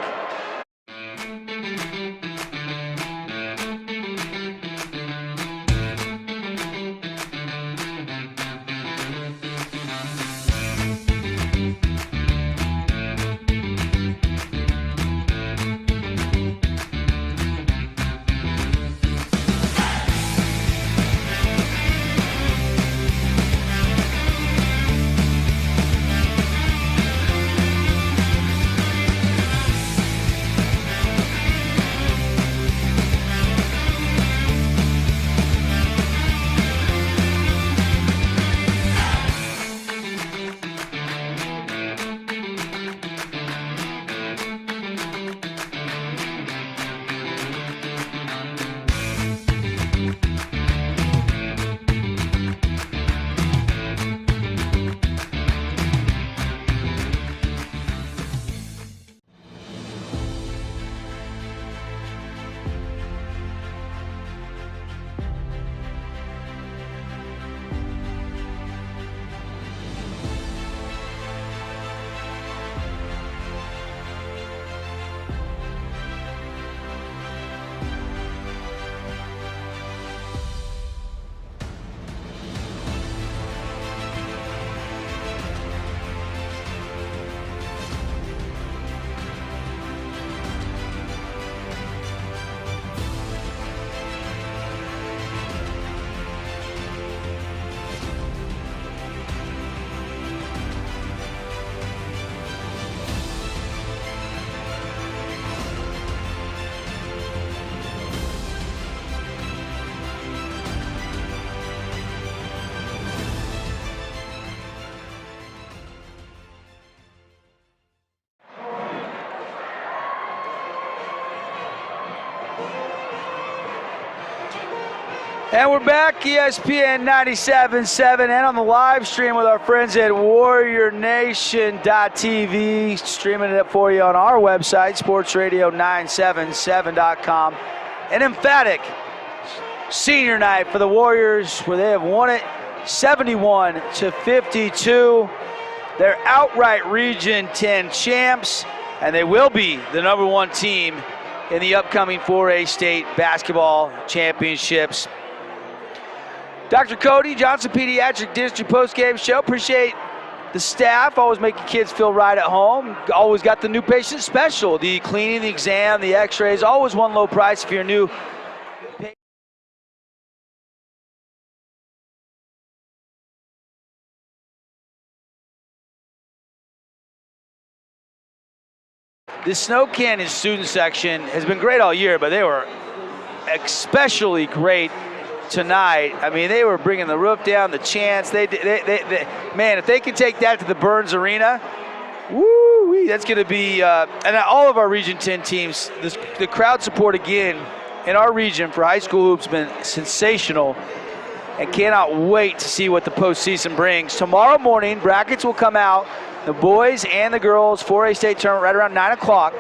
And we're back, ESPN 97.7, and on the live stream with our friends at WarriorNation.tv, streaming it up for you on our website, sportsradio977.com. An emphatic senior night for the Warriors, where they have won it 71-52. They're outright Region 10 champs, and they will be the number 1 team in the upcoming 4A state basketball championships. Dr. Cody Johnson, Pediatric Dentistry Postgame Show. Appreciate the staff, always making kids feel right at home. Always got the new patient special, the cleaning, the exam, the x-rays, always one low price if you're new. This Snow Canyon student section has been great all year, but they were especially great tonight. I mean, they were bringing the roof down, the chants. Man, if they can take that to the Burns Arena, woo, that's going to be, and all of our Region 10 teams, the crowd support again in our region for high school hoops has been sensational, and cannot wait to see what the postseason brings. Tomorrow morning, brackets will come out, the boys and the girls 4A state tournament right around 9 o'clock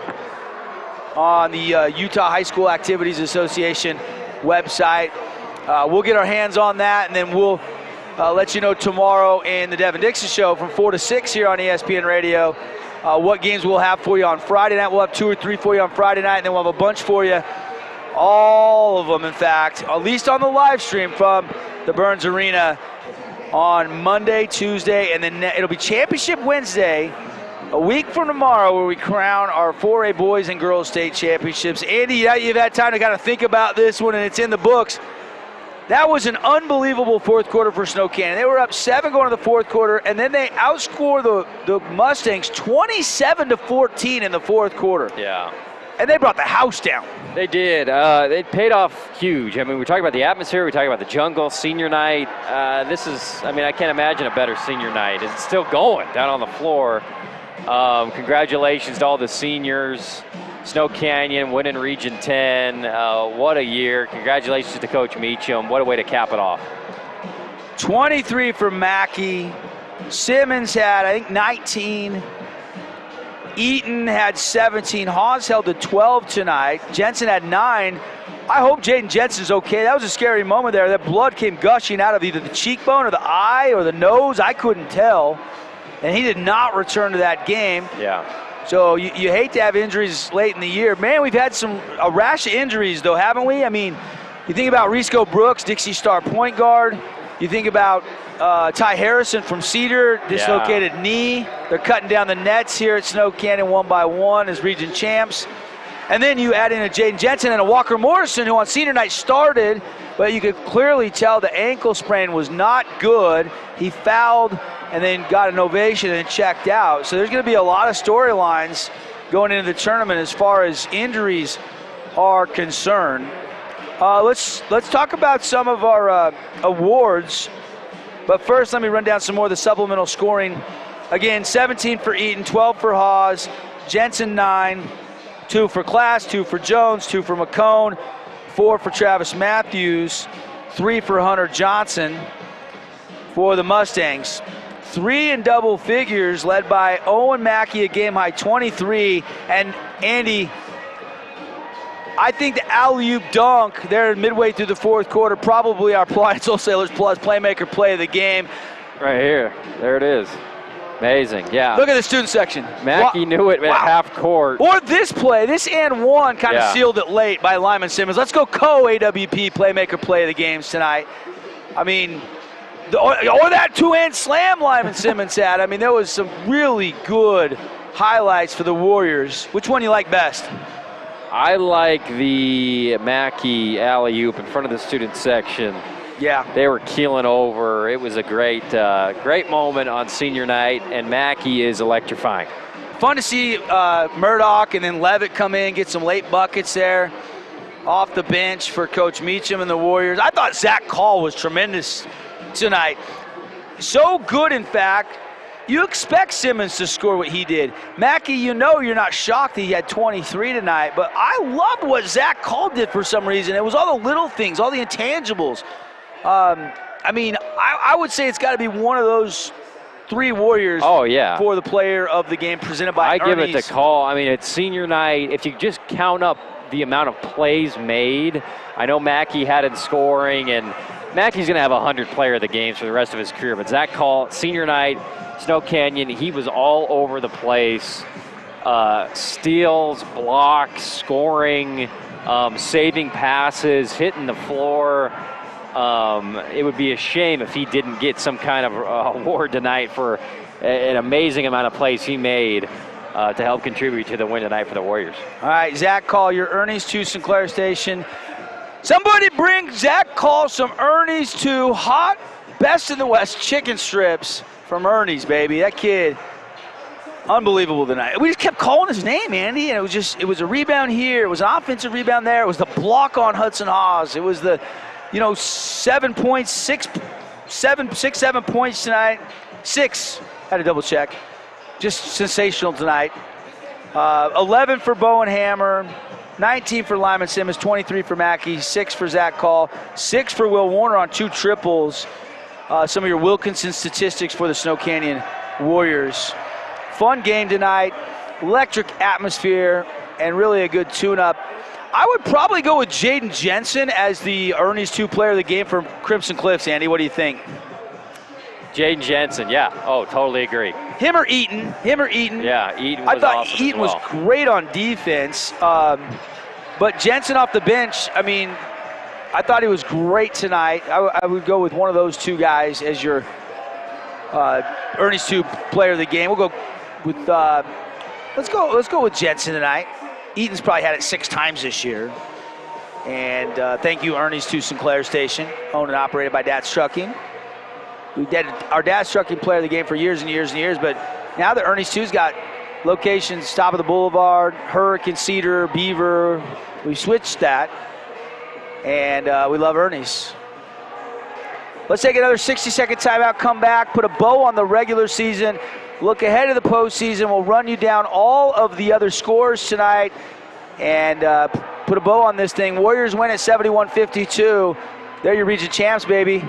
on the Utah High School Activities Association website. We'll get our hands on that, and then we'll let you know tomorrow in the Devin Dixon Show from 4 to 6 here on ESPN Radio what games we'll have for you on Friday night. We'll have 2 or 3 for you on Friday night, and then we'll have a bunch for you, all of them, in fact, at least on the live stream from the Burns Arena on Monday, Tuesday, and then it'll be Championship Wednesday, a week from tomorrow, where we crown our 4A boys and girls state championships. Andy, you've had time to kind of think about this one, and it's in the books. That was an unbelievable fourth quarter for Snow Canyon. They were up 7 going to the fourth quarter, and then they outscored the Mustangs 27-14 in the fourth quarter.
Yeah.
And they brought the house down.
They did. It paid off huge. I mean, we're talking about the atmosphere. We're talking about the jungle, senior night. I can't imagine a better senior night. It's still going down on the floor. Congratulations to all the seniors. Snow Canyon winning Region 10. What a year. Congratulations to Coach Meacham. What a way to cap it off.
23 for Mackey. Simmons had, I think, 19. Eaton had 17. Hawes held to 12 tonight. Jensen had 9. I hope Jaden Jensen's okay. That was a scary moment there. That blood came gushing out of either the cheekbone or the eye or the nose. I couldn't tell. And he did not return to that game.
Yeah.
So you hate to have injuries late in the year. Man, we've had a rash of injuries, though, haven't we? I mean, you think about Risco Brooks, Dixie Star point guard. You think about Ty Harrison from Cedar, dislocated knee. They're cutting down the nets here at Snow Canyon 1 by 1 as region champs. And then you add in a Jaden Jensen and a Walker Morrison, who on senior night started, but you could clearly tell the ankle sprain was not good. He fouled and then got an ovation and checked out. So there's going to be a lot of storylines going into the tournament as far as injuries are concerned. Let's talk about some of our awards. But first, let me run down some more of the supplemental scoring. Again, 17 for Eaton, 12 for Hawes, Jensen 9, 2 for Class, 2 for Jones, 2 for McCone, 4 for Travis Matthews, 3 for Hunter Johnson for the Mustangs. 3 in double figures, led by Owen Mackey, a game high 23. And Andy, I think the alley-oop dunk there midway through the fourth quarter, probably our Appliance Wholesalers Plus Playmaker play of the game.
Right here. There it is. Amazing, yeah.
Look at the student section.
Mackey knew it at half court.
Or this play, this and one kind of sealed it late by Lyman Simmons. Let's go AWP Playmaker play of the games tonight. I mean, or that two-hand slam Lyman Simmons had. I mean, there was some really good highlights for the Warriors. Which one you like best?
I like the Mackey alley-oop in front of the student section.
Yeah.
They were keeling over. It was a great moment on senior night, and Mackey is electrifying.
Fun to see Murdoch and then Levitt come in, get some late buckets there off the bench for Coach Meacham and the Warriors. I thought Zach Call was tremendous tonight. So good, in fact, you expect Simmons to score what he did. Mackey, you know you're not shocked that he had 23 tonight, but I loved what Zach Call did for some reason. It was all the little things, all the intangibles. I mean, I would say it's got to be one of those 3 Warriors for the player of the game presented by Ernie's.
I give it to Call. I mean, it's senior night. If you just count up the amount of plays made, I know Mackey had in scoring, and Mackey's going to have 100 player of the games for the rest of his career, but Zach Call, senior night, Snow Canyon, he was all over the place. Steals, blocks, scoring, saving passes, hitting the floor. It would be a shame if he didn't get some kind of award tonight for an amazing amount of plays he made to help contribute to the win tonight for the Warriors.
All right, Zach Call, your Ernie's 2 Sinclair Station. Somebody bring Zach Call some Ernie's 2 hot best in the West chicken strips from Ernie's, baby. That kid, unbelievable tonight. We just kept calling his name, Andy, and it was a rebound here. It was an offensive rebound there. It was the block on Hudson Haws. It was the, 7 points, 7 points tonight. 6, had to double check. Just sensational tonight. 11 for Bowen Hammer. 19 for Lyman Simmons, 23 for Mackey, 6 for Zach Call, 6 for Will Warner on 2 triples. Some of your Wilkinson statistics for the Snow Canyon Warriors. Fun game tonight, electric atmosphere, and really a good tune-up. I would probably go with Jaden Jensen as the Ernie's 2 player of the game from Crimson Cliffs. Andy, what do you think?
Jaden Jensen, yeah. Oh, totally agree.
Him or Eaton?
Yeah, Eaton was
I thought
awesome
Eaton
as well.
was great on defense. But Jensen off the bench, I mean, I thought he was great tonight. I would go with one of those 2 guys as your Ernie's 2 player of the game. We'll go with let's go with Jensen tonight. Eaton's probably had it 6 times this year. And thank you, Ernie's 2 Sinclair Station, owned and operated by Dad's Trucking. We did our Dad's Trucking player of the game for years and years and years, but now that Ernie's 2's got locations top of the boulevard, Hurricane, Cedar, Beaver, we switched that, and we love Ernie's. Let's take another 60-second timeout, come back, put a bow on the regular season, look ahead of the postseason. We'll run you down all of the other scores tonight and put a bow on this thing. Warriors win at 71-52. They're your region champs, baby.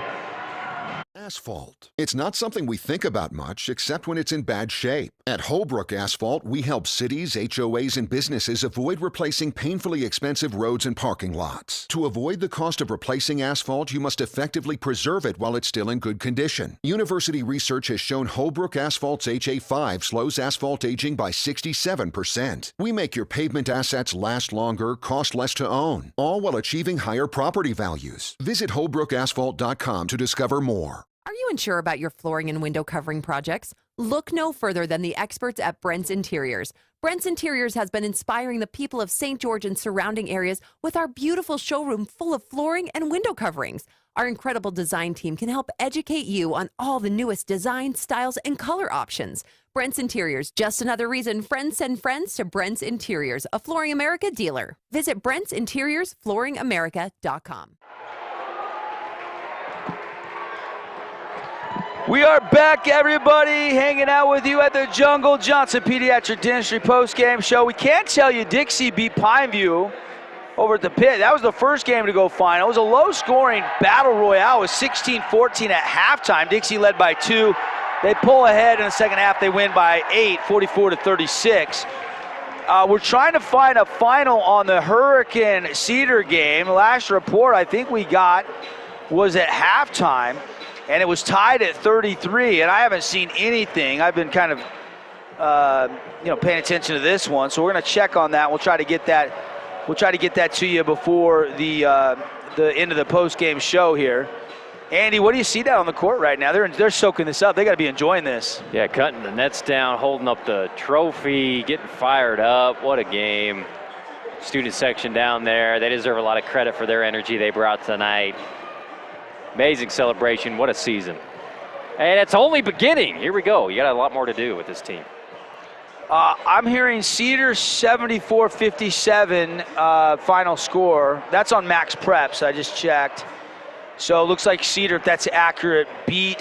Asphalt. It's not something we think about much, except when it's in bad shape. At Holbrook Asphalt, we help cities, HOAs, and businesses avoid replacing painfully expensive roads and parking lots. To avoid the cost of replacing asphalt, you must effectively preserve it while it's still in good condition. University research has shown Holbrook Asphalt's HA5 slows asphalt aging by 67%. We make your pavement assets last longer, cost less to own, all while achieving higher property values. Visit holbrookasphalt.com to discover more.
Are you unsure about your flooring and window covering projects? Look no further than the experts at Brent's Interiors. Brent's Interiors has been inspiring the people of St. George and surrounding areas with our beautiful showroom full of flooring and window coverings. Our incredible design team can help educate you on all the newest designs, styles, and color options. Brent's Interiors, just another reason friends send friends to Brent's Interiors, a Flooring America dealer. Visit Brent'sInteriorsFlooringAmerica.com.
We are back, everybody, hanging out with you at the Jungle Johnson Pediatric Dentistry postgame show. We can't tell you Dixie beat Pineview over at the pit. That was the first game to go final. It was a low-scoring battle royale. It was 16-14 at halftime. Dixie led by 2. They pull ahead in the second half. They win by 8, 44-36. We're trying to find a final on the Hurricane Cedar game. Last report I think we got was at halftime. And it was tied at 33, and I haven't seen anything. I've been kind of, paying attention to this one, so we're going to check on that. We'll try to get that. We'll try to get that to you before the end of the post-game show here. Andy, what do you see down on the court right now? They're soaking this up. They got to be enjoying this.
Yeah, cutting the nets down, holding up the trophy, getting fired up. What a game! Student section down there. They deserve a lot of credit for their energy they brought tonight. Amazing celebration. What a season. And it's only beginning. Here we go. You got a lot more to do with this team.
I'm hearing Cedar 74-57 final score. That's on Max Preps. I just checked. So it looks like Cedar, if that's accurate, beat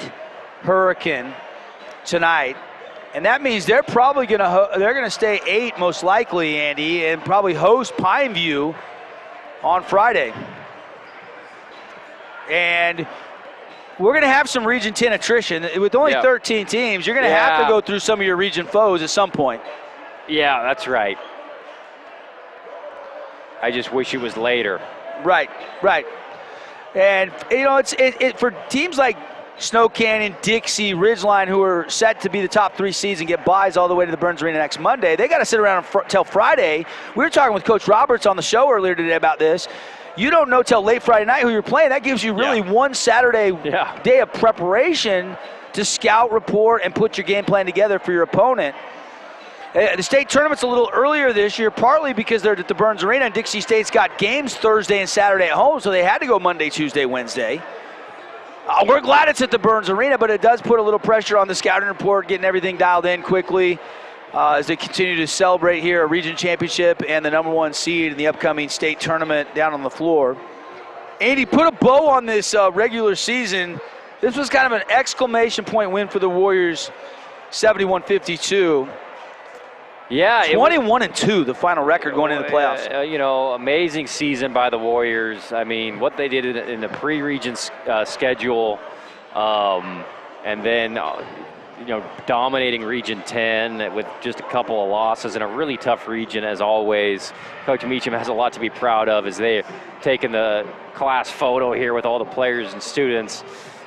Hurricane tonight. And that means they're probably going to stay 8 most likely, Andy, and probably host Pineview on Friday. And we're going to have some Region 10 attrition. With only 13 teams, you're going to have to go through some of your region foes at some point.
Yeah, that's right. I just wish it was later.
Right. And, it's for teams like Snow Canyon, Dixie, Ridgeline, who are set to be the top 3 seeds and get buys all the way to the Burns Arena next Monday, they got to sit around until Friday. We were talking with Coach Roberts on the show earlier today about this. You don't know till late Friday night who you're playing. That gives you really one Saturday day of preparation to scout, report, and put your game plan together for your opponent. The state tournament's a little earlier this year, partly because they're at the Burns Arena, and Dixie State's got games Thursday and Saturday at home, so they had to go Monday, Tuesday, Wednesday. We're glad it's at the Burns Arena, but it does put a little pressure on the scouting report, getting everything dialed in quickly as they continue to celebrate here a region championship and the number 1 seed in the upcoming state tournament down on the floor. Andy, put a bow on this regular season. This was kind of an exclamation point win for the Warriors, 71-52.
Yeah,
21-2, the final record going into the playoffs.
Amazing season by the Warriors. I mean, what they did in the pre-region schedule, and then dominating Region 10 with just a couple of losses in a really tough region as always. Coach Meacham has a lot to be proud of as they've taken the class photo here with all the players and students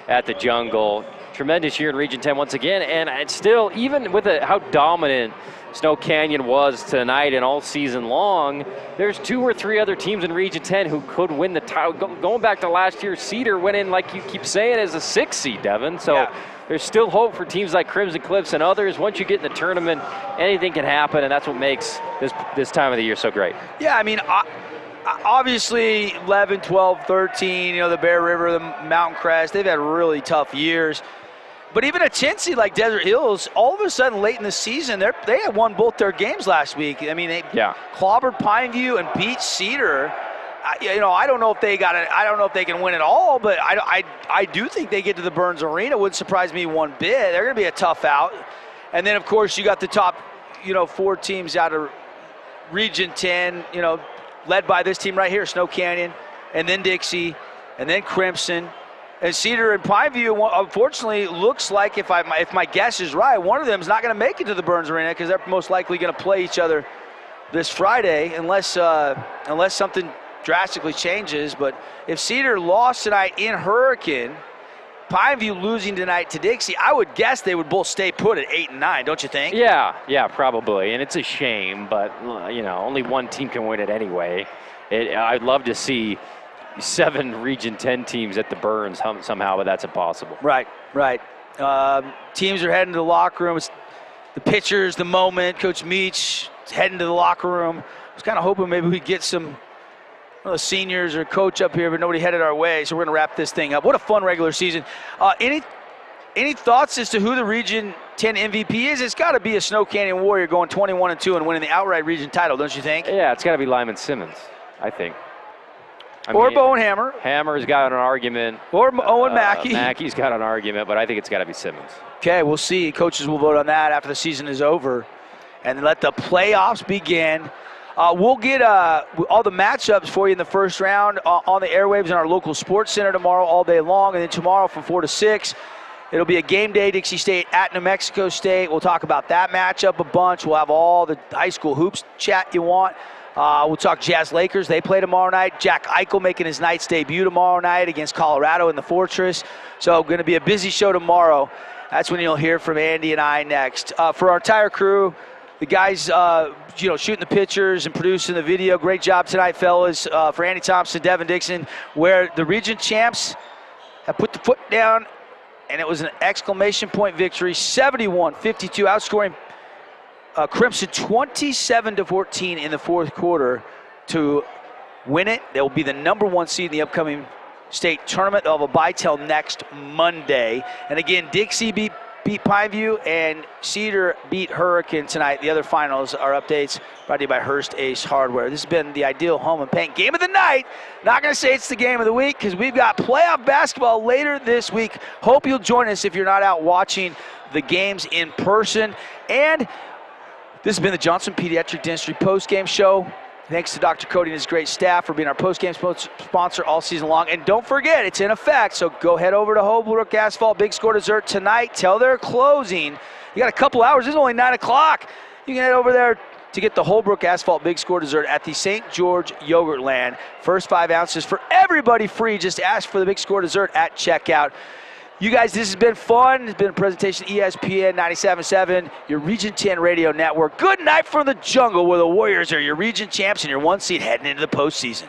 at the Jungle. Tremendous year in Region 10 once again, and it's still, even with how dominant Snow Canyon was tonight and all season long, there's 2 or 3 other teams in Region 10 who could win the title. Going back to last year, Cedar went in, like you keep saying, as a 6 seed, Devin. So there's still hope for teams like Crimson Cliffs and others. Once you get in the tournament, anything can happen, and that's what makes this time of the year so great. Yeah, I mean, obviously 11, 12, 13, the Bear River, the Mountain Crest, they've had really tough years. But even a Chintzy like Desert Hills, all of a sudden late in the season, they had won both their games last week. I mean, they clobbered Pineview and beat Cedar. I don't know if they got it. I don't know if they can win it all, but I do think they get to the Burns Arena. Wouldn't surprise me one bit. They're going to be a tough out. And then, of course, you got the top, 4 teams out of Region 10, led by this team right here, Snow Canyon, and then Dixie, and then Crimson. And Cedar and Pineview, unfortunately, looks like, if my guess is right, one of them is not going to make it to the Burns Arena because they're most likely going to play each other this Friday, unless something drastically changes. But if Cedar lost tonight in Hurricane, Pineview losing tonight to Dixie, I would guess they would both stay put at 8 and 9, don't you think? Yeah, probably. And it's a shame, but only one team can win it anyway. I'd love to see 7 Region 10 teams at the Burns somehow, but that's impossible. Right. Teams are heading to the locker room. It's the pitchers, the moment. Coach Meach is heading to the locker room. I was kind of hoping maybe we'd get some seniors or coach up here, but nobody headed our way, so we're going to wrap this thing up. What a fun regular season. Any thoughts as to who the Region 10 MVP is? It's got to be a Snow Canyon Warrior going 21-2 and winning the outright region title, don't you think? Yeah, it's got to be Lyman Simmons, I think. Or Bowen Hammer. Hammer's got an argument. Or Owen Mackey. Mackey's got an argument, but I think it's got to be Simmons. Okay, we'll see. Coaches will vote on that after the season is over. And let the playoffs begin. We'll get all the matchups for you in the first round on the airwaves in our local sports center tomorrow all day long. And then tomorrow from 4 to 6, it'll be a game day, Dixie State at New Mexico State. We'll talk about that matchup a bunch. We'll have all the high school hoops chat you want. We'll talk Jazz Lakers. They play tomorrow night. Jack Eichel making his night's debut tomorrow night against Colorado in the Fortress. So going to be a busy show tomorrow. That's when you'll hear from Andy and I next. For our entire crew, the guys shooting the pictures and producing the video, great job tonight, fellas. For Andy Thompson, Devin Dixon, where the region champs have put the foot down, and it was an exclamation point victory, 71-52, outscoring Crimson 27-14 in the fourth quarter to win it. They will be the number 1 seed in the upcoming state tournament. They'll have a bye till next Monday. And again, Dixie beat
beat Pineview, and Cedar beat Hurricane tonight. The other finals are updates brought to you by Hearst Ace Hardware. This has been the Ideal Home and Paint Game of the Night. Not going to say it's the game of the week because we've got playoff basketball later this week. Hope you'll join us if you're not out watching the games in person. And this has been the Johnson Pediatric Dentistry Postgame Show. Thanks to Dr. Cody and his great staff for being our postgame sponsor all season long. And don't forget, it's in effect, so go head over to Holbrook Asphalt Big Score Dessert tonight till they're closing. You got a couple hours. It's only 9 o'clock. You can head over there to get the Holbrook Asphalt Big Score Dessert at the St. George Yogurtland. First 5 ounces for everybody free. Just ask for the Big Score Dessert at checkout. You guys, this has been fun. It's been a presentation of ESPN 97.7, your Region 10 radio network. Good night from the jungle where the Warriors are your region champs and your 1 seed heading into the postseason.